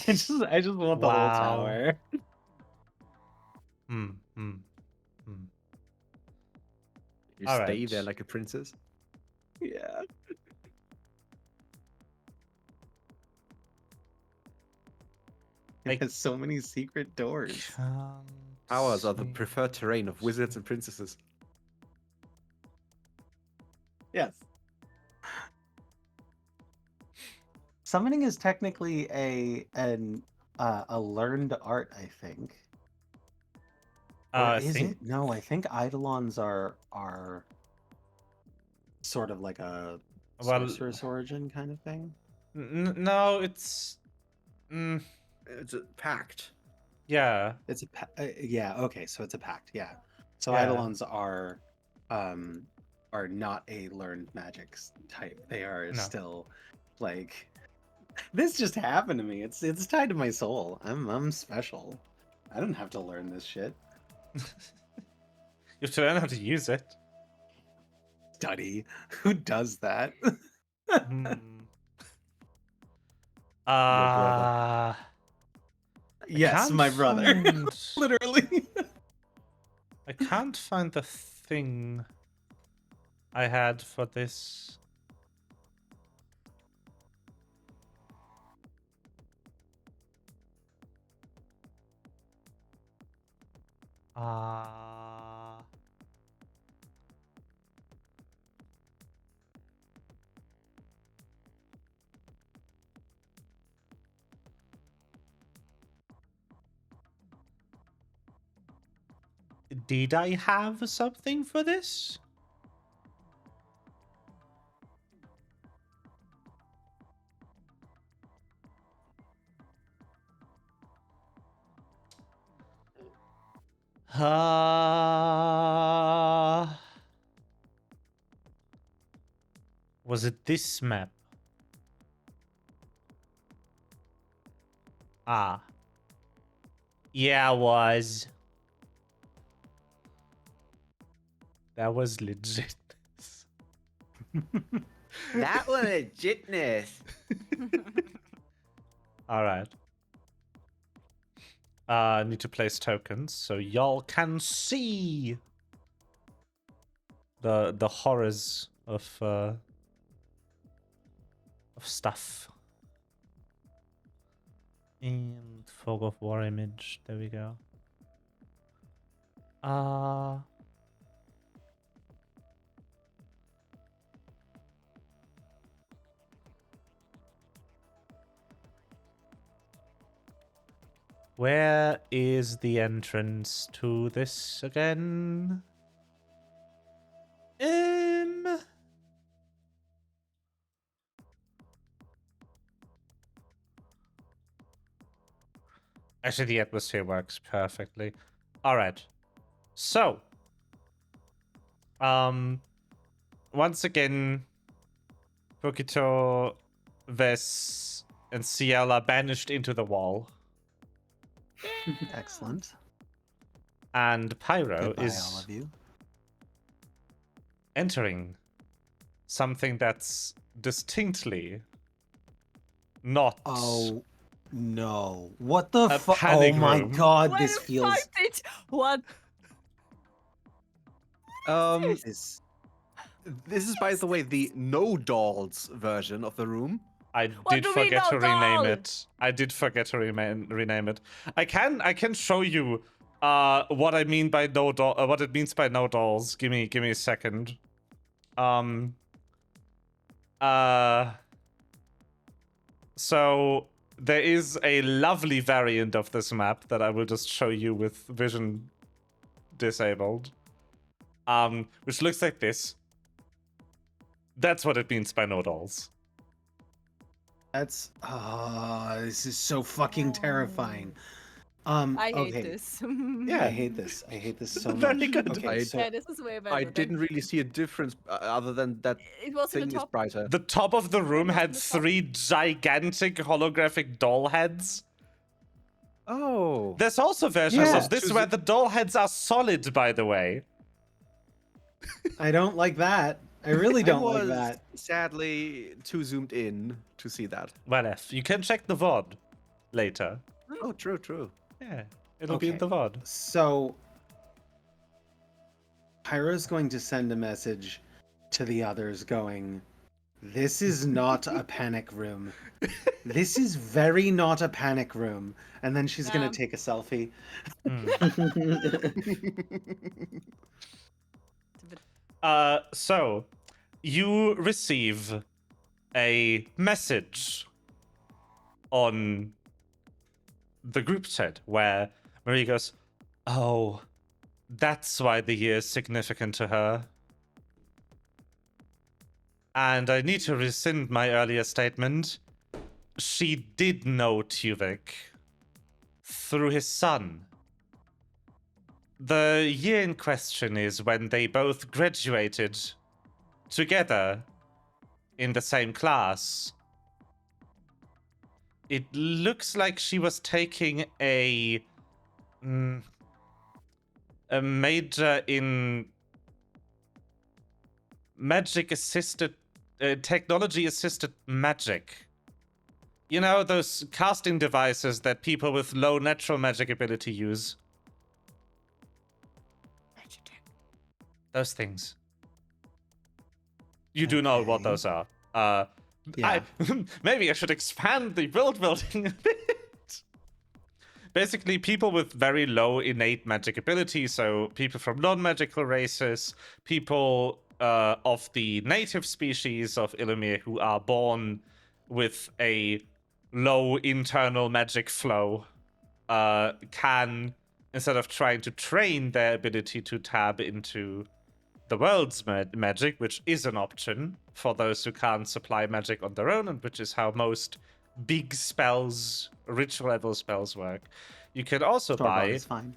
just want the whole Wow. tower." You All stay right. there like a princess. Yeah. I It has so many secret doors. can't Towers are the see. preferred terrain of wizards and princesses. Yes. Summoning is technically a learned art, I think. Or I is think. it? No, I think Eidolons are sort of like a Well, sorceress origin kind of thing. no, it's. It's a pact. Yeah. It's a yeah, okay, so it's a pact, yeah. So Yeah. Eidolons are not a learned magic type. They are No. still like this just happened to me. It's tied to my soul. I'm special. I don't have to learn this shit. You have to learn how to use it. Study. Who does that? Hmm. brother. Yes, can't my brother. find- Literally. I can't find the thing I had for this. Did I have something for this? Was it this map? Ah. Yeah, it was. That was legit. That one legitness. All right. I need to place tokens so y'all can see the horrors of stuff. And fog of war image. There we go. Where is the entrance to this again? Actually, the atmosphere works perfectly. All right. So, once again, Pokito, Ves, and Ciel are banished into the wall, Excellent. and Pyro Goodbye, all is of you. entering something that's distinctly not Oh no! What the A fuck? Oh panic my room. god! Why This the feels. fuck did what? This. This is, by the way, the no dolls version of the room. I What did do we forget know, to rename doll? it. I did forget to rename it. I can show you what I mean by no doll, what it means by no dolls. Give me a second. So there is a lovely variant of this map that I will just show you with vision disabled. Which looks like this. That's what it means by no dolls. That's. This is so fucking terrifying. I hate okay. this. Yeah. I hate this. I hate this so much. Very good. Okay, so Yeah, this is way better. I than- didn't really see a difference other than that It was in thing the is top. brighter. The top of the room Not had in the top. 3 gigantic holographic doll heads. Oh. There's also versions Yeah. of this where the doll heads are solid, by the way. I don't like that. I really don't like that. Sadly too zoomed in to see that. Well, F, you can check the VOD later. Oh, true. Yeah, it'll be in Okay. the VOD. So, Pyro's going to send a message to the others going, "This is not a panic room. This is very not a panic room." And then she's going Yeah. to take a selfie. So, you receive a message on the group chat where Marie goes, "Oh, that's why the year is significant to her. And I need to rescind my earlier statement. She did know Tuvik through his son. The year in question is when they both graduated together in the same class. It looks like she was taking a major in technology assisted magic. You know, those casting devices that people with low natural magic ability use. Those things. You do know what Okay. those are. Yeah. Maybe I should expand the world building a bit. Basically, people with very low innate magic ability, so people from non-magical races, people of the native species of Illumhyr who are born with a low internal magic flow, can, instead of trying to train their ability to tap into the world's magic, which is an option for those who can't supply magic on their own, and which is how most big spells, ritual level spells work. You can also Store-bought buy is fine.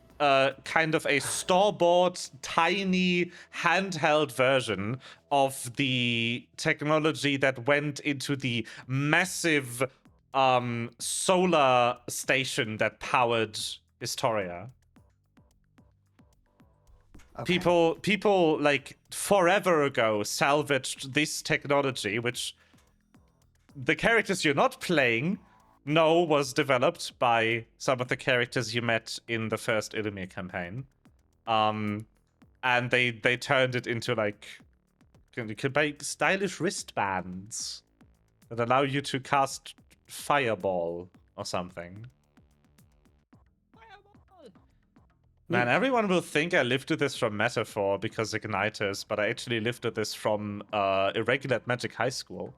kind of a store-bought, tiny, handheld version of the technology that went into the massive solar station that powered Historia. Okay. People like forever ago salvaged this technology, which the characters you're not playing know was developed by some of the characters you met in the first Illumhyr campaign. And they turned it into like you can buy stylish wristbands that allow you to cast fireball or something. Man, everyone will think I lifted this from Metaphor because Igniters, but I actually lifted this from Irregular at Magic High School.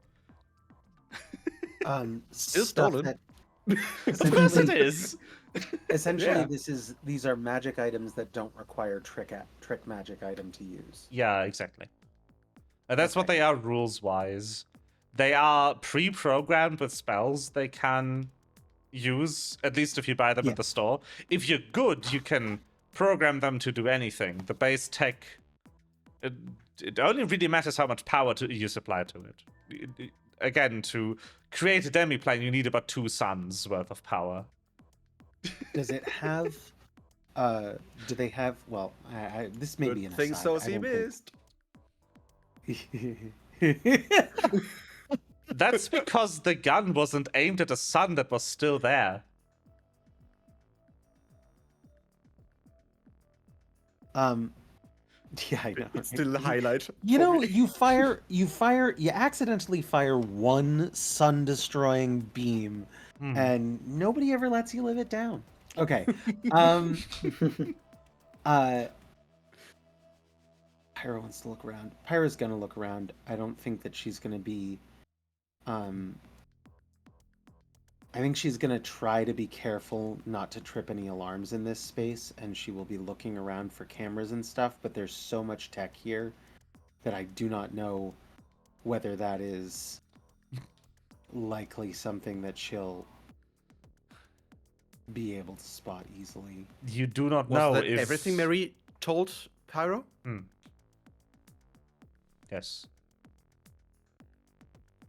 Still Stuff stolen. that Of course it essentially- is. Essentially, Yeah. these are magic items that don't require trick magic item to use. Yeah, exactly. And that's what Okay. they are rules-wise. They are pre-programmed with spells they can use, at least if you buy them Yeah. at the store. If you're good, you can program them to do anything. The base tech, it only really matters how much power you supply to it. Again, to create a demi-plane, you need about 2 suns worth of power. Does it have? Do they have? Well, this may be an Good thing aside. I Sosie don't missed. think- That's because the gun wasn't aimed at a sun that was still there. Yeah, I know. It's right? still a highlight. You for know, me. you accidentally fire one sun-destroying beam, and nobody ever lets you live it down. Okay. Pyra wants to look around. Pyra's gonna look around. I don't think that she's gonna be. I think she's gonna try to be careful not to trip any alarms in this space, and she will be looking around for cameras and stuff. But there's so much tech here that I do not know whether that is likely something that she'll be able to spot easily. You do not Was know that if everything Mary told Pyro? Yes.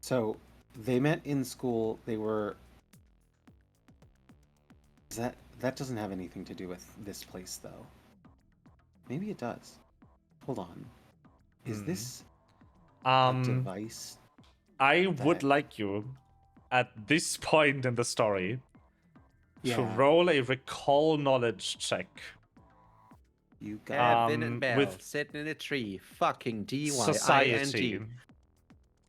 So they met in school. They were. That doesn't have anything to do with this place, though. Maybe it does. Hold on. Is this a device? I would that- like you, at this point in the story, to Yeah. roll a recall knowledge check. You got Kevin and Bell with sitting in a tree, fucking DYING. society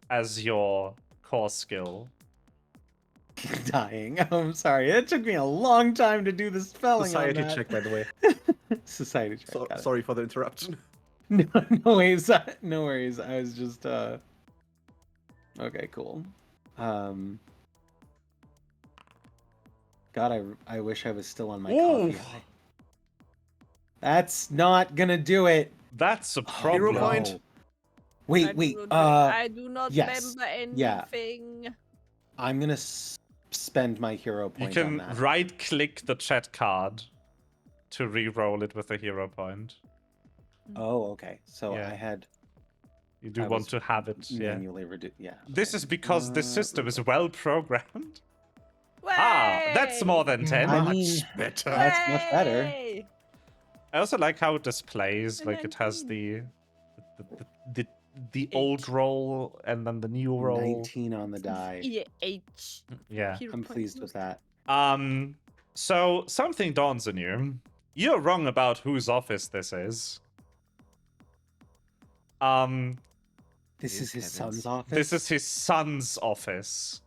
as your core skill. dying. I'm sorry. It took me a long time to do the spelling Society on that. check, by the way. Society check. got it. Sorry for the interruption. No, no worries. No worries. I was just Okay, cool. God, I wish I was still on my Ooh. coffee. That's not gonna do it. That's a Oh, problem. Hero point. no. Wait, wait. I do not yes. remember Yeah. anything. I'm gonna spend my hero You point on can that. right-click the chat card to re-roll it with a hero point. Oh, okay. So Yeah. I had You do I want was to have it, yeah. manually reduced. Yeah. This okay. is because this system is well programmed. Way! That's more than 10. I mean, better. that's much better. Way! I also like how it displays, like it has the old roll and then the new roll. 19 on the die. EH. Yeah. Hero I'm point. pleased with that. So something dawns on you. You're wrong about whose office this is. This Is is his Kevin's. son's office. This is his son's office.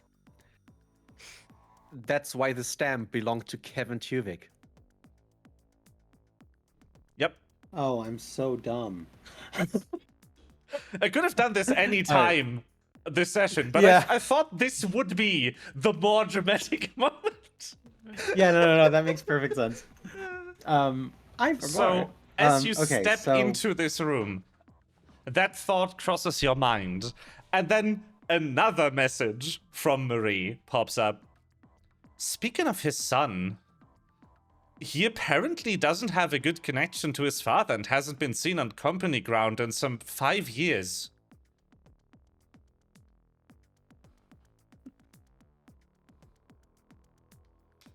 That's why the stamp belonged to Kevin Tuvik. Yep. Oh, I'm so dumb. I could have done this any time this session, but Yeah. I thought this would be the more dramatic moment. Yeah, no, that makes perfect sense. I forgot. So, as you okay, step so- into this room, that thought crosses your mind, and then another message from Marie pops up. Speaking of his son, he apparently doesn't have a good connection to his father and hasn't been seen on company ground in some 5 years.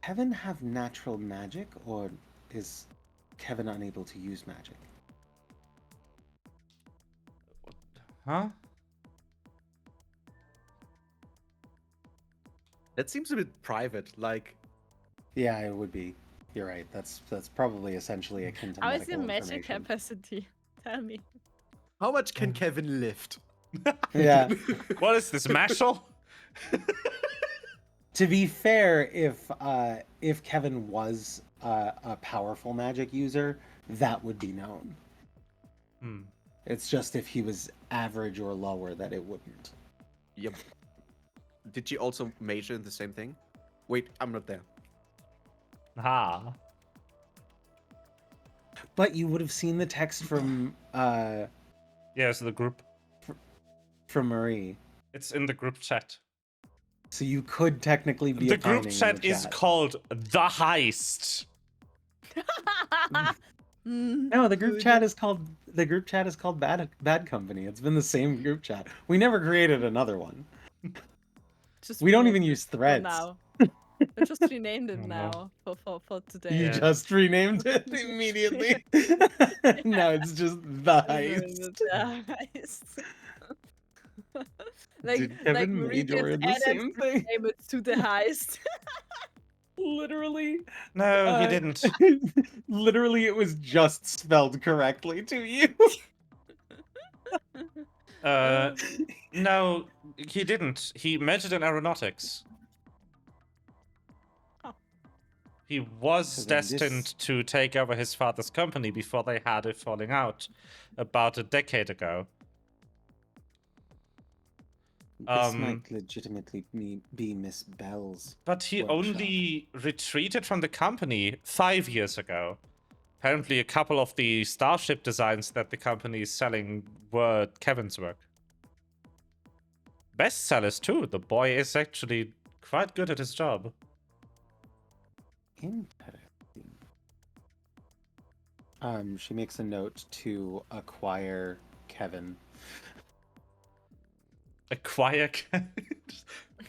Kevin have natural magic, or is Kevin unable to use magic? Huh? That seems a bit private. Like, Yeah, it would be. You're right. That's probably essentially akin to How is medical your magic information. capacity? Tell me. how much can Kevin lift? Yeah. What is this, Mashal? To be fair, if Kevin was a powerful magic user, that would be known. Hmm. It's just if he was average or lower that it wouldn't. Yep. Did you also major in the same thing? Wait, I'm not there. Ha. But you would have seen the text from Yeah, it's the group. Marie, It's in the group chat. so you could technically be The group opining in chat the is chat. called The Heist. Mm, No, the group chat is called Bad Company. It's been the same group chat. We never created another one. just We don't renamed even it use for threads. now. I just renamed it Oh, no. now for today. You Yeah. just renamed it immediately. Now it's just the heist. Heist. like Did Kevin Marie major just in the added same thing? name it to the heist. Literally. No, he Uh, didn't. Literally, it was just spelled correctly to you. No, he didn't. He majored in aeronautics. Oh. He was So then destined this- to take over his father's company before they had a falling out about a decade ago. This might legitimately be Miss Bell's. But he workshop. only retreated from the company 5 years ago. Apparently, a couple of the starship designs that the company is selling were Kevin's work. Bestsellers, too. The boy is actually quite good at his job. Interesting. She makes a note to acquire Kevin. Acquire.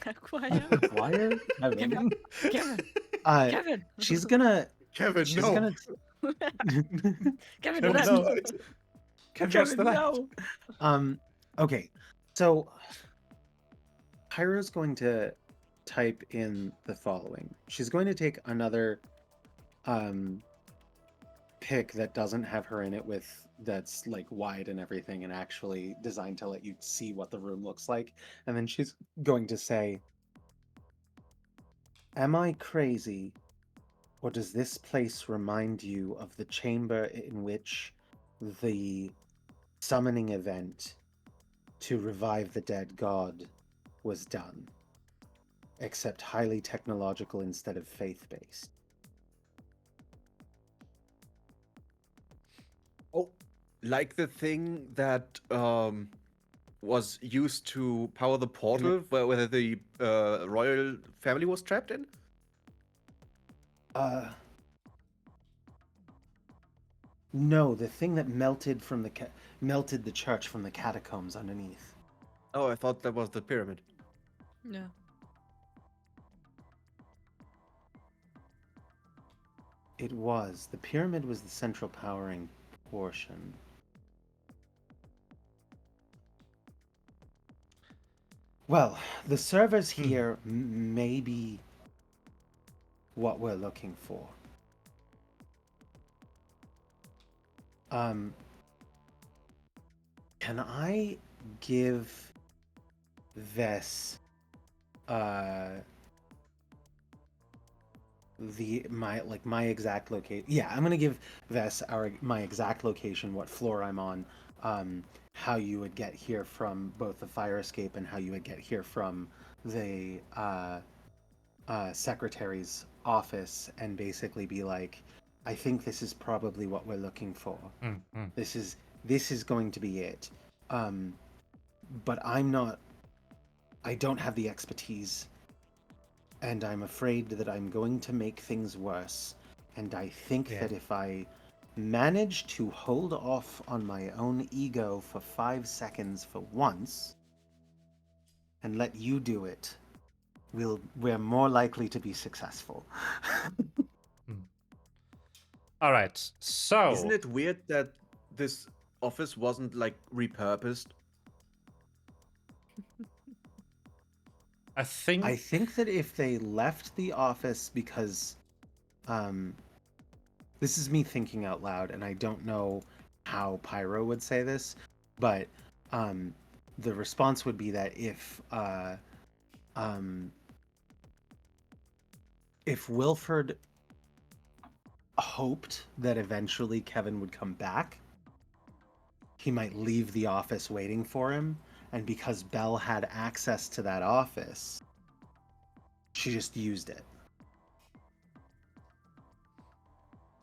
Acquire. Acquire Kevin? Kevin. Kevin. She's gonna. Kevin, She's no. gonna. Kevin, Kevin, left. no. Kevin, the light. no. Okay. So, Pyro's going to type in the following. She's going to take another pic that doesn't have her in it that's like wide and everything and actually designed to let you see what the room looks like. And then she's going to say, "Am I crazy? Or does this place remind you of the chamber in which the summoning event to revive the dead god was done, except highly technological instead of faith-based?" Oh, like the thing that was used to power the portal where the royal family was trapped in? No, the thing that melted from melted the church from the catacombs underneath. Oh, I thought that was the pyramid. Yeah. It was. The pyramid was the central powering portion. Well, the servers here may be what we're looking for. Can I give Vess my exact location? Yeah, I'm gonna give Vess my exact location, what floor I'm on, how you would get here from both the fire escape and how you would get here from the secretary's office, and basically be like, I think this is probably what we're looking for. This is going to be it. But I don't have the expertise, and I'm afraid that I'm going to make things worse. And I think that if I manage to hold off on my own ego for 5 seconds for once, and let you do it, we're more likely to be successful. All right, so Isn't it weird that this office wasn't like repurposed? I think. I think that if they left the office because, this is me thinking out loud, and I don't know how Pyro would say this, but the response would be that if Wilford hoped that eventually Kevin would come back, he might leave the office waiting for him, and because Belle had access to that office, she just used it.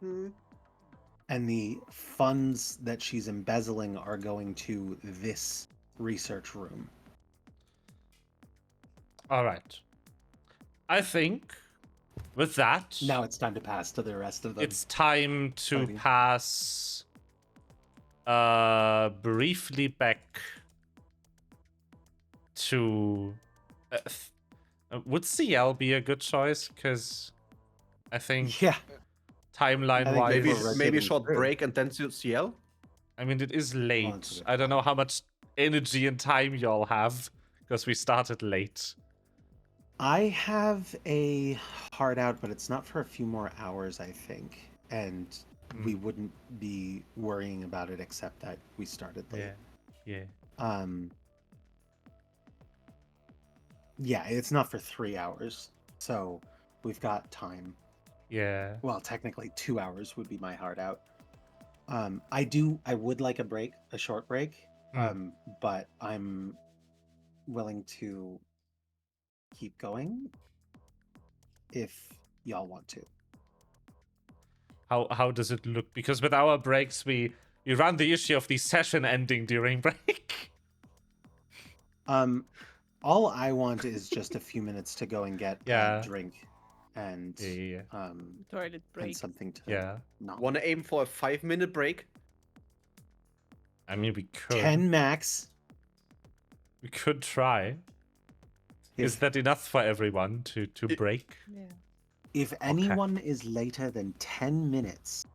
And the funds that she's embezzling are going to this research room. All right. I think with that, Now it's time to pass to the rest of them. it's time to fighting. pass briefly back to. Would CL be a good choice? Because I think Yeah. timeline I think wise, Maybe we're maybe a rotating short through. break and then to CL. I mean, it is it's a late. good I don't know how much energy and time y'all have because we started late. I have a hard out, but it's not for a few more hours, I think. And we wouldn't be worrying about it except that we started late. Yeah. Yeah, it's not for 3 hours. So we've got time. Yeah. Well, technically 2 hours would be my hard out. I would like a break, a short break. But I'm willing to keep going if y'all want to. How does it look? Because with our breaks, we run the issue of the session ending during break. All I want is just a few minutes to go and get Yeah. a drink and Yeah. Toilet break. and something to Yeah. not Want to aim for a 5-minute break? I mean, we could. 10 max. We could try. Is that enough for everyone to break? Yeah. If anyone is later than 10 minutes,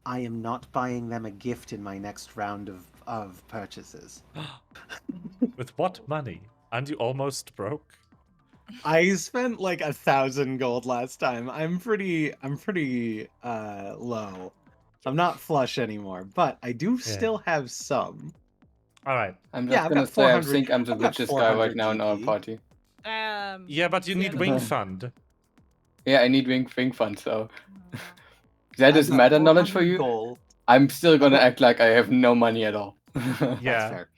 I am not buying them a gift in my next round of purchases. With what money? Aren't you almost broke? I spent like 1,000 gold last time. I'm pretty low. I'm not flush anymore, but I do still have some. All right. I'm Yeah, just I've gonna got say I 400 think I'm the I've got richest guy right 400 now in our GP. party. Yeah, but you need yeah, wing no. fund. Yeah, I need ring fund, so Uh, that I've is got meta knowledge for 400 you. gold. I'm still gonna got- act like I have no money at all. That's Yeah. fair.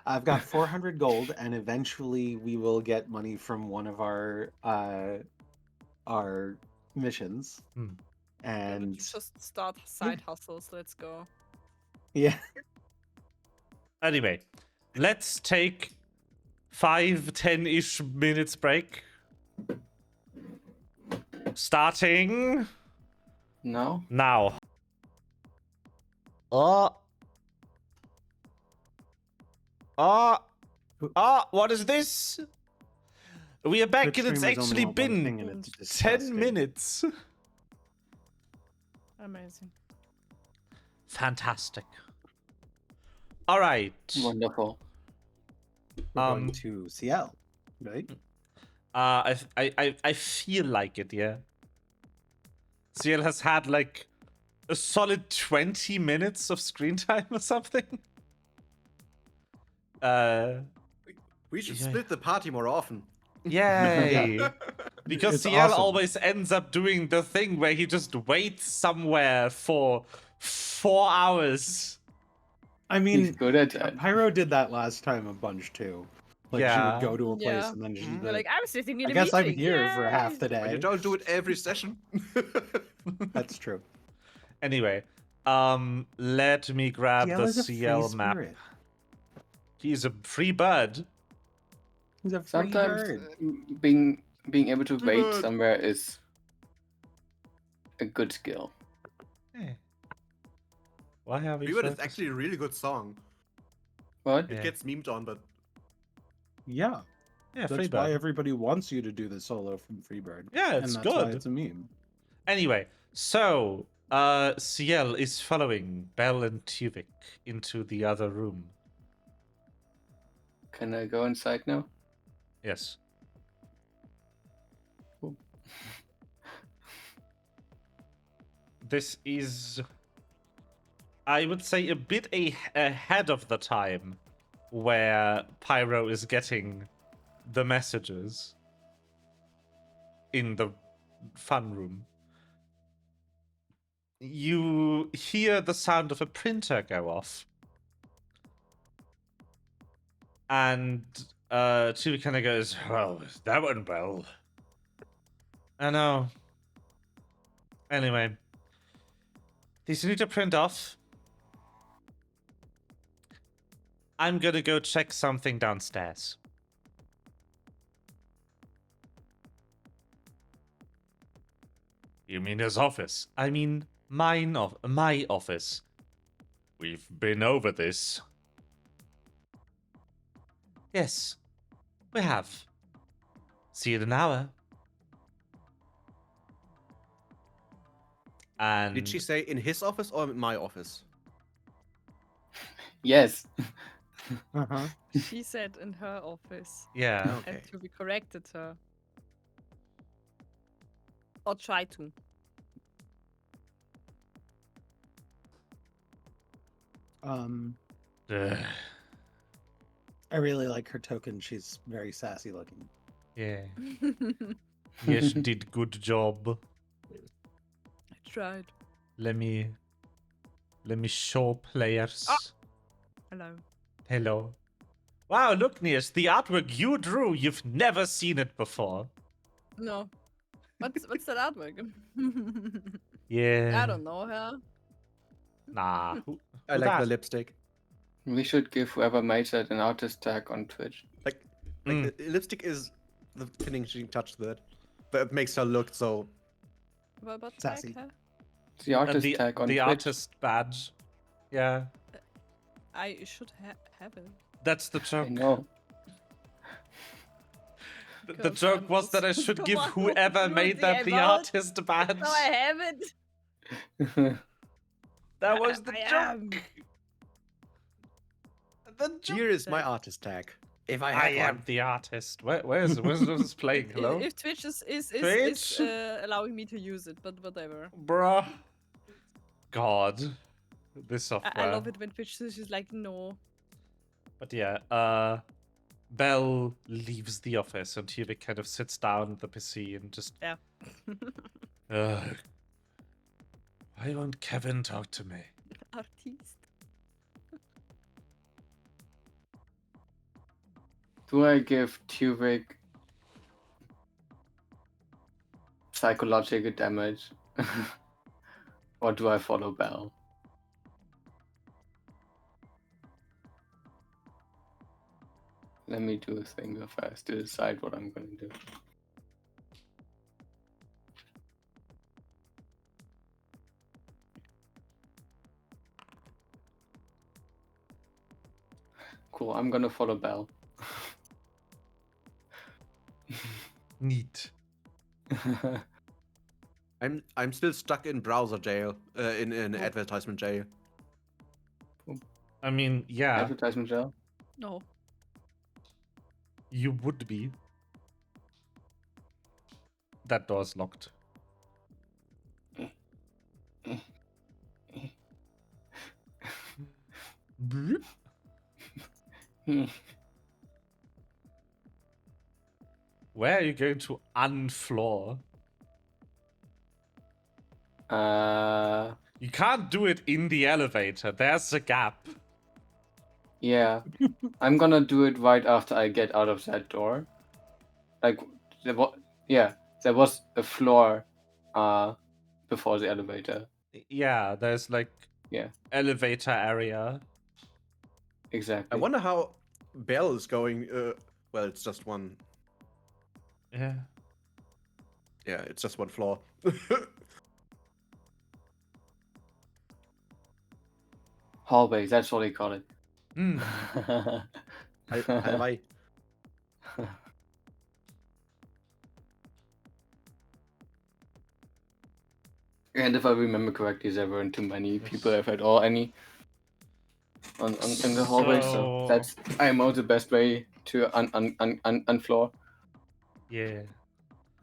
I've got 400 gold, and eventually we will get money from one of our missions. Hmm. And just start side hustles. Let's go. yeah, Anyway, let's take 5-10-ish minutes break. Starting No? now. Oh. What is this? We are back Twitch and it's streamers only actually want one thing, been and it's 10 disgusting. minutes. Amazing. Fantastic. All right. Wonderful. We're going to CL, right? I feel like it, yeah. CL has had like a solid 20 minutes of screen time or something. We should Yeah. split the party more often. Yay! Because It's CL awesome. always ends up doing the thing where he just waits somewhere for 4 hours. I He's mean, good at that. Pyro did that last time a bunch too. Like she Yeah. would go to a place Yeah. and then she'd be We're like, like, I'm sitting in I a guess I'm meeting. here for half yay!" the But you day. don't do it every session. That's true. Anyway, let me grab CL the is a free CL map. spirit. He's a free bird. He's a free Sometimes bird. being able to wait Good. somewhere is a good skill. Hey. Why are we? Freebird is focused- actually a really good song. What? Yeah. It gets memed on, but Yeah, Yeah, that's free why bird. everybody wants you to do the solo from Freebird. Yeah, and it's that's why good. it's a meme. Anyway, so CL is following Bell and Tuvik into the other room. Can I go inside now? Yes. this is, I would say, a bit ahead of the time where Pyro is getting the messages in the fun room. You hear the sound of a printer go off. And Chibi kind of goes, well, that went well. I know. Anyway, these need to print off. I'm gonna go check something downstairs. You mean his office? I mean my office. We've been over this. Yes, we have. See you in an hour. And Did she say in his office or in my office? Yes. Uh-huh. She said in her office. Yeah. Okay. And to be corrected her. Or try to. Ugh. I really like her token. She's very sassy looking. Yeah. Yes, you did good job. I tried. Let me show players. Ah! Hello. Hello. Wow, look, Nias, the artwork you drew, you've never seen it before. No. What's that artwork? Yeah. I don't know her. Nah. I Who like the that? lipstick. We should give whoever made that an artist tag on Twitch. Like Mm. the lipstick is the finishing touch to it, but it makes her look so. What about Sassy. her? The And artist the tag on Twitch. artist badge. Yeah. I should have it. That's the I joke. know. The Because joke I'm was that I also should the give one who whoever drew made the that the emote. artist badge. No, I haven't. That was the I joke. am. The joke. Here is my artist tag. If I had I am one. the artist. Where's this playing? Hello? If Twitch is Twitch? allowing me to use it, but whatever. Bruh. God. This software. I love it when Twitch is just like, no. But yeah, Belle leaves the office and Hugo kind of sits down at the PC and just. Yeah. Ugh. Why won't Kevin talk to me? Artist. Do I give Tuvik psychological damage? Or do I follow Bell? Let me do a thing first to decide what I'm going to do. Cool, I'm gonna follow Bell. Neat. I'm still stuck in browser jail, in advertisement jail. I mean, yeah, Advertisement jail? No. you would be. That door's locked. Bloop. Where are you going to unfloor? You can't do it in the elevator. There's a gap. Yeah. I'm gonna do it right after I get out of that door. Like, there was a floor before the elevator. Yeah, there's like Yeah. elevator area. Exactly. I wonder how Bell is going. Well, it's just one. Yeah. Yeah, it's just one floor. Hallway, that's what they call it. Mm. I And if I remember correctly, there weren't too many people have had all any on in the hallway, so that's I know the best way to unfloor. Yeah.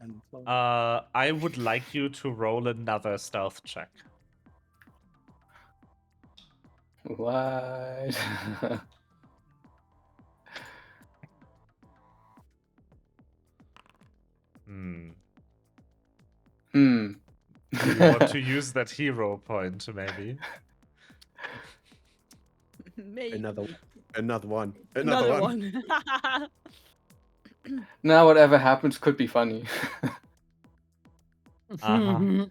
And so- I would like you to roll another stealth check. What? Hmm. Hmm. Do you want to use that hero point, maybe? Maybe. Another one. Another one. Now whatever happens could be funny. Uh-huh.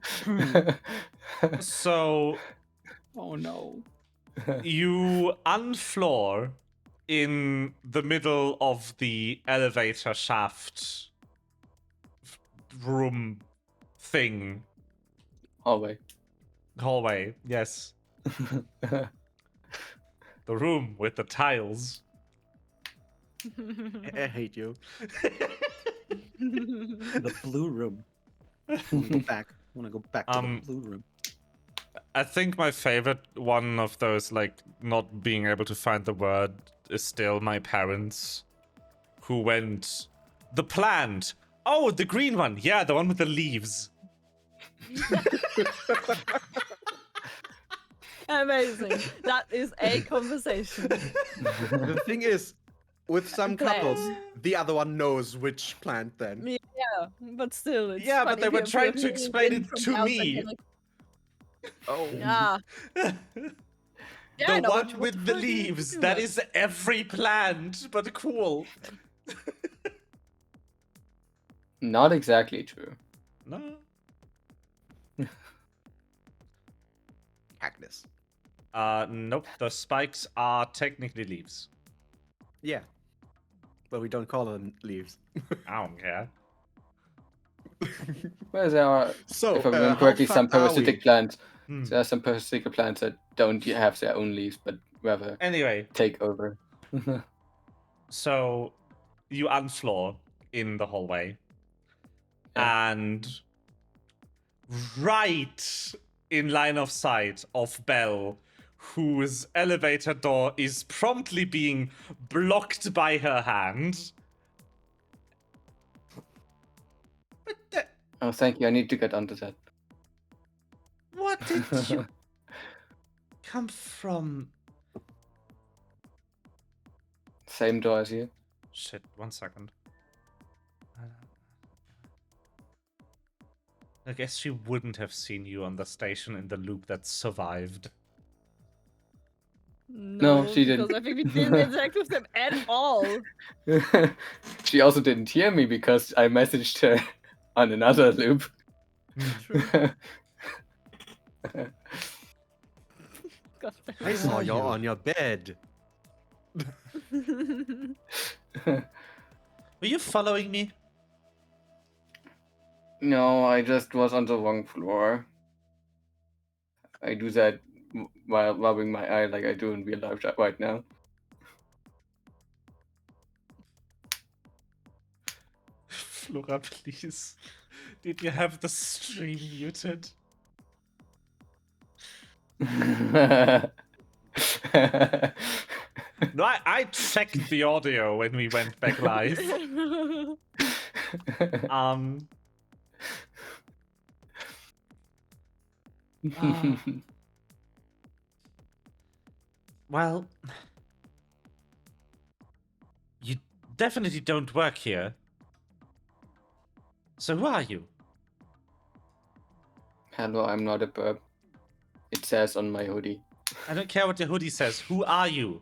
So Oh no. you unfloor in the middle of the elevator shaft room thing. Hallway. Hallway, yes. The room with the tiles. I hate you. The blue room. I want to go back. I want to go back to the blue room. I think my favorite one of those, like, not being able to find the word is still my parents, who went, the plant. Oh, the green one. Yeah, the one with the leaves. Amazing. That is a conversation. The thing is, with some Plant. couples, the other one knows which plant then. Yeah, but still, it's Yeah, but funny they were if trying you're to hearing explain in it from to the outside, me. you're like, Oh. yeah. Yeah, I The know, one but what with the the fuck are you leaves. talking That about? is every plant, but cool. Not exactly true. No. Cactus. Nope. The spikes are technically leaves. Yeah. But we don't call them leaves. I don't care. Well, there are, So, if I remember how correctly, some fucked are we? parasitic plants. Hmm. There are some parasitic plants that don't have their own leaves, but rather Anyway, take over. so you unfloor in the hallway. Yeah. And right in line of sight of Belle, whose elevator door is promptly being blocked by her hand. What the? Oh, thank you. I need to get onto that. What did you come from? Same door as you. Shit, 1 second. I guess she wouldn't have seen you on the station in the loop that survived. No, she because didn't. I think we didn't interact with them at all. She also didn't hear me because I messaged her on another loop. True. God damn I it. saw are you you? on your bed. Were you following me? No, I just was on the wrong floor. I do that while rubbing my eye like I do in real life right now. Flora, please. Did you have the stream muted? No, I checked the audio when we went back live. Um. ah, well, you definitely don't work here. So who are you? Hello, I'm not a burp. It says on my hoodie. I don't care what your hoodie says. Who are you?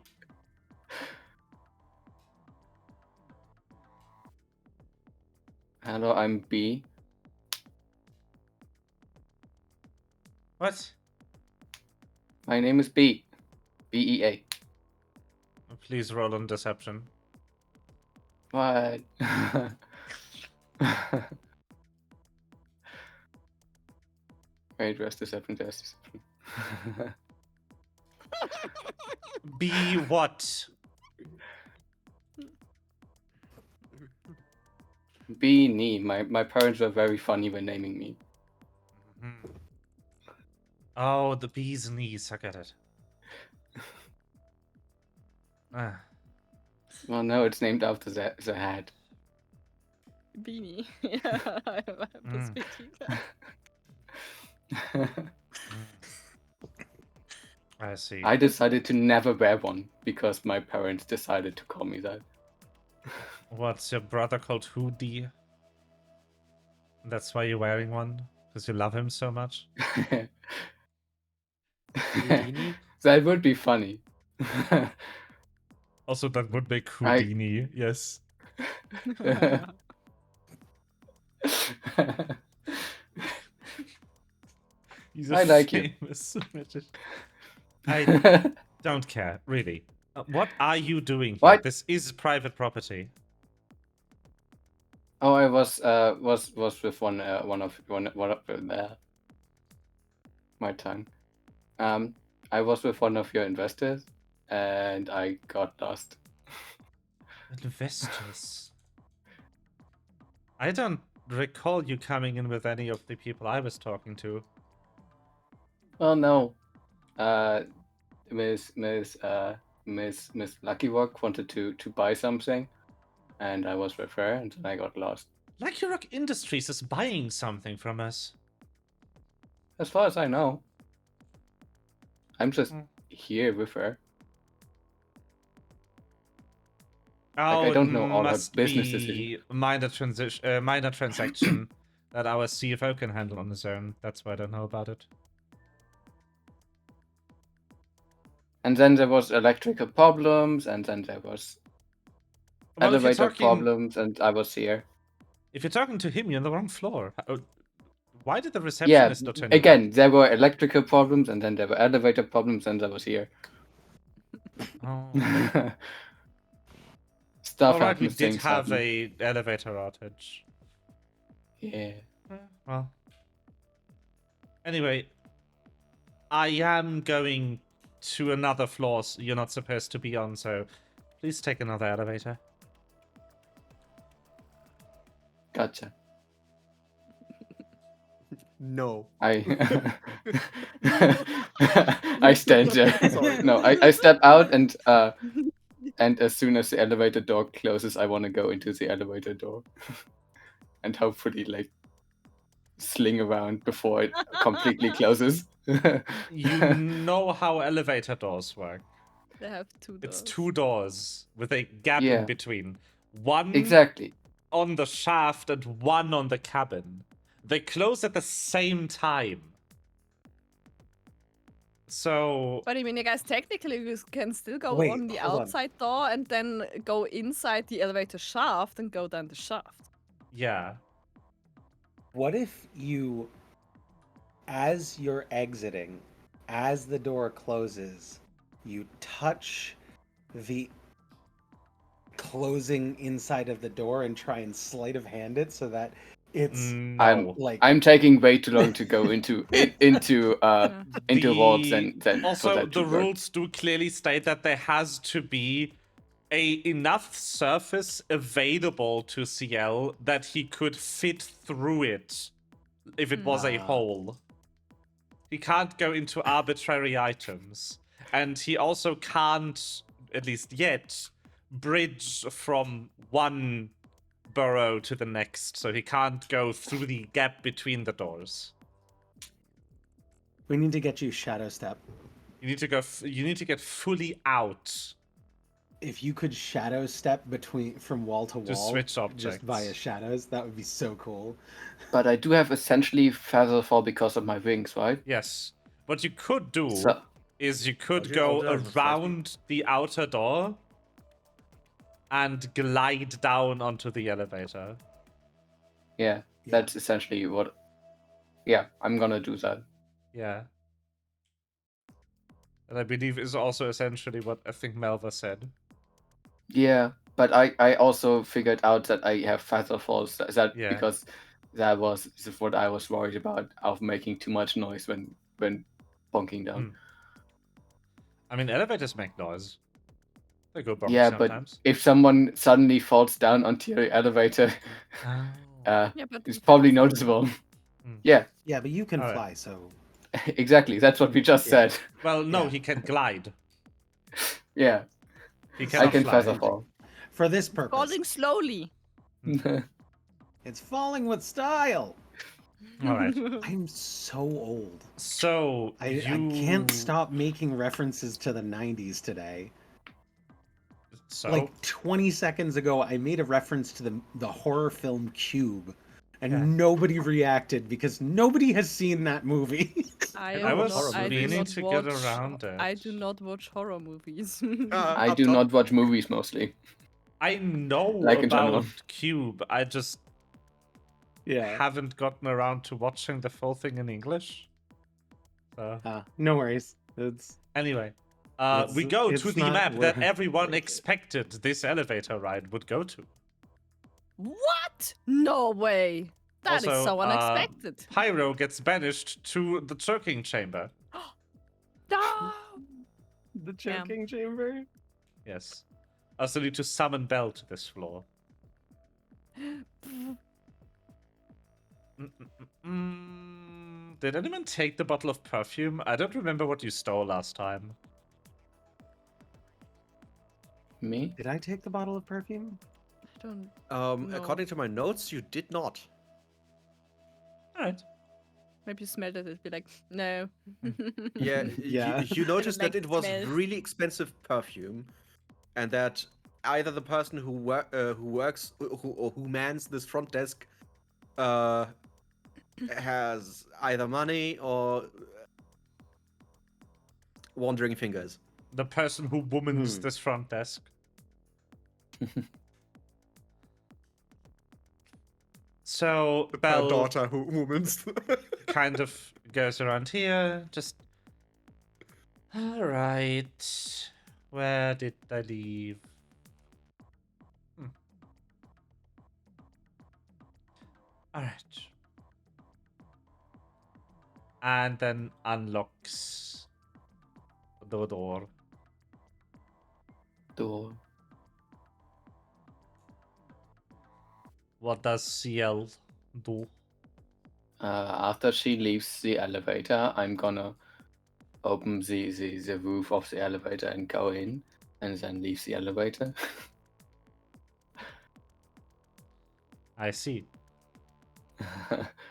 Hello, I'm B. What? My name is B. B-E-A. Please roll on deception. What? Wait, where's deception? There's deception. Be what? Beanie. My parents were very funny when naming me. Mhm. Oh, the bee's knees. I get it. Ah. Well, no, it's named after the hat. Beanie. Yeah, I have a Mm. speaking. I see. I decided to never wear one because my parents decided to call me that. What's your brother called Hoodie? That's why you're wearing one? Because you love him so much? Houdini? That would be funny. Also, that would make I- Houdini, yes. He's a I like you. famous magician. I don't care, really. What are you doing here? What? This is private property. Oh, I was with one of my tongue. I was with one of your investors, and I got lost. Investors. I don't recall you coming in with any of the people I was talking to. Well, no. Miss Lucky Rock wanted to buy something, and I was with her, and then I got lost. Lucky Rock Industries is buying something from us. As far as I know, I'm just Hmm. here with her. Oh, I don't know all her must business be minor transaction that our CFO can handle on his own. That's why I don't know about it. And then there was electrical problems, and then there was Well, if you're elevator talking, problems, and I was here. if you're talking to him, you're on the wrong floor. Why did the Yeah, receptionist not turn you again, back? there were electrical problems, and then there were elevator problems, and I was here. Oh. Stuff Alright, we happens, did things have happen. a elevator outage. Yeah. Well. Anyway, I am going to another floor you're not supposed to be on, so please take another elevator. Gotcha. No. I I stand there. No, I step out, and as soon as the elevator door closes, I want to go into the elevator door, and hopefully like sling around before it completely closes. You know how elevator doors work. They have two doors. It's two doors with a gap Yeah. in between. One Exactly. on the shaft and one on the cabin. They close at the same time. So But I mean, you guys, technically, you can still go Wait, on the hold on. outside door and then go inside the elevator shaft and go down the shaft. yeah. What if you, as you're exiting, as the door closes, you touch the closing inside of the door and try and sleight of hand it so that it's No. like taking way too long to go into vaults The- and then for also, that to the work. rules do clearly state that there has to be enough surface available to CL that he could fit through it if it was a Ah. hole. He can't go into arbitrary items. And he also can't, at least yet, bridge from one burrow to the next. So he can't go through the gap between the doors. we need to get you shadow step. You need to go. You need to get fully out. If you could shadow step from wall to wall, Just switch just objects. via shadows, that would be so cool. But I do have essentially feather fall because of my wings, right? Yes. What you could do So is you could Okay, go all done, that's around the outer door and glide down onto the elevator. yeah, that's essentially what. Yeah, I'm gonna do that. Yeah. And I believe is also essentially what I think Melva said. Yeah, but I also figured out that I have feather falls. That Yeah. because that was what I was worried about of making too much noise when bonking down. I mean, elevators make noise. They go bonk Yeah, sometimes. but if someone suddenly falls down onto your elevator, Oh. Yeah, but it's you probably can fly. noticeable. Hmm. Yeah, Yeah, but you can Alright. fly, so exactly. That's what we just Yeah. said. Well, no, Yeah. he can glide. Yeah, He I cannot can fly. feather fall. for this purpose, Falling slowly. it's falling with style. All right. I'm so old. So I can't stop making references to the 90s today. So Like 20 seconds ago, I made a reference to the horror film Cube, and Yeah. nobody reacted because nobody has seen that movie. I was horror movies. meaning to get around it. I do not watch horror movies. I Up do top. not watch movies mostly. I know Like in general. about Cube. I just Yeah. haven't gotten around to watching the full thing in English. So No worries. It's anyway, It's- we go to it's the not map that worth- everyone worth it. expected this elevator ride would go to. What? No way. That is Also, so unexpected. Pyro gets banished to the choking chamber. No. the Damn. choking chamber. Yes. I also need to summon Bell to this floor. Did anyone take the bottle of perfume? I don't remember what you stole last time. Me? Did I take the bottle of perfume? I don't. No. According to my notes, you did not. Alright. Maybe you smelled it. It'd be like, no. Yeah, Yeah. You noticed like that it was smells. really expensive perfume, and that either the person who works or who mans this front desk has either money or wandering fingers. The person who womans Hmm. this front desk. So Bell who womans. kind of goes around here, just. Alright. Where did I leave? Alright. And then unlocks the door. Door. What does CL do? After she leaves the elevator, I'm gonna open the roof of the elevator and go in, and then leave the elevator. I see.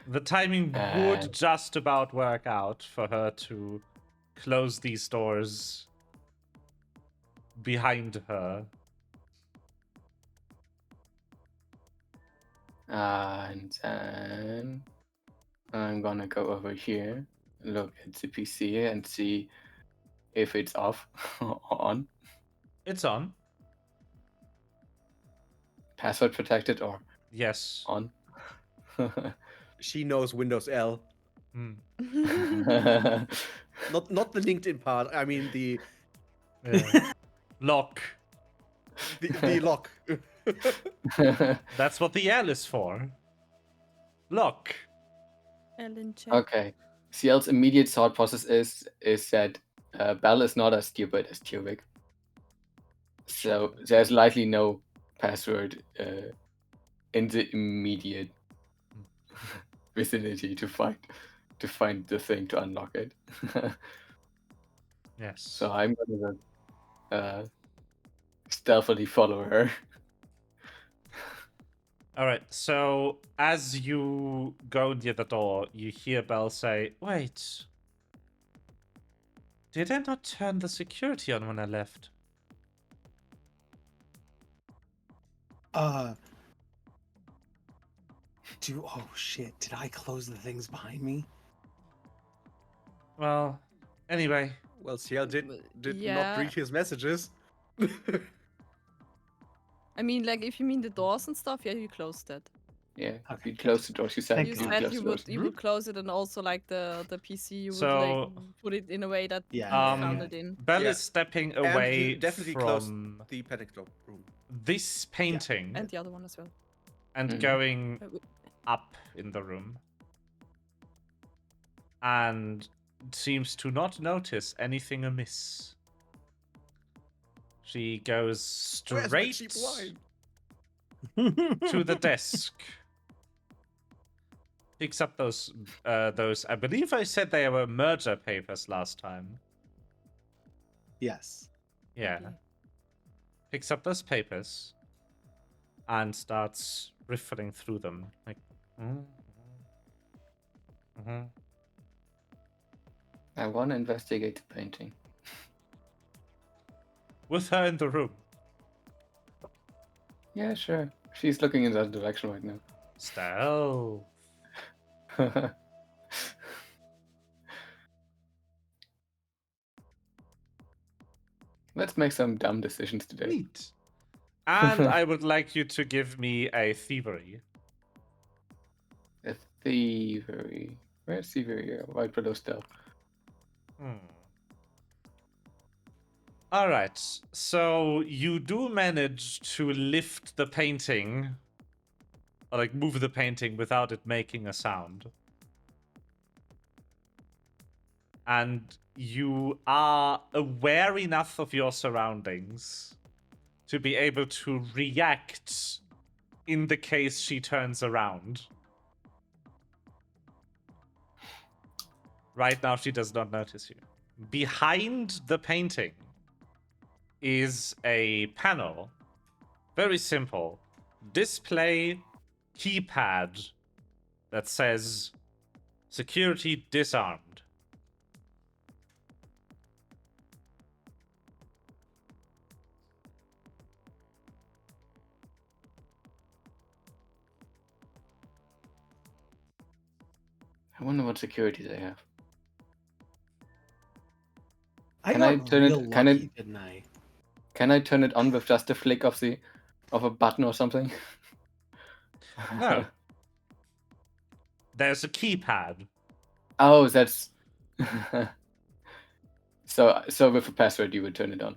The timing Uh, would just about work out for her to close these doors behind her. And then I'm gonna go over here, look at the PC and see if it's off or on, It's on. password protected or Yes. on. She knows Windows L, Hmm. not the LinkedIn part. I mean the Yeah. Lock. the lock. That's what the L is for. Lock. Ellen check. Okay. CL's immediate thought process is that Bell is not as stupid as Tuvik. So there's likely no password in the immediate vicinity to find the thing to unlock it. Yes. So I'm gonna stealthily follow her. All right. So as you go near the door, you hear Bell say, "Wait. Did I not turn the security on when I left?" Oh shit, did I close the things behind me? Well, anyway, Well, CL did Yeah. not read his messages. I mean, like, if you mean the doors and stuff, yeah, you closed that. Yeah, Okay, you closed the door. You said Thank You God. said closed you the doors. would close it, and also like the PC, you would So- like put it in a way that Yeah, you yeah, found yeah. it in. Bell Yeah. is stepping And away you definitely closed from the panic door room. this painting And the other one as well. and Mhm. going Uh, w- up in the room, and seems to not notice anything amiss. She goes Where's my straight cheap wine? to the desk, picks up those. I believe I said they were merger papers last time. Yes. Yeah. Okay. Picks up those papers and starts riffling through them. Like, Mhm. I want to investigate the painting. With her in the room. Yeah, sure. She's looking in that direction right now. Stealth. Let's make some dumb decisions today. Neat. And I would like you to give me a thievery. A thievery. Where's thievery? Right below stealth. All right. So you do manage to lift the painting, or like move the painting without it making a sound. And you are aware enough of your surroundings to be able to react in the case she turns around. Right now, she does not notice you. Behind the painting is a panel. Very simple. Display keypad that says security disarmed. I wonder what security they have. I Can I got turn it- real can I- lucky, didn't I? Can I turn it on with just a flick of a button or something? No. There's a keypad. Oh, that's so with a password you would turn it on.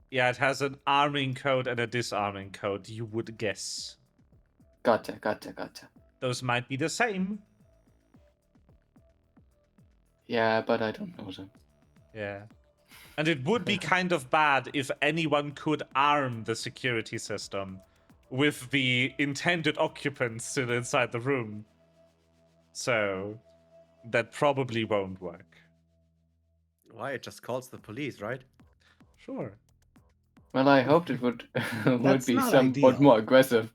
Yeah, it has an arming code and a disarming code, you would guess. Gotcha. Those might be the same. Yeah, but I don't know them. Yeah. And it would be kind of bad if anyone could arm the security system with the intended occupants still inside the room. So that probably won't work. Why? It just calls the police, right? Sure. Well, I hoped it would That's be not somewhat ideal. more aggressive.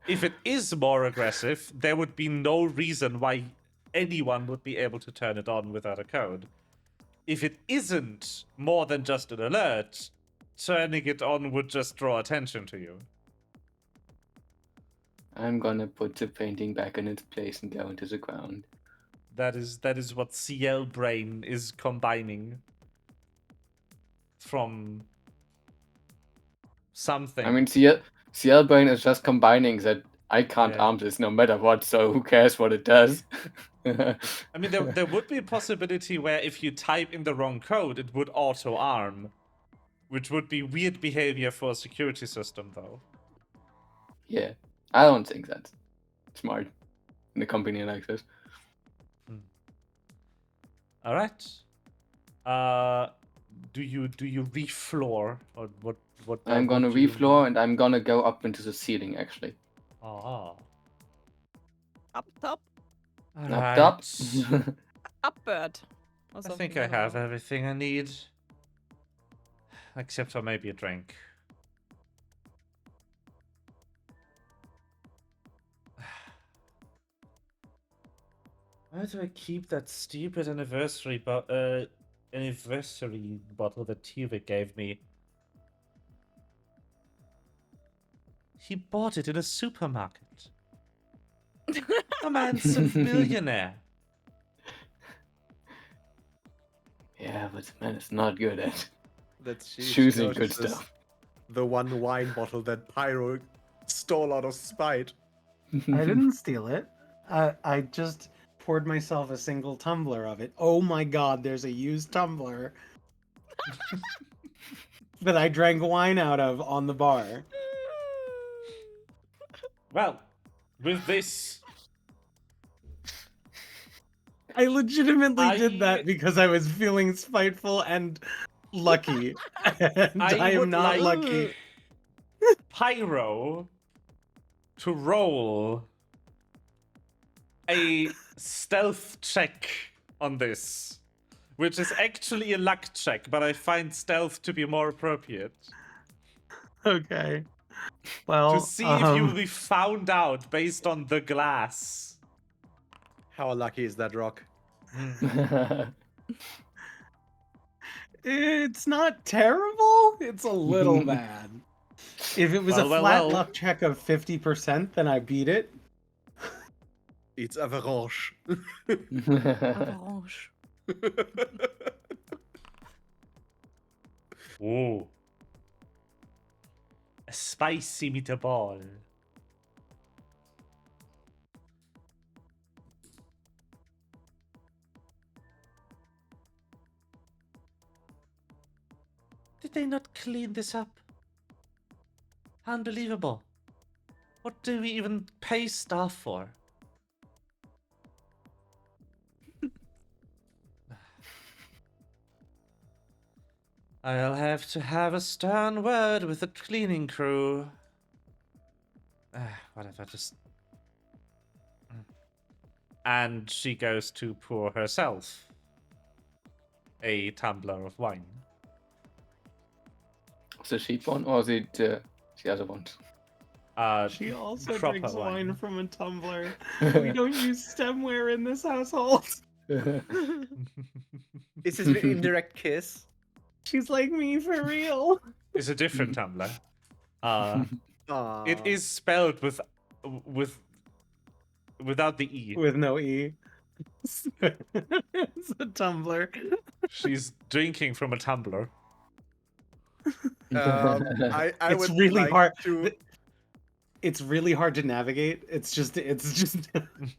If it is more aggressive, there would be no reason why anyone would be able to turn it on without a code. If it isn't more than just an alert, turning it on would just draw attention to you. I'm gonna put the painting back in its place and go into the ground. That is what CL Brain is combining from something. I mean, CL Brain is just combining that I can't Yeah. arm this no matter what, so who cares what it does? I mean, there would be a possibility where if you type in the wrong code, it would auto-arm, which would be weird behavior for a security system, though. Yeah, I don't think that's smart in a company like this. All right. Do you refloor or what? I'm gonna what do you- refloor and I'm gonna go up into the ceiling actually. Oh. Up top, Up top. upward. Or I something, think I don't have know. everything I need, except for maybe a drink. Where do I keep that stupid anniversary bottle that Tivik gave me? He bought it in a supermarket. The man's a billionaire. Yeah, but the man is not good at That's choosing good stuff. The one wine bottle that Pyro stole out of spite. I didn't steal it. I just poured myself a single tumbler of it. Oh my god, there's a used tumbler that I drank wine out of on the bar. Well, with this, I legitimately did I- that because I was feeling spiteful and lucky. And I am would not like lucky. Pyro to roll a stealth check on this, which is actually a luck check, but I find stealth to be more appropriate. Okay. Well, To see if you will be found out based on the glass. How lucky is that rock? It's not terrible. It's a little bad. If it was a Well, flat well. luck check of 50%, then I beat it. It's avalanche. Avalanche. Ooh. A spicy meatball. Did they not clean this up? Unbelievable. What do we even pay staff for? I'll have to have a stern word with the cleaning crew. Whatever, just... And she goes to pour herself a tumbler of wine. The sheep one, or is it the other one? She also Proper drinks wine. wine from a tumbler. We don't use stemware in this household. Is this an indirect kiss? She's like me for real. It's a different tumbler. It Aw. is spelled without the E. With no E. It's a tumbler. She's drinking from a tumbler. I It's would really like hard. to. It's really hard to navigate. It's just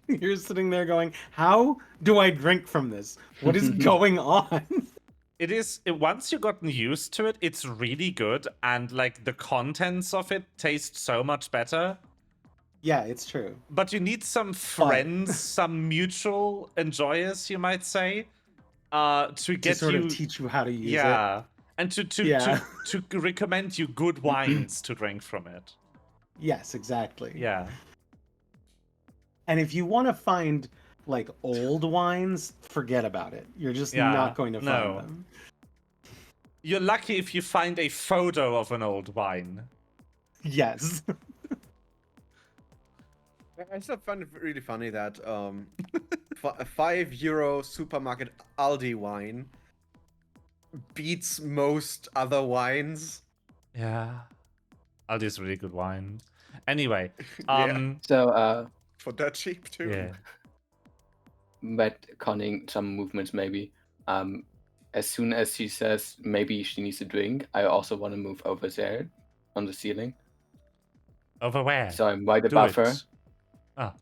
you're sitting there going, how do I drink from this? What is going on? It is once you've gotten used to it, it's really good, and like the contents of it taste so much better. Yeah, it's true. But you need some friends, some mutual enjoyers, you might say, to To get sort you, of teach you how to use it. yeah, and to Yeah. to recommend you good wines to drink from it. Yes, exactly. Yeah. And if you want to find like old wines, forget about it. You're just Yeah, not going to find no. them. You're lucky if you find a photo of an old wine. Yes. I still find it really funny that a €5 supermarket Aldi wine beats most other wines. Yeah. Aldi's really good wine. Anyway, Yeah. So, For that cheap too. yeah. retconning some movements maybe. As soon as she says maybe she needs a drink, I also want to move over there on the ceiling. Over where? So I'm right Do above her, it. Ah,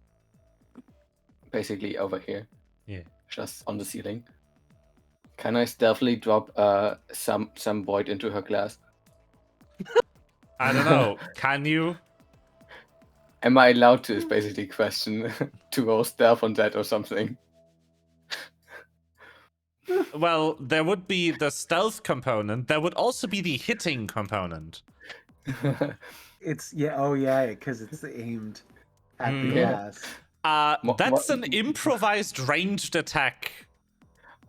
basically over here, yeah. just on the ceiling. Can I stealthily drop some void into her glass? I don't know. Can you? Am I allowed to? Is basically the question. To roll stealth on that or something. Well, there would be the stealth component. There would also be the hitting component. It's because it's aimed at the Mm. Yeah. glass. That's an improvised ranged attack.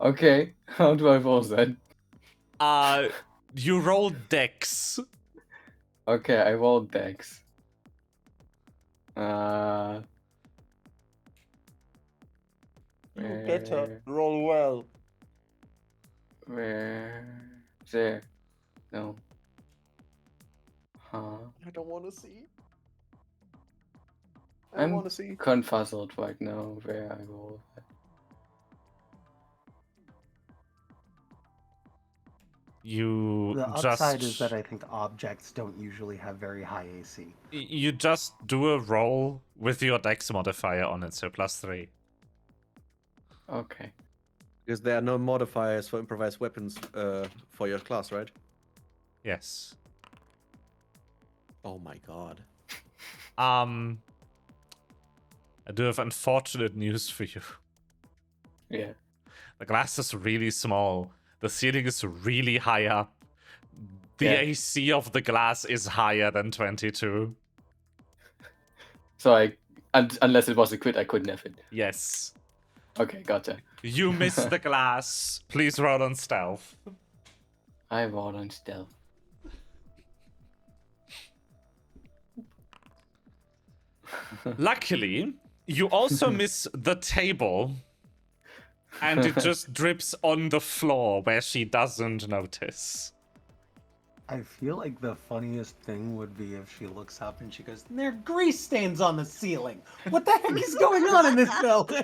Okay, how do I roll that? You roll dex. Okay, I rolled dex. roll well. Where? There. No. Huh. I don't want to see. I I'm don't want to see. confuzzled right now where I roll. You The just upside is that I think objects don't usually have very high AC. you just do a roll with your dex modifier on it, so +3. Okay. Because there are no modifiers for improvised weapons for your class, right? Yes. Oh my god. I do have unfortunate news for you. Yeah. The glass is really small. The ceiling is really high up. The Yeah. AC of the glass is higher than 22. So unless it was a crit, I couldn't have it. Yes. Okay, gotcha. You missed the glass. Please roll on stealth. I roll on stealth. Luckily, You also miss the table, and it just drips on the floor where she doesn't notice. I feel like the funniest thing would be if she looks up and she goes, "There are grease stains on the ceiling. What the heck is going on in this building?"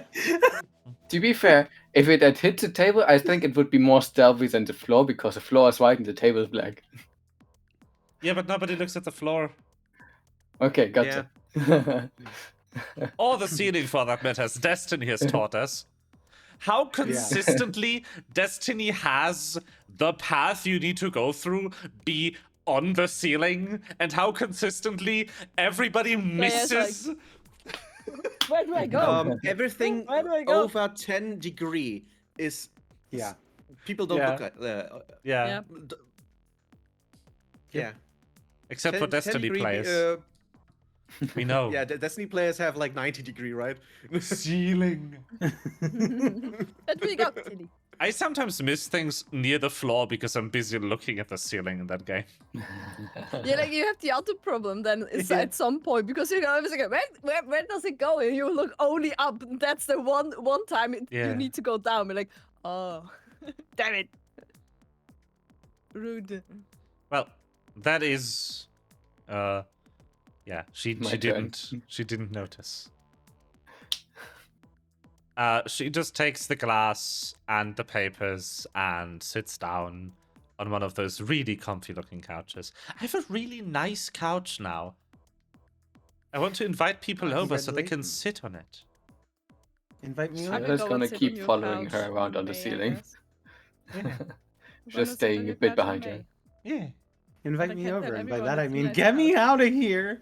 To be fair, if it had hit the table, I think it would be more stealthy than the floor because the floor is white and the table is black. Yeah, but nobody looks at the floor. Okay, gotcha. Or the ceiling, for that matter, as Destiny has taught us. How consistently Destiny has the path you need to go through be on the ceiling, and how consistently everybody misses. Where do I go? Everything Where do I go? over 10 degree is Yeah. people don't Yeah. look at Yeah. d- yeah. Except for 10 Destiny degree, players. We know. Yeah, Destiny players have like 90 degree, right? Ceiling. Where do we go, Tilly? I sometimes miss things near the floor because I'm busy looking at the ceiling in that game. Yeah, like you have the other problem then is at some point because you're always like, where does it go? And you look only up. And that's the one time Yeah. you need to go down. You're like, oh, damn it, rude. Well, that is, yeah, she My turn. didn't notice. She just takes the glass and the papers and sits down on one of those really comfy looking couches. I have a really nice couch now. I want to invite people over so they can Congratulations. sit on it. Invite me I over. will Sarah's go and gonna sit on keep your following couch her around on the May, I ceiling. guess. Yeah. I'm gonna Just sit on staying your a bit couch behind in her. May. Yeah. Invite I me can't over, tell and by everyone that I it's a mean nice get me couch. out of here.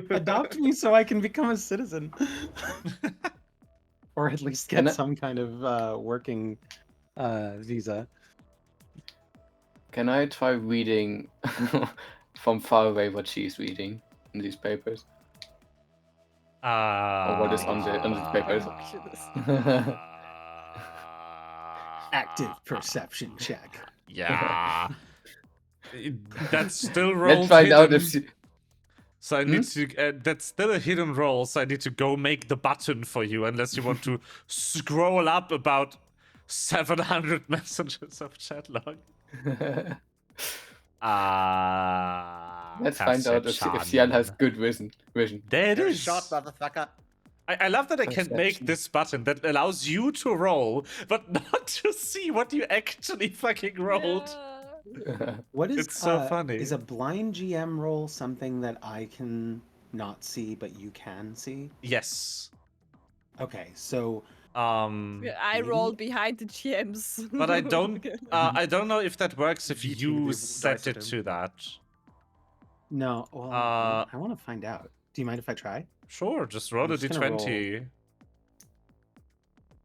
Adopt me so I can become a citizen, or at least Can get I- some kind of working visa. Can I try reading from far away what she's reading in these papers? Or what is on the papers? Active perception check. Yeah. That's still Let's rolled find out hidden. if she... So I need to. That's still a hidden roll, so I need to go make the button for you, unless you want to scroll up about 700 messages of chat log. Let's find out if Cian has good vision. There it You're is. shot, motherfucker. I love that I can make Perception. this button that allows you to roll, but not to see what you actually fucking rolled. Yeah. What is It's so funny. Is a blind GM roll something that I can not see but you can see? Yes. Okay, so I Maybe? rolled behind the GMs. But I don't. I don't know if that works if Beating you the set dice at it him. to that. no. Well, I want to find out. Do you mind if I try? Sure, just roll I'm a just gonna d20.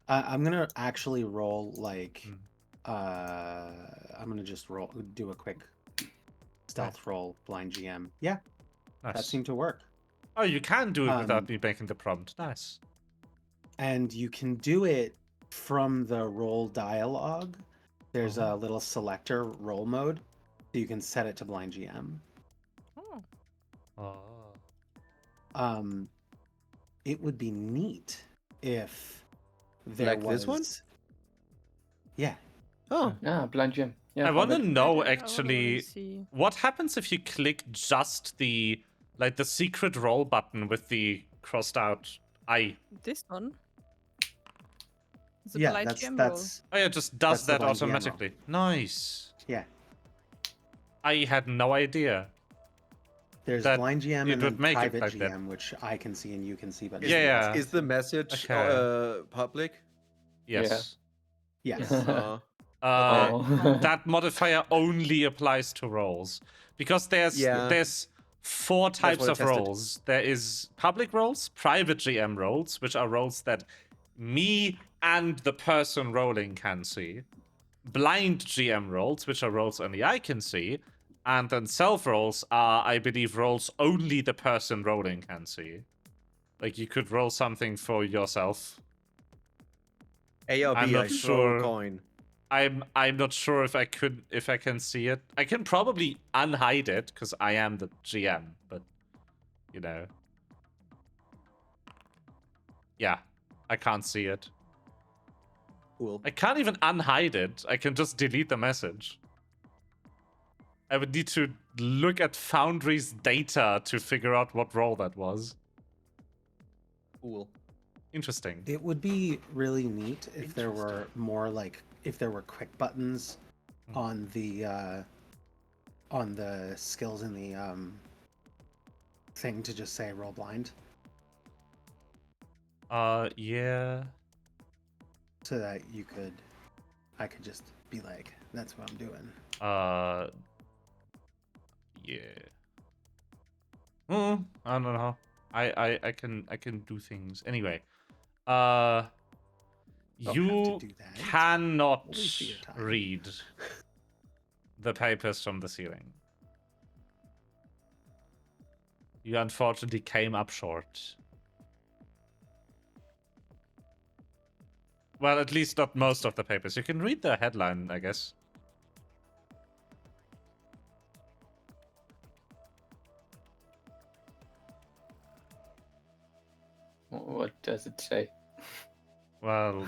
I'm gonna actually roll like Hmm. I'm gonna just do a quick stealth roll, blind GM. Yeah, that Nice. seemed to work. Oh, you can do it without Um, me making the prompt. Nice. And you can do it from the roll dialogue. There's Oh. a little selector roll mode, so you can set it to blind GM. Oh. Oh. It would be neat if there Like was this one? Yeah. Oh, Yeah, blind gem. Yeah, I want to found it. know I wanna really actually see. what happens if you click just the secret roll button with the crossed out eye. This one. It's a Yeah, blind that's GM roll. that's Oh yeah, it just does That's the that blind GM roll. automatically. Nice. yeah. I had no idea. There's That blind GM it and would then make it private like that. GM, which I can see and you can see, but is, Yeah, nobody else yeah. can is the message Okay. public? Yes. Yes. Uh, Oh. That modifier only applies to rolls because there's Yeah. 4 types what I of tested. roles. There is public roles, private GM roles, which are roles that me and the person rolling can see. Blind GM roles, which are roles only I can see, and then self rolls are, I believe, roles only the person rolling can see. Like you could roll something for yourself. A or B, I'm not I throw sure. a coin. I'm not sure if I can see it. I can probably unhide it because I am the GM, but you know. Yeah, I can't see it. Cool. I can't even unhide it. I can just delete the message. I would need to look at Foundry's data to figure out what role that was. Cool. Interesting. It would be really neat if there were more if there were quick buttons on the skills in the thing to just say roll blind, Yeah. so that I could just be like, that's what I'm doing. Yeah. I don't know. I can do things. Anyway. Don't have You to do that. cannot Always be your time. read the papers from the ceiling. You unfortunately came up short. Well, at least not most of the papers. You can read the headline, I guess. What does it say? Well,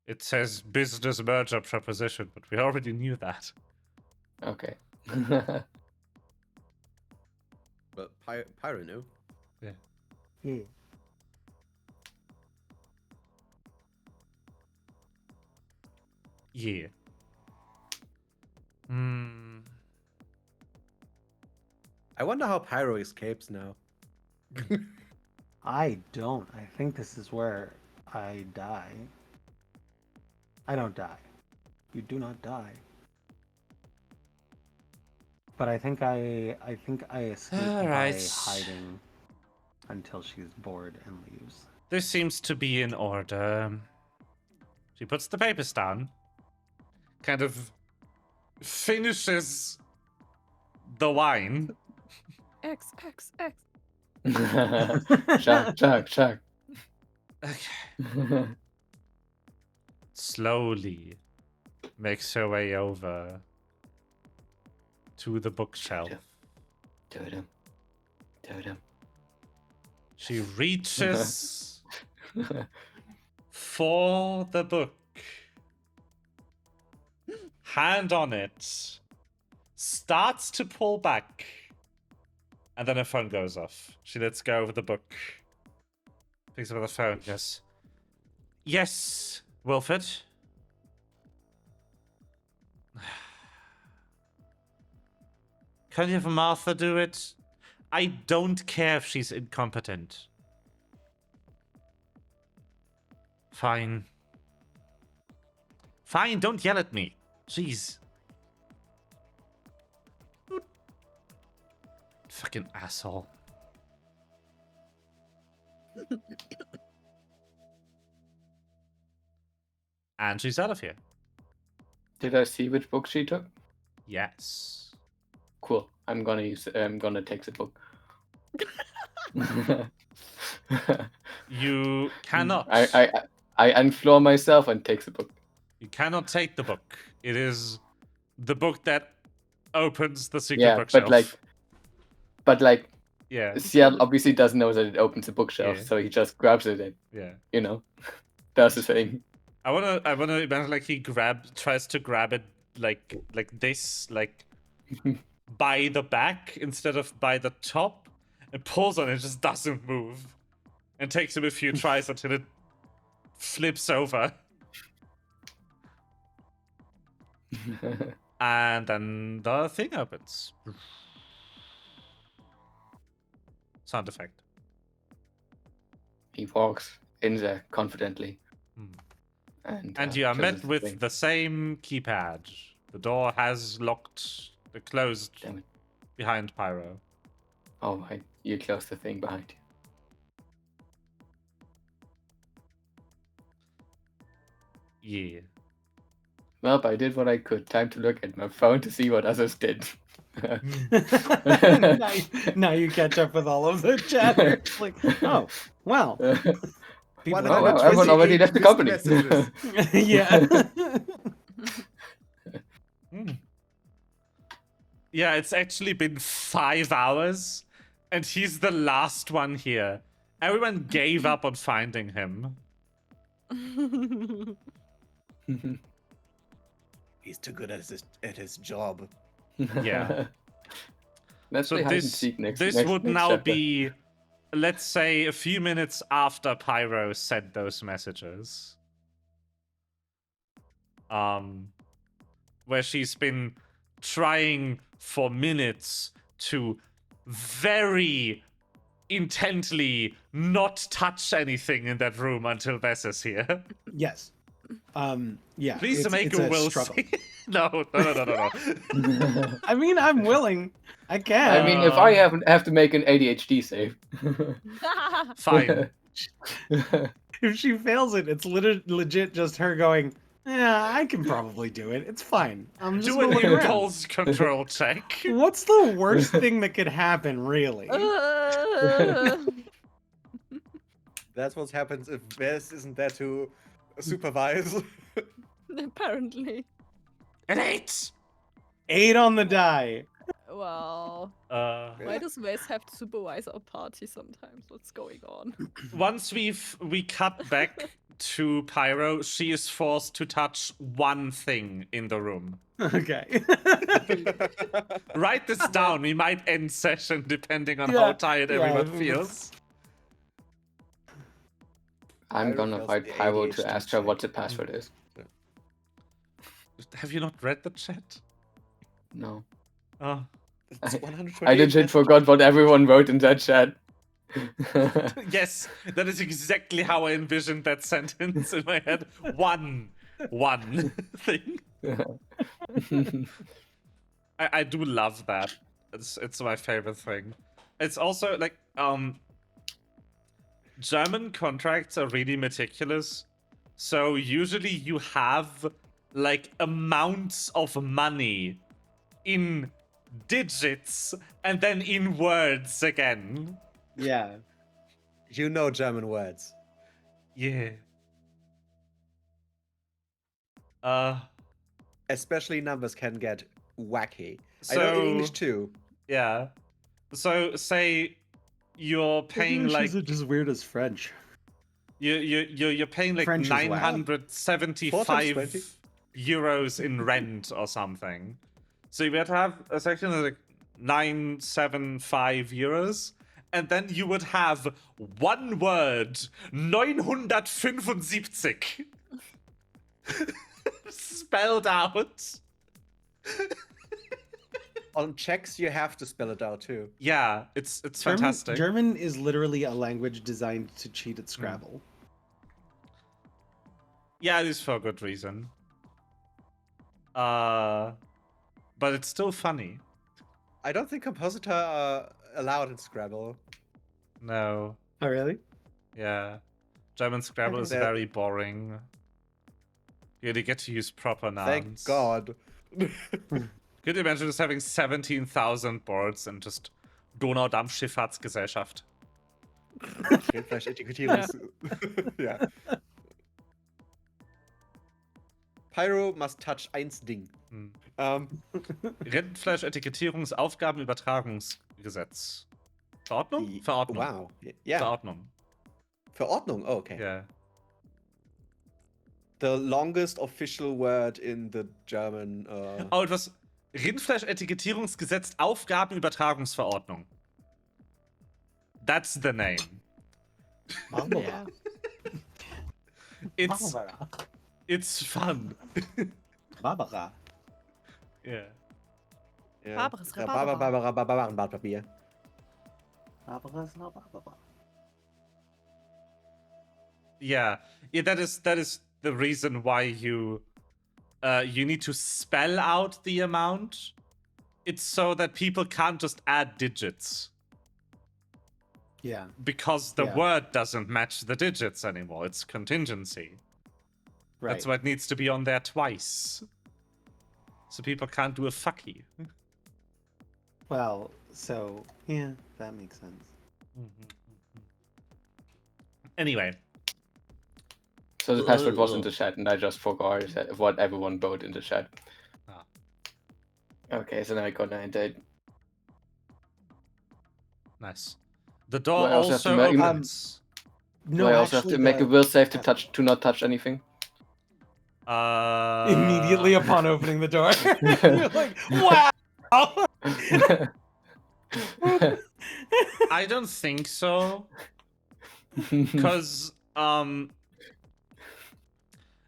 it says business merger proposition, but we already knew that. Okay. But Pyro knew. Yeah. Hmm. I wonder how Pyro escapes now. I don't. I think this is where I die. I don't die. You do not die. But I think I escape by Alright. hiding until she's bored and leaves. This seems to be in order. She puts the papers down. Kind of finishes the wine. X, X, X. Shark. Okay. Slowly makes her way over to the bookshelf. Totem. She reaches for the book. Hand on it. Starts to pull back. And then her phone goes off. She lets go of the book. Picks up the phone. Goes, yes, Wilfred. Can you have Martha do it? I don't care if she's incompetent. Fine. Fine, don't yell at me. Jeez. Fucking asshole. And she's out of here. Did I see which book she took? Yes. Cool. I'm gonna take the book. You cannot. I unfloor myself and take the book. You cannot take the book. It is the book that opens the secret bookshelf. but yeah. Ciel obviously doesn't know that it opens the bookshelf, Yeah. so he just grabs it and Yeah. does the thing. I wanna imagine like he tries to grab it like this, like by the back instead of by the top, and pulls on it, just doesn't move. And takes him a few tries until it flips over. And then the thing opens. Sound effect. He walks in there confidently. Hmm. And you are closes met the with thing. the same keypad. The door has closed Damn it. behind Pyro. Oh, right. You close the thing behind you. Yeah. Well, I did what I could. Time to look at my phone to see what others did. now you catch up with all of the chatter. It's like, oh, well. People Oh, wow, everyone already left the company. yeah. Yeah, it's actually been 5 hours, and he's the last one here. Everyone gave up on finding him. He's too good at his job. Yeah. Let's So play hide and this seek next. this next, would next now chapter. be, let's say, a few minutes after Pyro sent those messages. Where she's been trying for minutes to very intently not touch anything in that room until Bess is here. Yes. Yeah. Please it's, make it's a a will struggle. save. No. I mean, I'm willing. I can. I mean, if I have to make an ADHD save. Fine. If she fails it, it's legit just her going, yeah, I can probably do it. It's fine. I'm just Do gonna an look around. impulse control check. What's the worst thing that could happen, really? That's what happens if Bess isn't there to supervise. Apparently. An 8! 8 on the die. Wow. Why does Wes have to supervise our party sometimes? What's going on? Once we cut back to Pyro, she is forced to touch one thing in the room. Okay. Write this down. We might end session depending on Yeah, how tired yeah, everyone if feels. I'm Pyro gonna fails fight the Pyro ADHD to ask her check. what the password is. Have you not read the chat? No. Oh. It's I 128 legit messages. forgot what everyone wrote in that chat. Yes, that is exactly how I envisioned that sentence in my head. One thing. I do love that. It's my favorite thing. It's also like German contracts are really meticulous. So usually you have like amounts of money in digits and then in words again. Yeah. You know German words. Yeah. Especially numbers can get wacky. I So know English too. yeah. So say you're paying English like isn't as weird as French. you're paying like French is whack. 975 4 times 20. euros in rent or something. So you would have a section that's like 975 euros, and then you would have one word 975 spelled out. On checks, you have to spell it out too. Yeah, it's fantastic. German is literally a language designed to cheat at Scrabble. Yeah, it is for a good reason. But it's still funny. I don't think compositor are allowed in Scrabble. No. Oh, really? Yeah. German Scrabble Okay. is very boring. You only get to use proper nouns. Thank God. Could you imagine just having 17,000 boards and just Donaudampfschifffahrtsgesellschaft? Ja. Pyro must touch eins Ding. Hm. Rindfleisch-Etikettierungsaufgabenübertragungsgesetz. Verordnung? Verordnung. Wow. Yeah. Verordnung. Verordnung. Oh, okay. Yeah. The longest official word in the German. Oh, etwas. Rindfleisch-Etikettierungsgesetz Aufgabenübertragungsverordnung. That's the name. Yeah. It's fun. Barbara. Yeah. Ja. Barbares Rhabarberpapier. Barbara's not Barbara. Yeah. Yeah, that is the reason why you need to spell out the amount. It's so that people can't just add digits. Yeah. Because the Yeah. word doesn't match the digits anymore. It's contingency. Right. That's why it needs to be on there twice. So people can't do a fucky. Well, so yeah, that makes sense. Anyway. So the password was in the chat, and I just forgot what everyone wrote in the chat. Ah. Okay, so now I got 9 date. Nice. The door I also have to also make- opens. No, Do I also have actually, to make a will save to not touch anything? immediately upon opening the door. You're like, wow. I don't think so. Because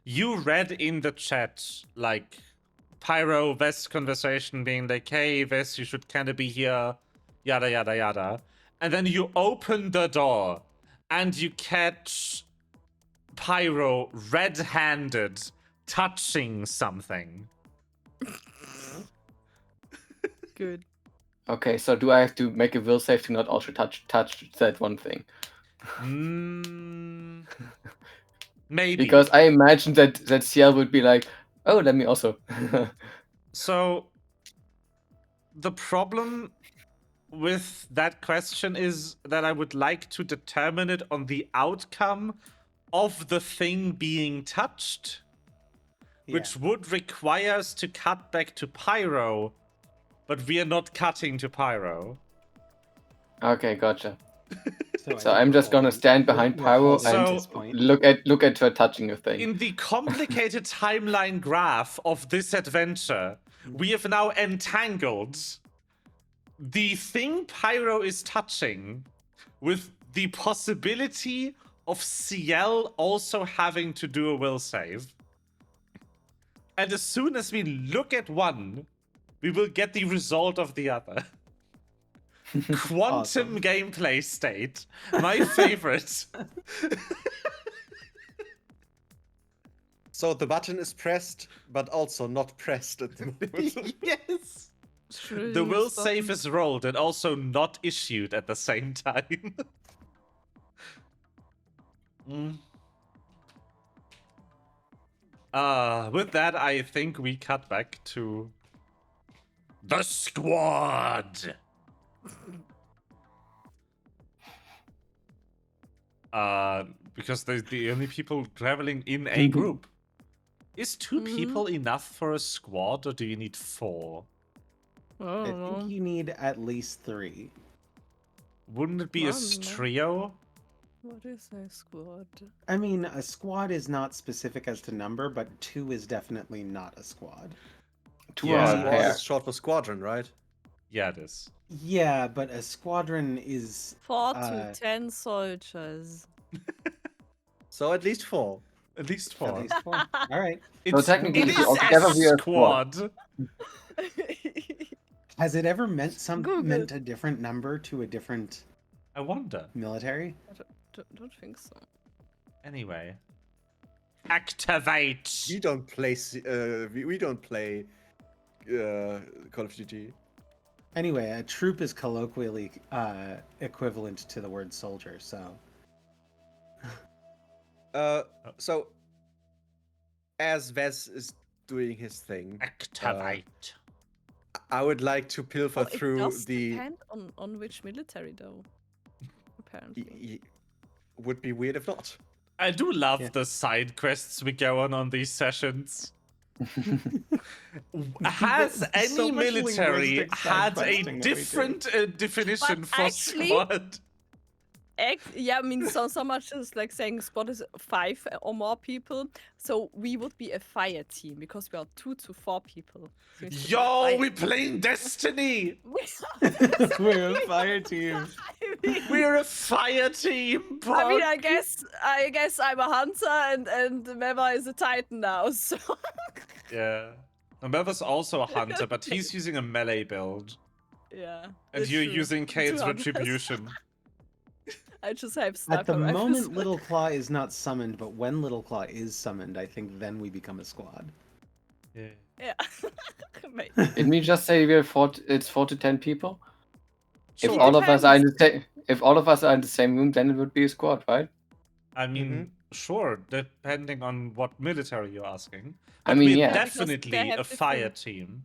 you read in the chat like Pyro Vest conversation being like, hey Vest, you should kinda be here, yada yada yada. And then you open the door and you catch Pyro red-handed touching something. Good. Okay, so do I have to make a will save to not also touch that one thing? Maybe. Because I imagine that CL would be like, oh, let me also. So the problem with that question is that I would like to determine it on the outcome of the thing being touched, which would require us to cut back to Pyro, but we are not cutting to Pyro. Okay, gotcha. I So think I'm we're just gonna holding- stand behind we're Pyro holding at and this point. look at her touching a thing. In the complicated timeline graph of this adventure, we have now entangled the thing Pyro is touching with the possibility of CL also having to do a will save. And as soon as we look at one, we will get the result of the other. Quantum Awesome. gameplay state. My favorite. So the button is pressed, but also not pressed at the moment. Yes. Should The we will stop save him? is rolled and also not issued at the same time. With that, I think we cut back to the squad. Because the only people traveling in a group. Is 2 people enough for a squad, or do you need 4? I I don't know. think you need at least 3. Wouldn't it be a I don't know. trio? What is a squad? I mean, a squad is not specific as to number, but 2 is definitely not a squad. Two Yeah. are a Squad pair. is short for squadron, right? Yeah, it is. Yeah, but a squadron is 4 to 10 soldiers. So at least 4. At least at 4. least 4. All right. technically, it if is you altogether a we are a squad. squad. Has it ever meant Google. meant a different number to a different I wonder. military? Don't think so. Anyway. Activate! We don't play. We don't play Call of Duty. Anyway, a troop is colloquially equivalent to the word soldier, so So as Vez is doing his thing, Activate. I would like to pilfer Oh, it through does the. depend on which military, though. Apparently. Would be weird if not. I do love Yeah. the side quests we go on these sessions. Has any So much military linguistic had side a questing that we do. different definition But for actually- squad? Yeah, I mean, so much as like saying squad is 5 or more people. So we would be a fire team because we are 2 to 4 people. So it's Yo, fire. we playing Destiny! we're a fire team. We're a fire team! I mean, Pog. I guess I'm a hunter and Meva is a titan now. So Yeah. Meva's also a hunter, but he's using a melee build. yeah. And that's you're true. using Two Kate's hunters. Retribution. I just have At sniper the rifles. moment, Little Claw is not summoned, but when Little Claw is summoned, I think then we become a squad. Yeah. Yeah. Mate. Didn't we just say it's 4 to 10 people? Sure. If all of us are in the same room, then it would be a squad, right? I mean, sure, depending on what military you're asking. I But mean, we're yeah. Because they definitely have a fire different- team.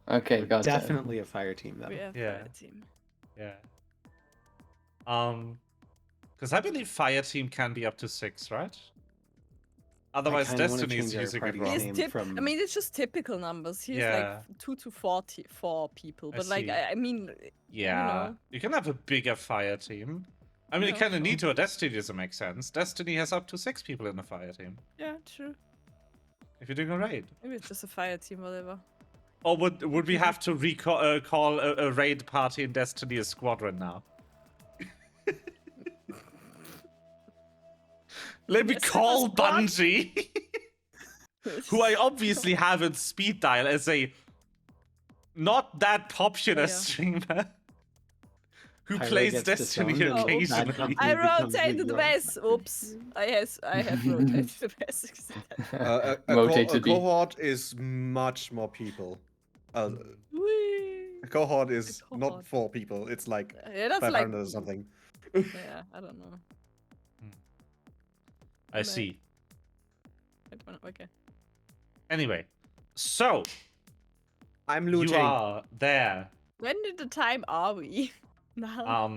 Okay, gotcha. Definitely a fire team, though. We have Yeah. fire team. Yeah. Because I believe fire team can be up to 6, right? Otherwise, kinda wanna Destiny is change our using it party's wrong. name from- I mean, it's just typical numbers. He's Yeah. like 2 to 44 people. I But like, see. I mean, Yeah, you can have a bigger fire team. I mean, you Yeah, kind of sure. need to a Destiny to make sense. Destiny has up to 6 people in a fire team. yeah, true. If you're doing a raid. Maybe it's just a fire team, whatever. Or would we have to call a raid party in Destiny a squadron now? Let me Yes, it call was squad. Bungie, who I obviously have in speed dial as a not that popular Yeah. streamer who Pyro plays gets Destiny disowned and that occasionally. company I becomes rotated New York. west. Oops. I have rotated west. Rotate A to B. cohort is much more people. Whee! A cohort is A not cohort. 4 people. It's like Yeah, that's 500 like or something. yeah, I don't know. I Like- see. I don't know. Okay. Anyway, so I'm you looting. are there. When did the time are we? Now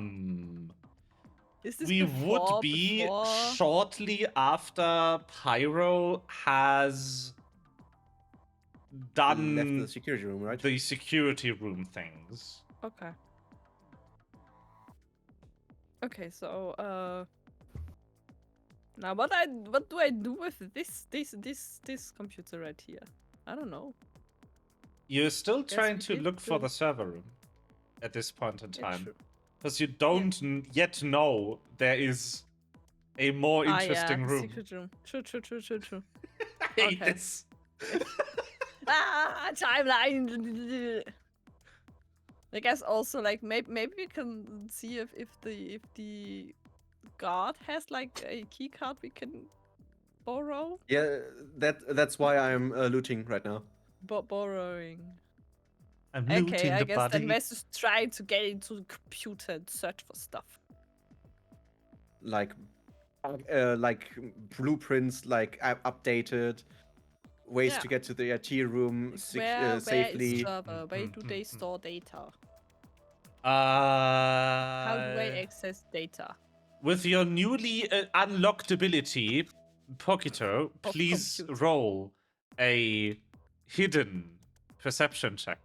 is this We would be before? shortly after Pyro has Left done the security room, right? the security room things. Okay. Okay, so now what do I do with this computer right here? I don't know. You're still Yes, trying we to did look for do- the server room at this point in Yeah, time. true. Because you don't yet know there is a more interesting the room. secret room. True. I hate Okay. this. Timeline. I guess also like maybe we can see if the guard has like a key card we can borrow. Yeah, that's why I'm looting right now. Borrowing. I'm Okay, looting I the guess body. then Wes is trying to get into the computer and search for stuff. Like blueprints, like updated ways Yeah. to get to the IT room Where safely. is server? Where do they mm. store data? How do I Uh, access data? with your newly unlocked ability, Pokito, Of please compute. roll a hidden perception check.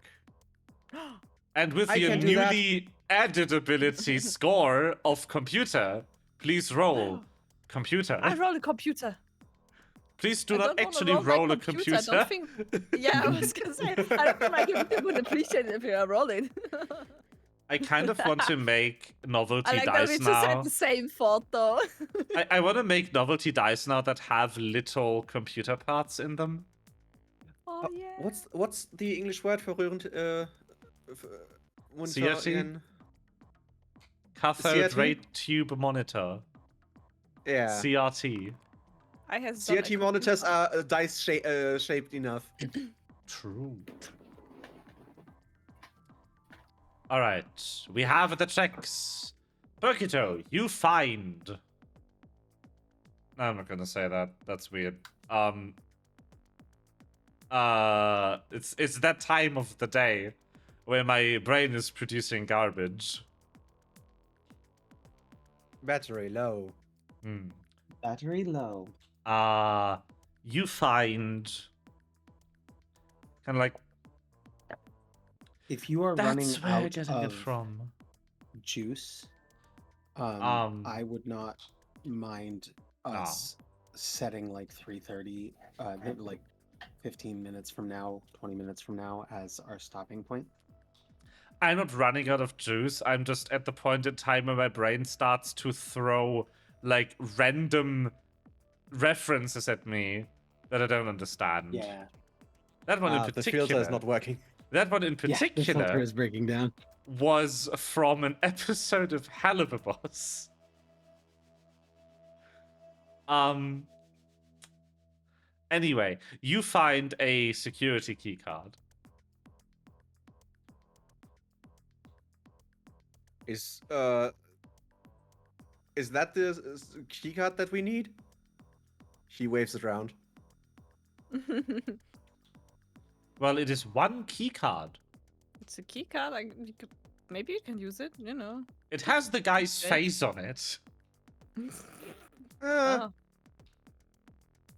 And with I your can do that. newly added ability score of computer, please roll computer. I roll a computer. Please do I not don't wanna actually roll my roll a computer. I computer. don't think. Yeah, I was gonna say. I don't think my computer would appreciate it if you are rolling. I kind of want to make novelty I like that we dice just had now. the same thought though. I want to make novelty dice now that have little computer parts in them. Oh yeah. What's the English word for rührend monitor CRT? again? Cathode CRT? ray tube monitor. Yeah. CRT. I has CRT monitors are dice shaped enough. True. Alright, we have the checks. Pokito, you find. No, I'm not gonna say that. That's weird. It's that time of the day where my brain is producing garbage. Battery low. Hmm. Battery low. You find kind of like If you are running that's where you're out getting of it from. juice, I would not mind us setting like 3:30, like 15 minutes from now, 20 minutes from now as our stopping point. I'm not running out of juice. I'm just at the point in time where my brain starts to throw like random references at me that I don't understand. Yeah. That one in The particular. filter is not working. That one in Yeah, the filter particular is breaking down. was from an episode of Hell of a Boss. Anyway, you find a security key card. Is that the keycard that we need? He waves it around. Well, it is one key card. It's a key card. Maybe you can use it. You know. It has the guy's Okay. face on it. Oh.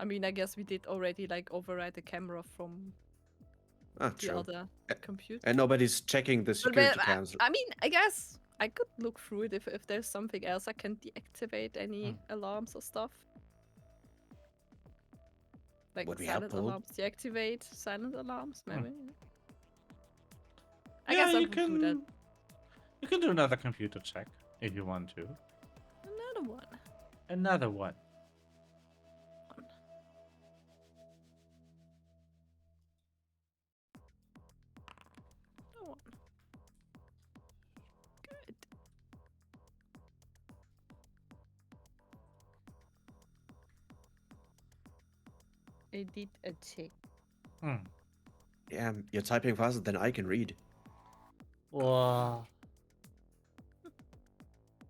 I mean, I guess we did already like override the camera from Ah, the true. other computer. And nobody's checking the But security I- cams. I mean, I guess I could look through it if there's something else I can deactivate any alarms or stuff. Like Would be silent helpful. alarms, deactivate silent alarms, maybe. I Yeah, guess I you would do that. You can do another computer check if you want to. Another one. Another one. Another one. Good. I did a check. Hmm. Yeah, you're typing faster than I can read. Whoa.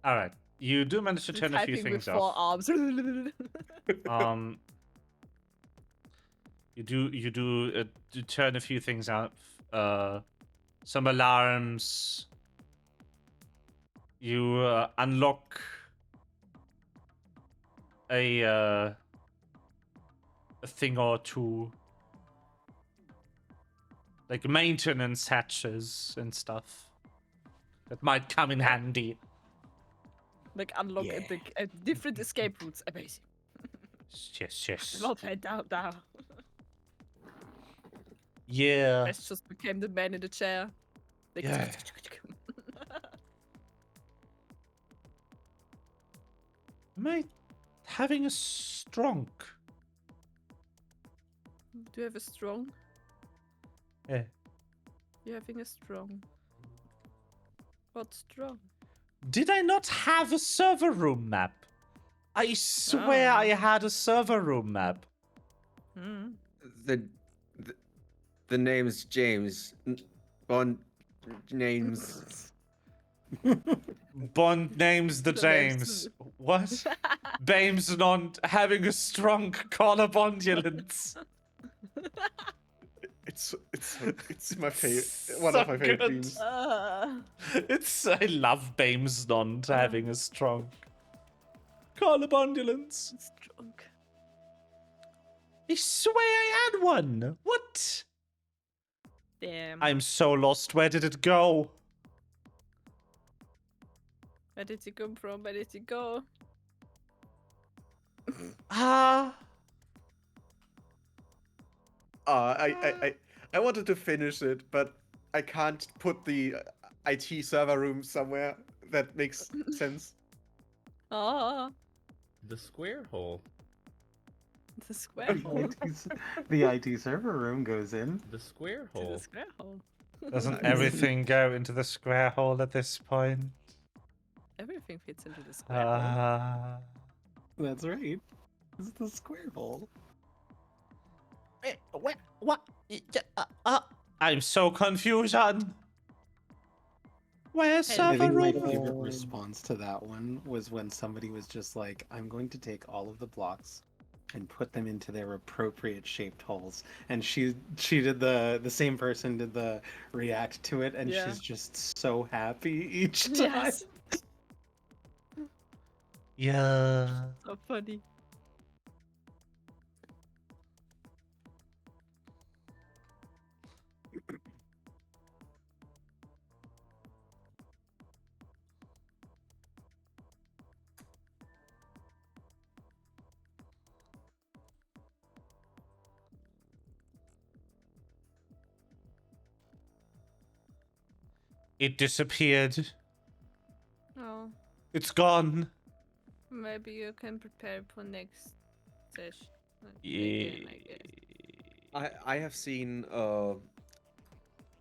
All right. You do manage to turn a few Typing with things 4 off. arms. You do turn a few things out. Some alarms. You unlock a thing or two, like maintenance hatches and stuff that might come in handy. Like unlock different escape routes. Amazing. Yes. Not head down. Yeah. Best just became the man in the chair. Like, Yeah. Am I having a strong? Do you have a strong? Yeah. You're having a strong. What strong? Did I not have a server room map? I swear I had a server room map. Hmm. The name's James. Bond names. Bond names the The James. names. What? Bames not having a strong collarbondulance. It's my favorite. So One of my favorite good. memes. I love Bames not having a strong collarbondulance. Strong. I swear I had one. What? Damn. I'm so lost. Where did it go? Where did it come from? Where did it go? Ah. I wanted to finish it, but I can't put the IT server room somewhere that makes sense. Ah, The square hole. the square hole. The IT server room goes in. The square To the hole. square hole. Doesn't everything go into the square hole at this point? Everything fits into the square hole. Ah. That's right. It's the square hole. What? I'm so confusion. Where's I I server think my room? favorite response to that one was when somebody was just like, I'm going to take all of the blocks and put them into their appropriate shaped holes. And she did the same person did the react to it, and Yeah. she's just so happy each time. Yes. Yeah. So funny. It disappeared. Oh, It's gone. maybe you can prepare for next session. Yeah. Again, I guess. I have seen a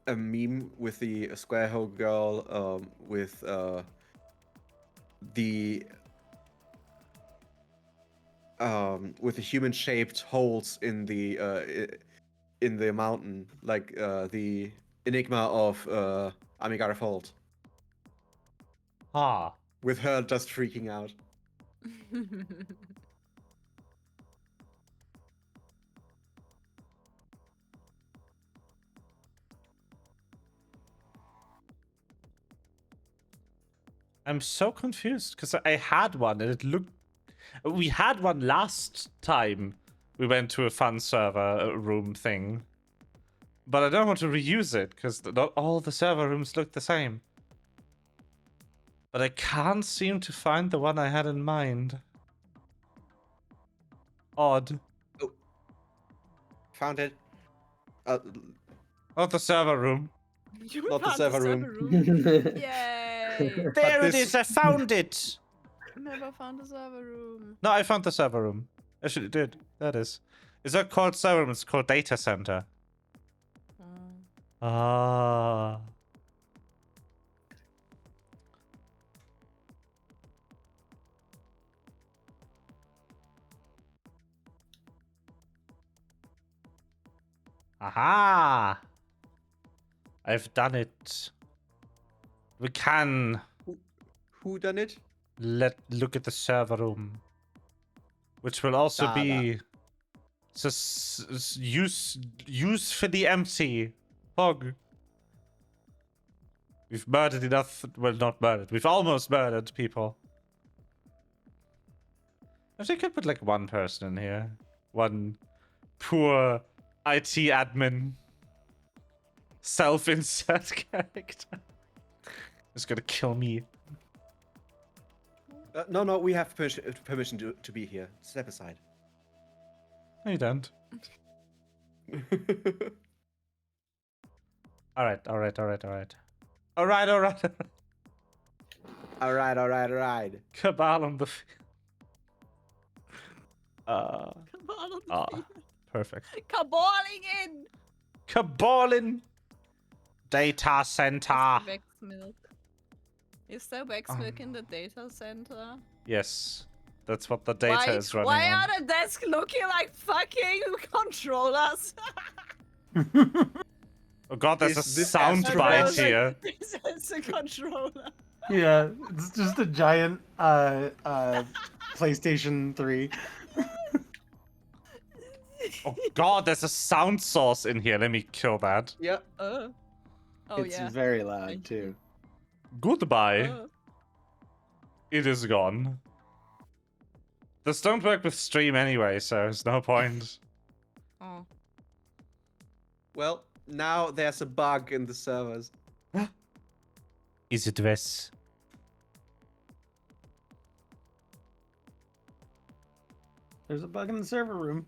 meme with the square hole girl with the human shaped holes in the mountain, like the enigma of Amigara Fault, Ah. with her just freaking out. I'm so confused because I had one and it looked. We had one last time we went to a fun server room thing. But I don't want to reuse it, because not all the server rooms look the same. But I can't seem to find the one I had in mind. Odd. Found it. Not the server room. You Not the found server room. Yay! There it this- is, I found it! Never found a server room. No, I found the server room. Actually, it did. That is. It's not called server room, it's called data center. Ah. Aha! I've done it. We can Who done it? look at the server room, which will also Da, be use for the MC. Hog. We've murdered enough. Well, not murdered. We've almost murdered people. I think I could put like one person in here. One poor IT admin self-insert character. It's gonna kill me. No, we have permission to be here. Step aside. No, you don't. Alright. Alright. Cabal on the field. Come on. Perfect. Caballing in! Cabalin data center. Vex milk. Is there Vex milk in the data center? Yes. That's what the data is running Why on. are the desks looking like fucking controllers? Oh god, there's Is a this sound Astro bite Ball? here. This is a controller. Yeah, it's just a giant PlayStation 3. Oh god, there's a sound source in here. Let me kill that. Yeah. Oh It's yeah. very loud too. Goodbye. Oh. It is gone. This don't work with stream anyway, so there's no point. Oh. Well, now there's a bug in the servers. Is it this? There's a bug in the server room.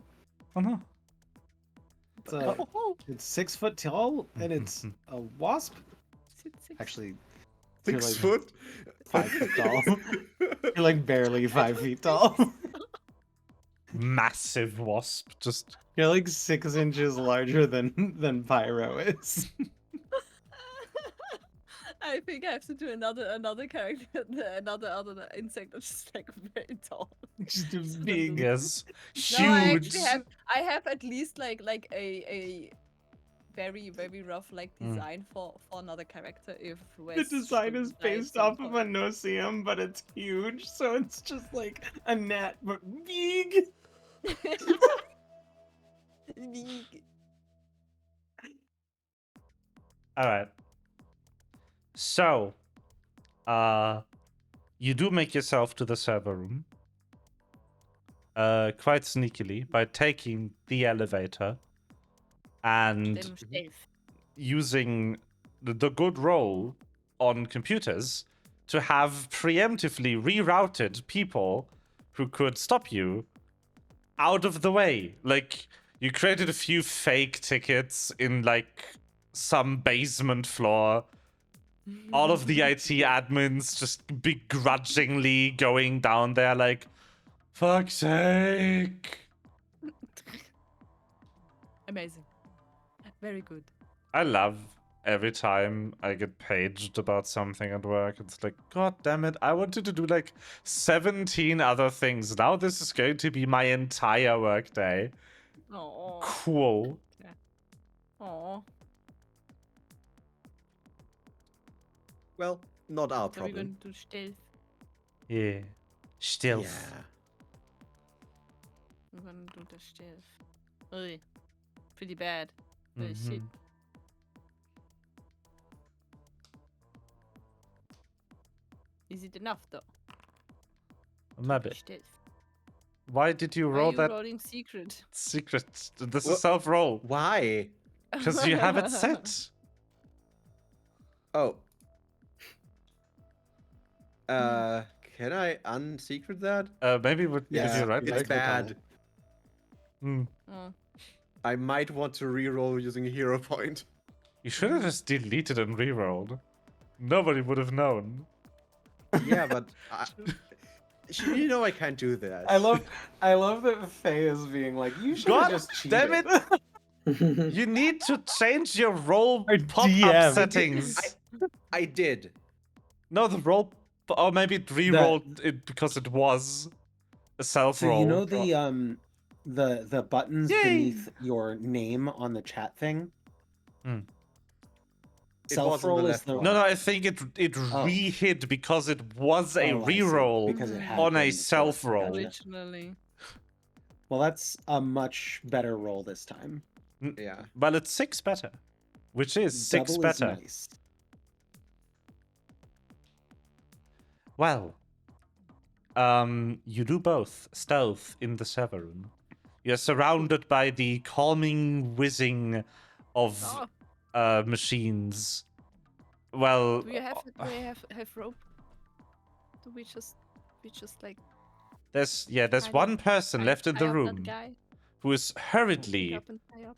Oh no. It's 6 foot tall and it's a wasp. Actually, you're 6 like foot? 5 foot tall. You're like barely 5 feet tall. Massive wasp. Just You're like 6 inches larger than Pyro is. I think I have to do another character, another insect that's just like very tall. Just a big. yes. No, I Huge. actually have at least like a very rough like design for another character if The Wes design should is decide based to off of call a no-seum, but it's huge, so it's just like a gnat, but big. Big. Alright. So, you do make yourself to the server room. Quite sneakily by taking the elevator and Them stealth. using the good roll on computers to have preemptively rerouted people who could stop you out of the way. Like, you created a few fake tickets in, like, some basement floor. All of the IT admins just begrudgingly going down there like, fuck's sake. Amazing. Very good. I love every time I get paged about something at work. It's like, god damn it, I wanted to do like 17 other things. Now this is going to be my entire work day. Oh. Cool. Oh. Well, not our So we're problem. going to stealth. Yeah. Stealth. Yeah. We're gonna do the stealth. Oi. Pretty bad. Holy Mm-hmm. shit. Is it enough though? Maybe. Stealth. Why did you Why are roll you that rolling secret? secret? This Wha- is self-roll. Why? Because you have it set. Oh. Can I unsecret that? Maybe with Yes, you're right. you It's right click on bad. it. Hmm. Oh. I might want to reroll using a hero point. You should have just deleted and rerolled. Nobody would have known. Yeah, but you know I can't do that. I love that Faye is being like, you should God have just cheated. damn it! You need to change your roll Our pop-up DM. settings. I did. No, the roll, or maybe it re-rolled it because it was a self-roll. So you know the buttons Yay! beneath your name on the chat thing? Hmm. It was on the Self-roll is left the one. No, it think it Oh. re-hid because it was a Oh, I see, re-roll because it had on a been before. self-roll. Gotcha. Originally. Well, that's a much better roll this time. Yeah. Well, it's 6 better, which is 6 Double is better. nice. Well, you do both stealth in the server room. You're surrounded by the calming whizzing of Oh, machines. Well, do we have rope? Do we just like there's tie one up- person left in tie the up that room guy? who is hurriedly Up and tie up.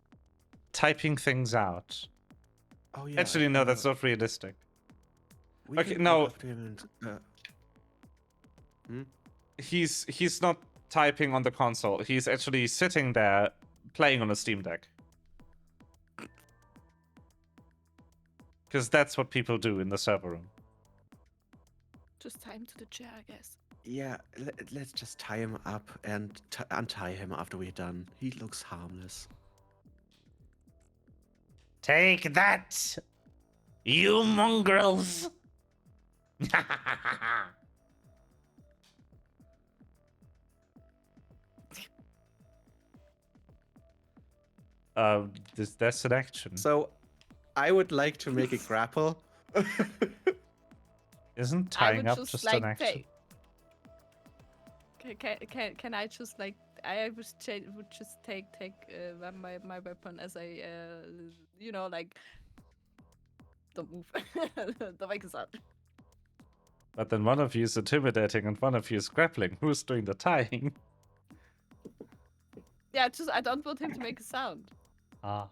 typing things out. Oh yeah. Actually, no, that's not realistic. we okay, can no. walk up to him and, He's not typing on the console. He's actually sitting there playing on a Steam Deck. Because that's what people do in the server room. Just tie him to the chair, I guess. yeah, let's just tie him up and untie him after we're done. He looks harmless. Take that, you mongrels! That's an action. So, I would like to make a grapple. Isn't I tying would up just just like an action? Can I just like I would just take my weapon as a like don't move. Don't make a sound. But then one of you is intimidating and one of you is grappling. Who's doing the tying? Yeah, I don't want him to make a sound. Ah.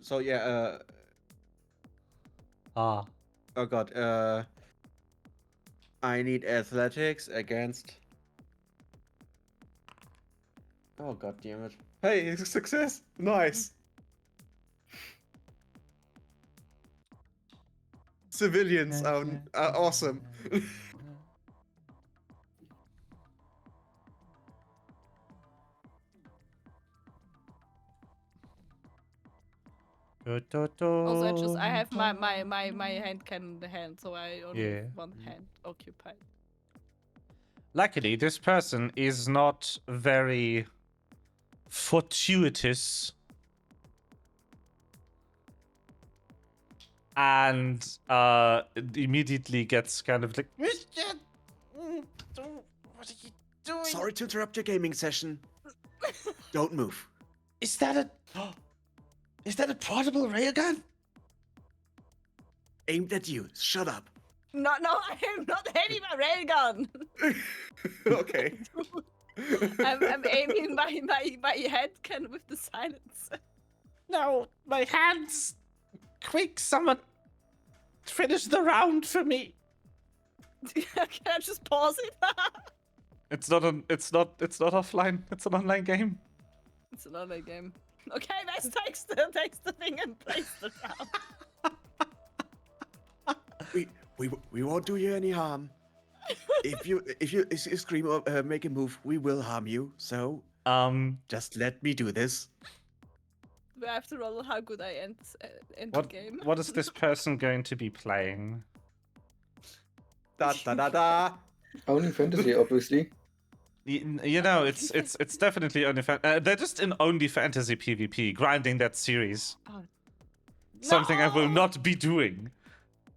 So yeah, Ah. oh god, I need athletics against. Oh god damn it! Hey, success! Nice. Civilians are awesome. Also, I have my hand cannon in the hand, so I only Yeah. have one hand occupied. Luckily, this person is not very fortuitous. And it immediately gets kind of like, what are you doing? Sorry to interrupt your gaming session. Don't move. Is that a portable railgun? Aimed at you. Shut up. No, I am not aiming my railgun. Okay. I'm aiming my head can with the silence. No, my hands. Quick, someone finish the round for me. Can I just pause it? It's not offline. It's an online game. It's another game. Okay, Wes takes the thing and plays it down. We won't do you any harm. If you scream or make a move, we will harm you. So just let me do this. Do I have to roll how good I end the game? What is this person going to be playing? Da da da da. Only fantasy, obviously. You know, it's definitely only they're just in only fantasy PvP, grinding that series. Oh. Something I will No! not be doing.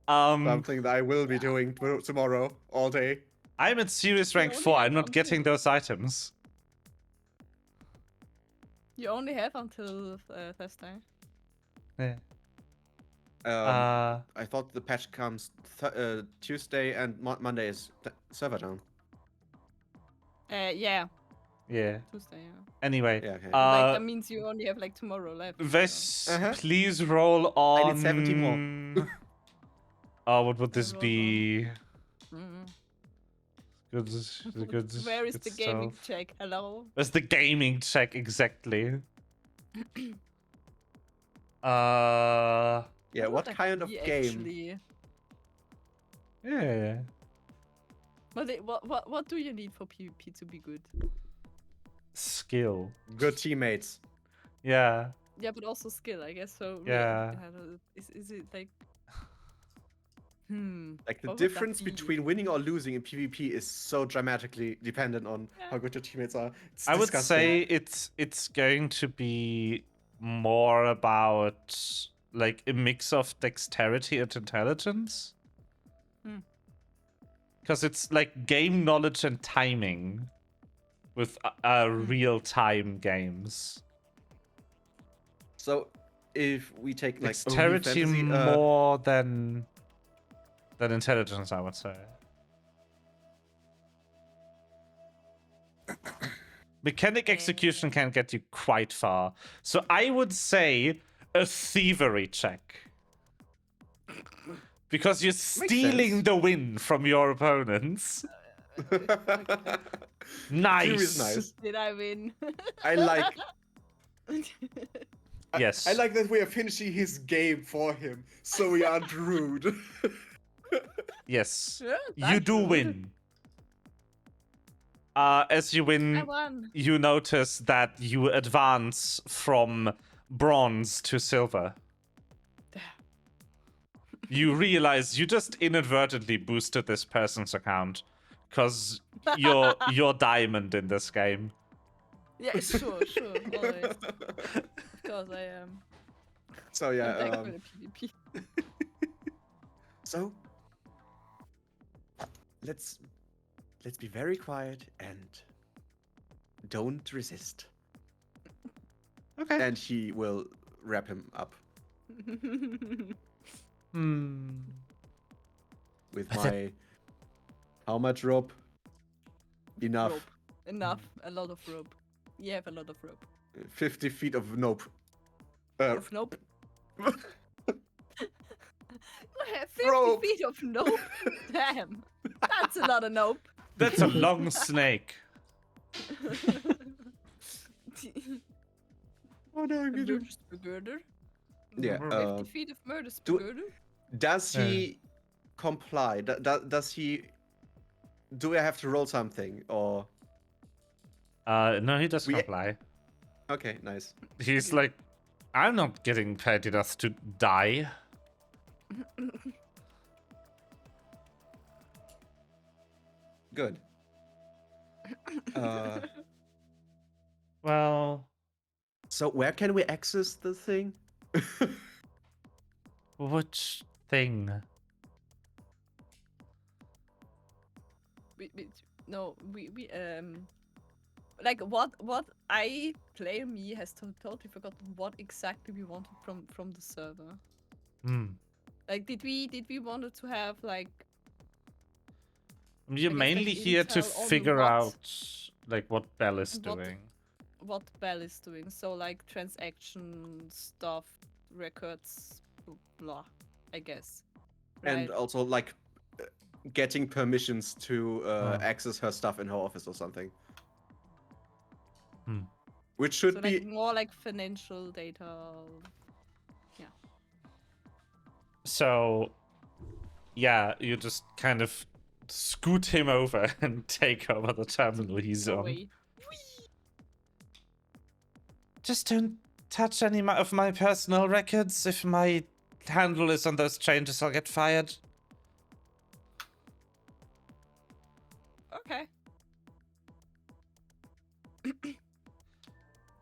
Something that I will be doing tomorrow all day. I'm at serious rank only 4. have I'm not until- getting those items. You only have until Thursday. Yeah. I thought the patch comes Tuesday and Monday is server down. Yeah, Yeah. Tuesday. Yeah. Anyway. Yeah, okay. Like that means you only have like tomorrow left. so- Ves, Uh-huh. please roll on. I need 70 more. Oh, what would this roll on. be? Mm. Good, good. Where is good the gaming stuff. check? Hello. Where's the gaming check exactly? Yeah, what would kind that of be, game? Actually? Yeah. What do you need for PvP to be good? Skill. Good teammates. Yeah. Yeah, but also skill, I guess. So Yeah. is it like? Like the What would that difference be? between winning or losing in PvP is so dramatically dependent on Yeah. how good your teammates are. It's I would disgusting. say it's going to be more about like a mix of dexterity and intelligence. Hmm. Because it's like game knowledge and timing with real-time games. So if we take like only Dexterity fantasy, more than intelligence, I would say. Mechanic execution can get you quite far. So I would say a thievery check. Because you're stealing sense. the win from your opponents. Nice. Theory is nice. Did I win? I like. Yes. I like that we are finishing his game for him, so we aren't rude. Yes. Yeah, You that's do rude. win. As you I win, won. you notice that you advance from bronze to silver. You realize you just inadvertently boosted this person's account because you're diamond in this game. Yeah, sure, always. Of course I am. So I'm yeah. back for the PvP. So let's be very quiet and don't resist. Okay. And he will wrap him up with my how much rope? Enough. Rope. Enough. A lot of rope. You have a lot of rope. 50 feet of nope. Of nope. You have 50 Rope. feet of nope. Damn. That's a lot of nope. That's a long snake. Oh no, I'm gonna... Murder. Yeah. 50 feet of murder. Does he comply? Does he? Do I have to roll something or? No, he doesn't We- apply. Okay, nice. He's like, I'm not getting paid enough to die. Good. Well, So where can we access the thing? which thing? we like what player me has totally forgotten what exactly we wanted from the server. Like did we wanted to have like You're I guess, mainly like, here to intel on figure what- out like what Bell is what- doing. what Bell is doing. So like transaction stuff, records, blah, I guess. And Right? also like getting permissions to access her stuff in her office or something. Which should So be like more like financial data. So, yeah, you just kind of scoot him over and take over the terminal he's on. Away. Just don't touch any of my personal records. If my handle is on those changes, I'll get fired. Okay.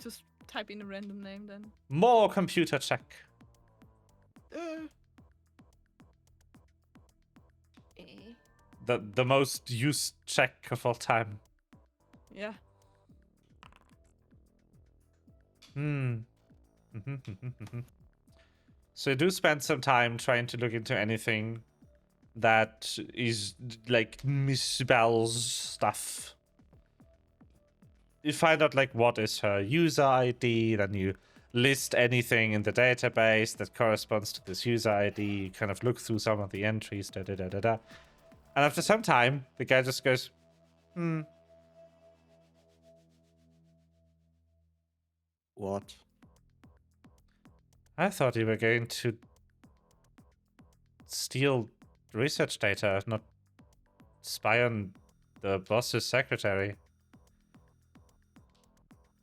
Just type in a random name then. More computer check. the most used check of all time. Yeah. So you do spend some time trying to look into anything that is like Miss Bell's stuff. You find out like what is her user ID, then you list anything in the database that corresponds to this user ID. You kind of look through some of the entries, da da da da da. And after some time, the guy just goes, What? I thought you were going to steal research data, not spy on the boss's secretary.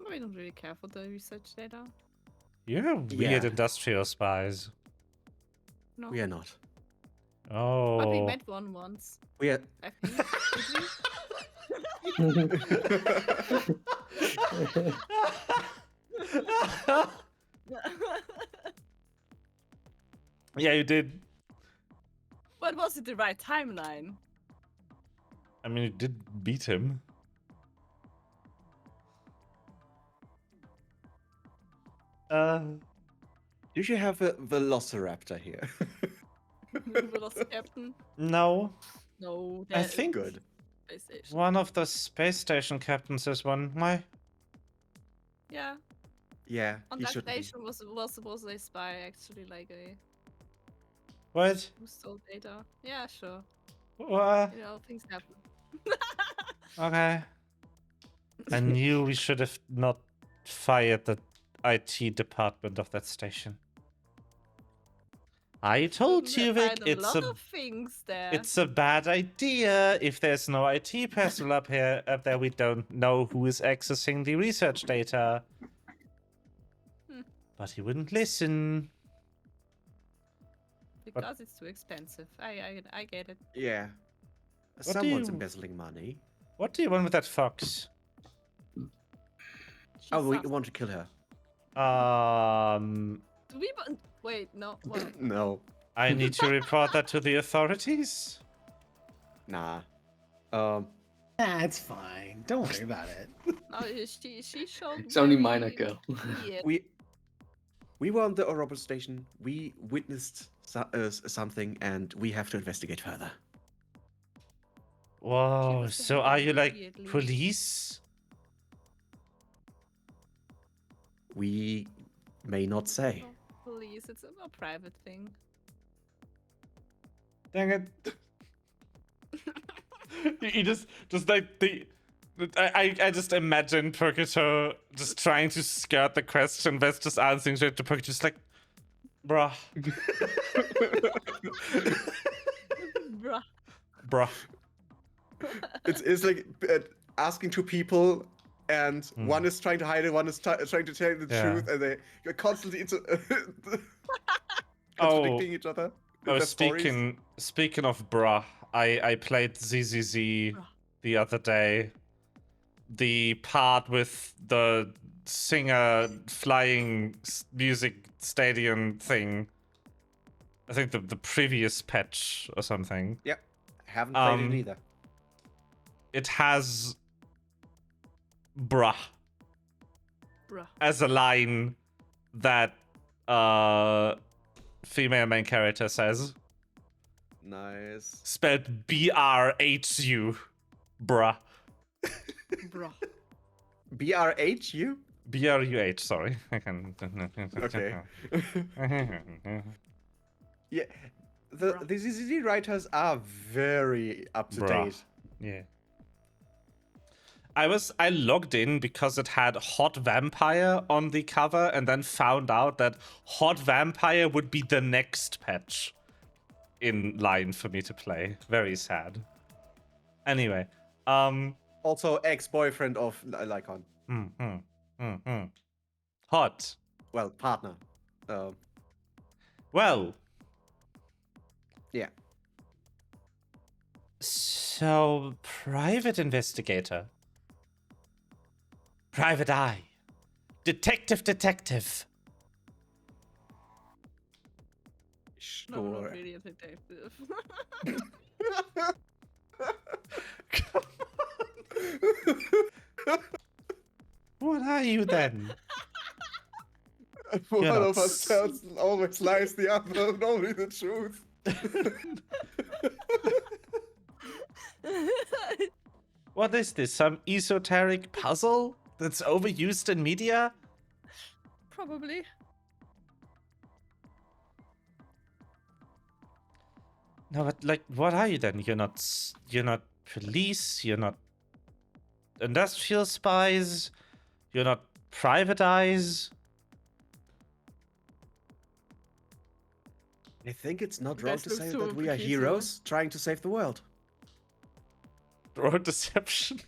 We don't really care for the research data. You're weird Yeah. industrial spies. No. We are not. But we Oh. met one once. We are. I think. Yeah, you did. But was it the right timeline? I mean, you did beat him. Do you have a Velociraptor here? Velociraptor? No. No. I think Good. Space station. one of the space station captains is one. Why? Yeah. Yeah, On he that should be. station was a spy actually, like a What? who stole data. Yeah, sure. What? You know, things happen. Okay. I knew we should have not fired the IT department of that station. I told We you, Vic, find a lot of things there. it's a bad idea. If there's no IT personnel up there, we don't know who is accessing the research data. But he wouldn't listen. Because it's too expensive. I get it. Yeah. What do Someone's you- embezzling money. What do you want with that fox? She's Oh, we sus. want to kill her. Do we? Wait, no. Well, No. I need to report that to the authorities. Nah. Nah, it's fine. Don't worry about it. no, she showed. It's only very minor, girl. weird. We were on the Ouroboros station. We witnessed something, and we have to investigate further. Whoa, was so are you like weirdly- police? We may not say. Oh, please, it's a private thing. Dang it. You just like the. I just imagine Purgator just trying to skirt the question, Vest just answering straight to Purgator, just like, bruh, Bruh. bruh. It's like asking two people, and one is trying to hide it, one is trying to tell the Yeah. truth, and they're constantly Oh. contradicting each other. in Oh, their stories. speaking of bruh, I played ZZZ Bruh. the other day. The part with the singer flying music stadium thing. I think the previous patch or something. Yep. Haven't played Um, it either. It has bruh Bruh. as a line that female main character says. Nice. Spelled BRHU. Bruh. Bruh. BRHU? BRUH, sorry. I can. Okay. Yeah. The ZZZ writers are very up to Bruh. date. Yeah. I logged in because it had Hot Vampire on the cover and then found out that Hot Vampire would be the next patch in line for me to play. Very sad. Anyway, Also, ex-boyfriend of Lycon. Hot. Well, partner. Well, Yeah. so private investigator. Private eye. Detective. No, Sure. not really a detective. Come on. What are you then? One You're not of us tells always lies, the other only the truth. What is this? Some esoteric puzzle that's overused in media? Probably. No, but like, what are you then? You're not police. You're not industrial spies. You're not private eyes. I think it's not You wrong guys to look say so that we are Wikipedia. heroes trying to save the world. Or deception.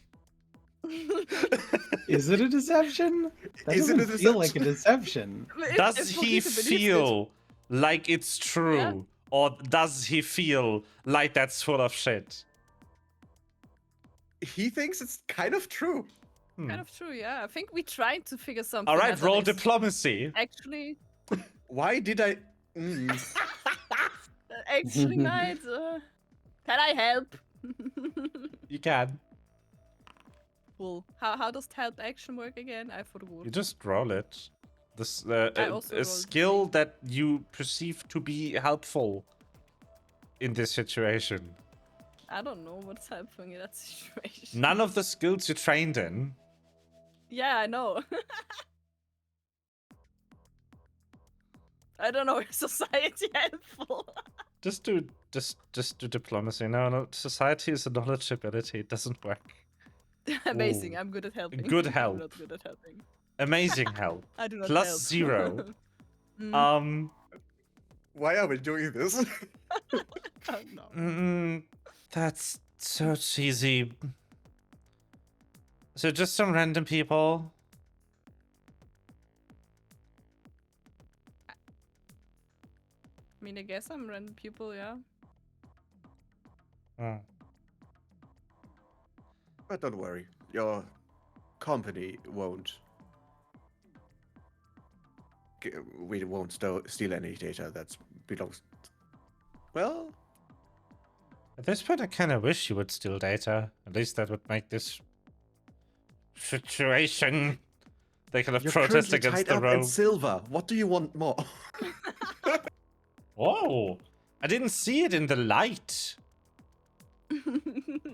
Is it a deception? That Is it doesn't a feel like a deception? deception. Does he feel like it's true? Yeah. Or does he feel like that's full of shit? He thinks it's kind of true. Kind of true, yeah. I think we tried to figure something All out right, that roll is diplomacy. Actually, Why did I? actually not. Can I help? You can. Cool. How does help action work again? I You forgot. just roll it. This I also a rolled skill that you perceive to be helpful in this situation. I don't know what's helping in that situation. None of the skills you trained in. Yeah, I know. I don't know. Is society helpful? Just do diplomacy. No, society is a knowledge ability. It doesn't work. Amazing. Ooh. I'm good at helping. Good I'm help. not good at helping. Amazing help. I do not Plus help. 0. Mm, Why are we doing this? oh, no. That's so cheesy. So just some random people. I mean, I guess I'm random people, yeah. Oh. But don't worry, your company won't. We won't steal any data that belongs. Well, At this point, I kind of wish you would steal data. At least that would make this situation. They could have you're protest currently against tied the up in rogue. silver. What do you want more? Whoa! I didn't see it in the light.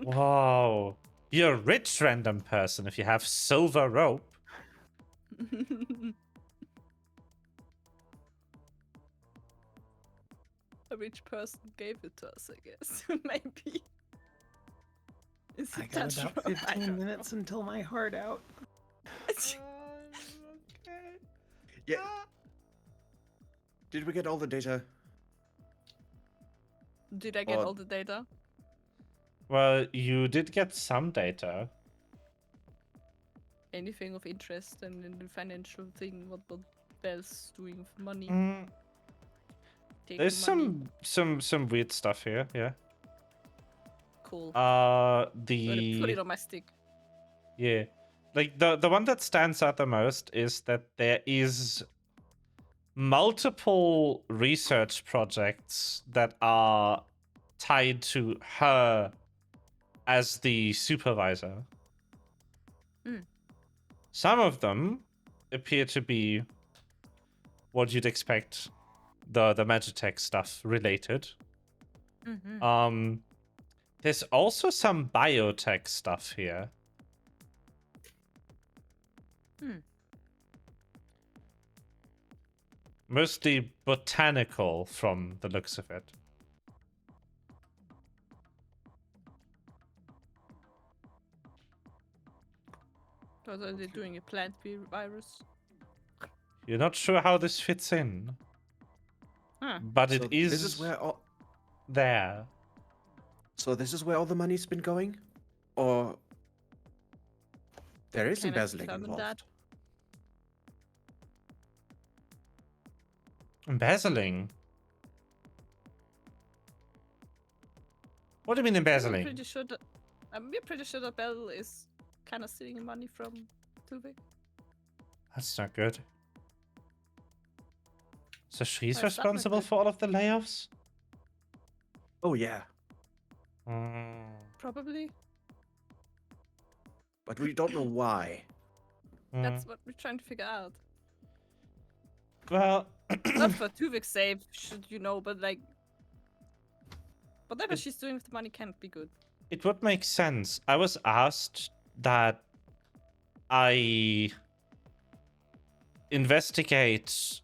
Whoa! You're a rich random person if you have silver rope. A rich person gave it to us, I guess. Maybe. Is I it got that about wrong? I 15 don't minutes until my heart out. know. Yeah. Did we get all the data? Did I get Or- all the data? Well, you did get some data. Anything of interest and in the financial thing? What Bell's doing for money? Mm, Taking there's money. some weird stuff here. Yeah. Cool. Put it The on my stick. yeah, like the one that stands out the most is that there is multiple research projects that are tied to her as the supervisor. Mm. Some of them appear to be what you'd expect, the Magitech stuff related. Mm-hmm. There's also some biotech stuff here. Mostly botanical from the looks of it. What are they doing? A plant virus? You're not sure how this fits in, Huh. but So it is, This is where all. there. So this is where all the money's been going, or there is Can I embezzling determine involved. that? Embezzling? What do you mean embezzling? We're pretty sure that Bell is kind of stealing money from Tuvik. That's not good. So she's Why is that not responsible good? for all of the layoffs? Oh yeah. Mm. Probably. But we don't know why. That's what we're trying to figure out. Well, Not for Tuvik's sake, should you know, but like, whatever she's doing with the money can't be good. it would make sense. I was asked that I investigate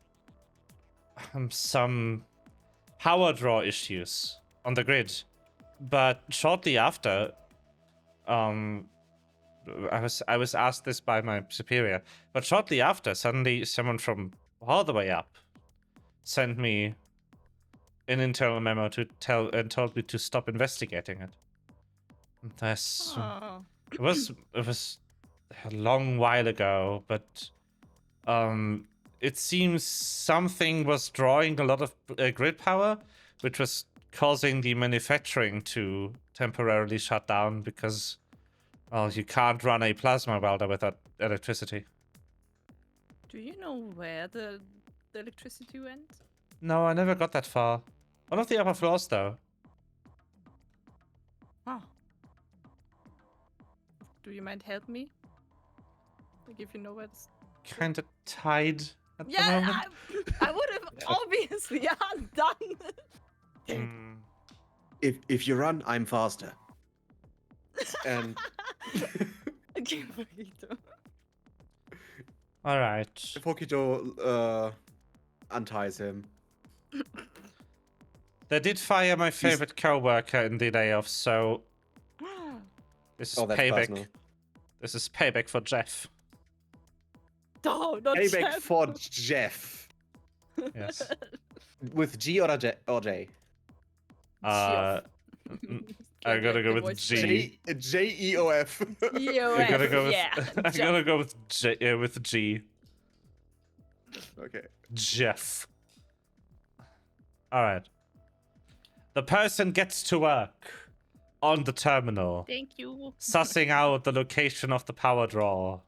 some power draw issues on the grid, but shortly after, I was asked this by my superior, but shortly after, suddenly someone from all the way up sent me an internal memo to told me to stop investigating it. That's Oh. it was a long while ago, but it seems something was drawing a lot of grid power, which was causing the manufacturing to temporarily shut down because, well, you can't run a plasma welder without electricity. Do you know where the electricity went? No, I never got that far. One of the upper floors, though. Oh. Do you mind help me? Like if you know where it's... Kind of tied at the Yeah, moment. I would have obviously done. Hmm. If you run, I'm faster. And Okay, Burrito. All right. Pokito unties him. They did fire my favorite co-worker in the layoff, so this is Oh, that's payback. personal. This is payback for Jeff. No, not Payback Jeff. for Jeff. Yes. With G or J? I gotta go with G. Jeof. I gotta go with. Yeah. I gotta go with J. With G. Okay. Jeff. All right. The person gets to work on the terminal, Thank you. sussing out the location of the power draw,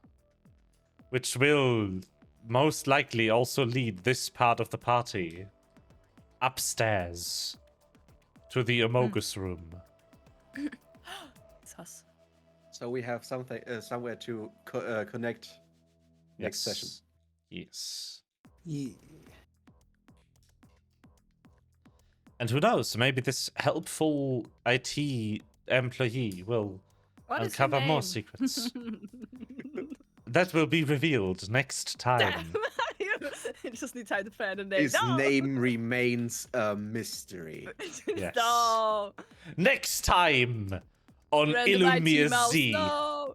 which will most likely also lead this part of the party upstairs to the Amogus room. Sus. So we have something somewhere to connect next session. Yes. Yeah. And who knows, maybe this helpful IT employee will What is her uncover more name? secrets. That will be revealed next time. You just need time to find a name. His No! name remains a mystery. Yes. No! Next time on Random IT Illumhyr mouse, Z. no!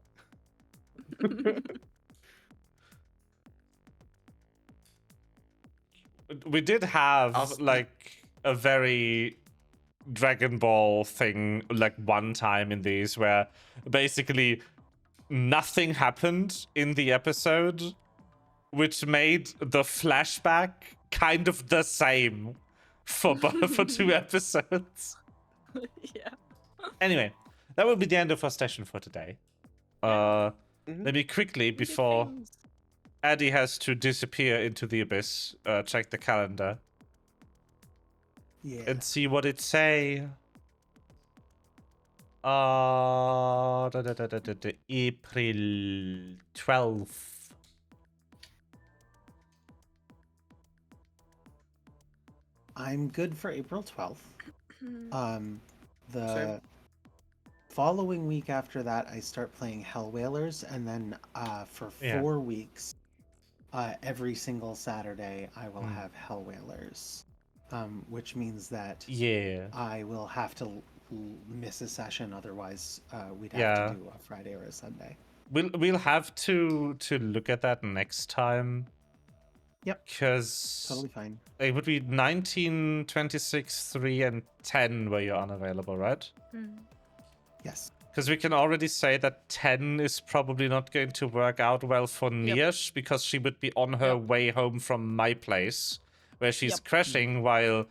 We did have Us- like a very Dragon Ball thing like one time in these where basically nothing happened in the episode, which made the flashback kind of the same for for 2 episodes. Yeah. Anyway, that will be the end of our session for today. Mhm. Let me quickly, before Addy has to disappear into the abyss, check the calendar Yeah. and see what it say. April 12th. I'm good for April 12th. The Same. following week after that, I start playing Hell Whalers, and then for Yeah. 4 weeks, every single Saturday, I will Hmm. have Hell Whalers, which means that Yeah. I will have to miss a session. Otherwise, we'd have Yeah. to do a Friday or a Sunday. We'll have to look at that next time. Yep. Because Totally fine. it would be 19, 26, 3, and 10 where you're unavailable, right? Yes. Because we can already say that 10 is probably not going to work out well for Nirsch because she would be on her way home from my place, where she's Yep. crashing while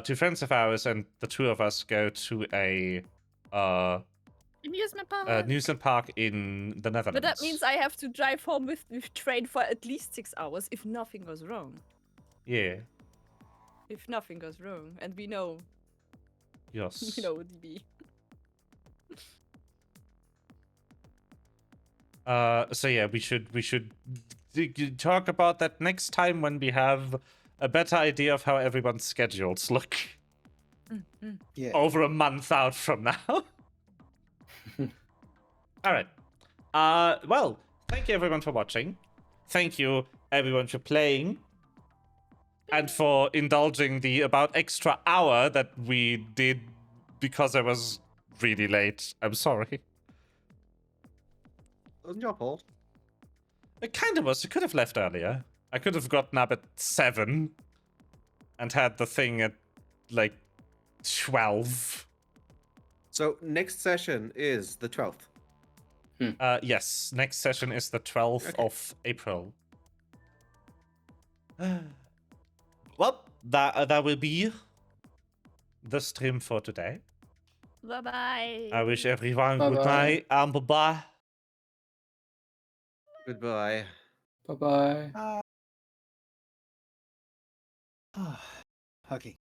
2 friends of ours and the 2 of us go to a Amusement park. amusement park in the Netherlands. But that means I have to drive home with train for at least 6 hours if nothing goes wrong. Yeah. If nothing goes wrong, and we know, Yes. we know DB. So yeah, we should talk about that next time when we have a better idea of how everyone's schedules look. Yeah. Over a month out from now. All right. Well, thank you everyone for watching. Thank you everyone for playing. And for indulging the about extra hour that we did because I was really late. I'm sorry. Wasn't your fault. It kind of was. I could have left earlier. I could have gotten up at 7 and had the thing at like 12. So next session is the 12th. Yes, next session is the 12th Okay. of April. Well, that will be the stream for today. Bye bye. I wish everyone good Bye-bye. night and bye-bye. Goodbye. Bye bye. Okay.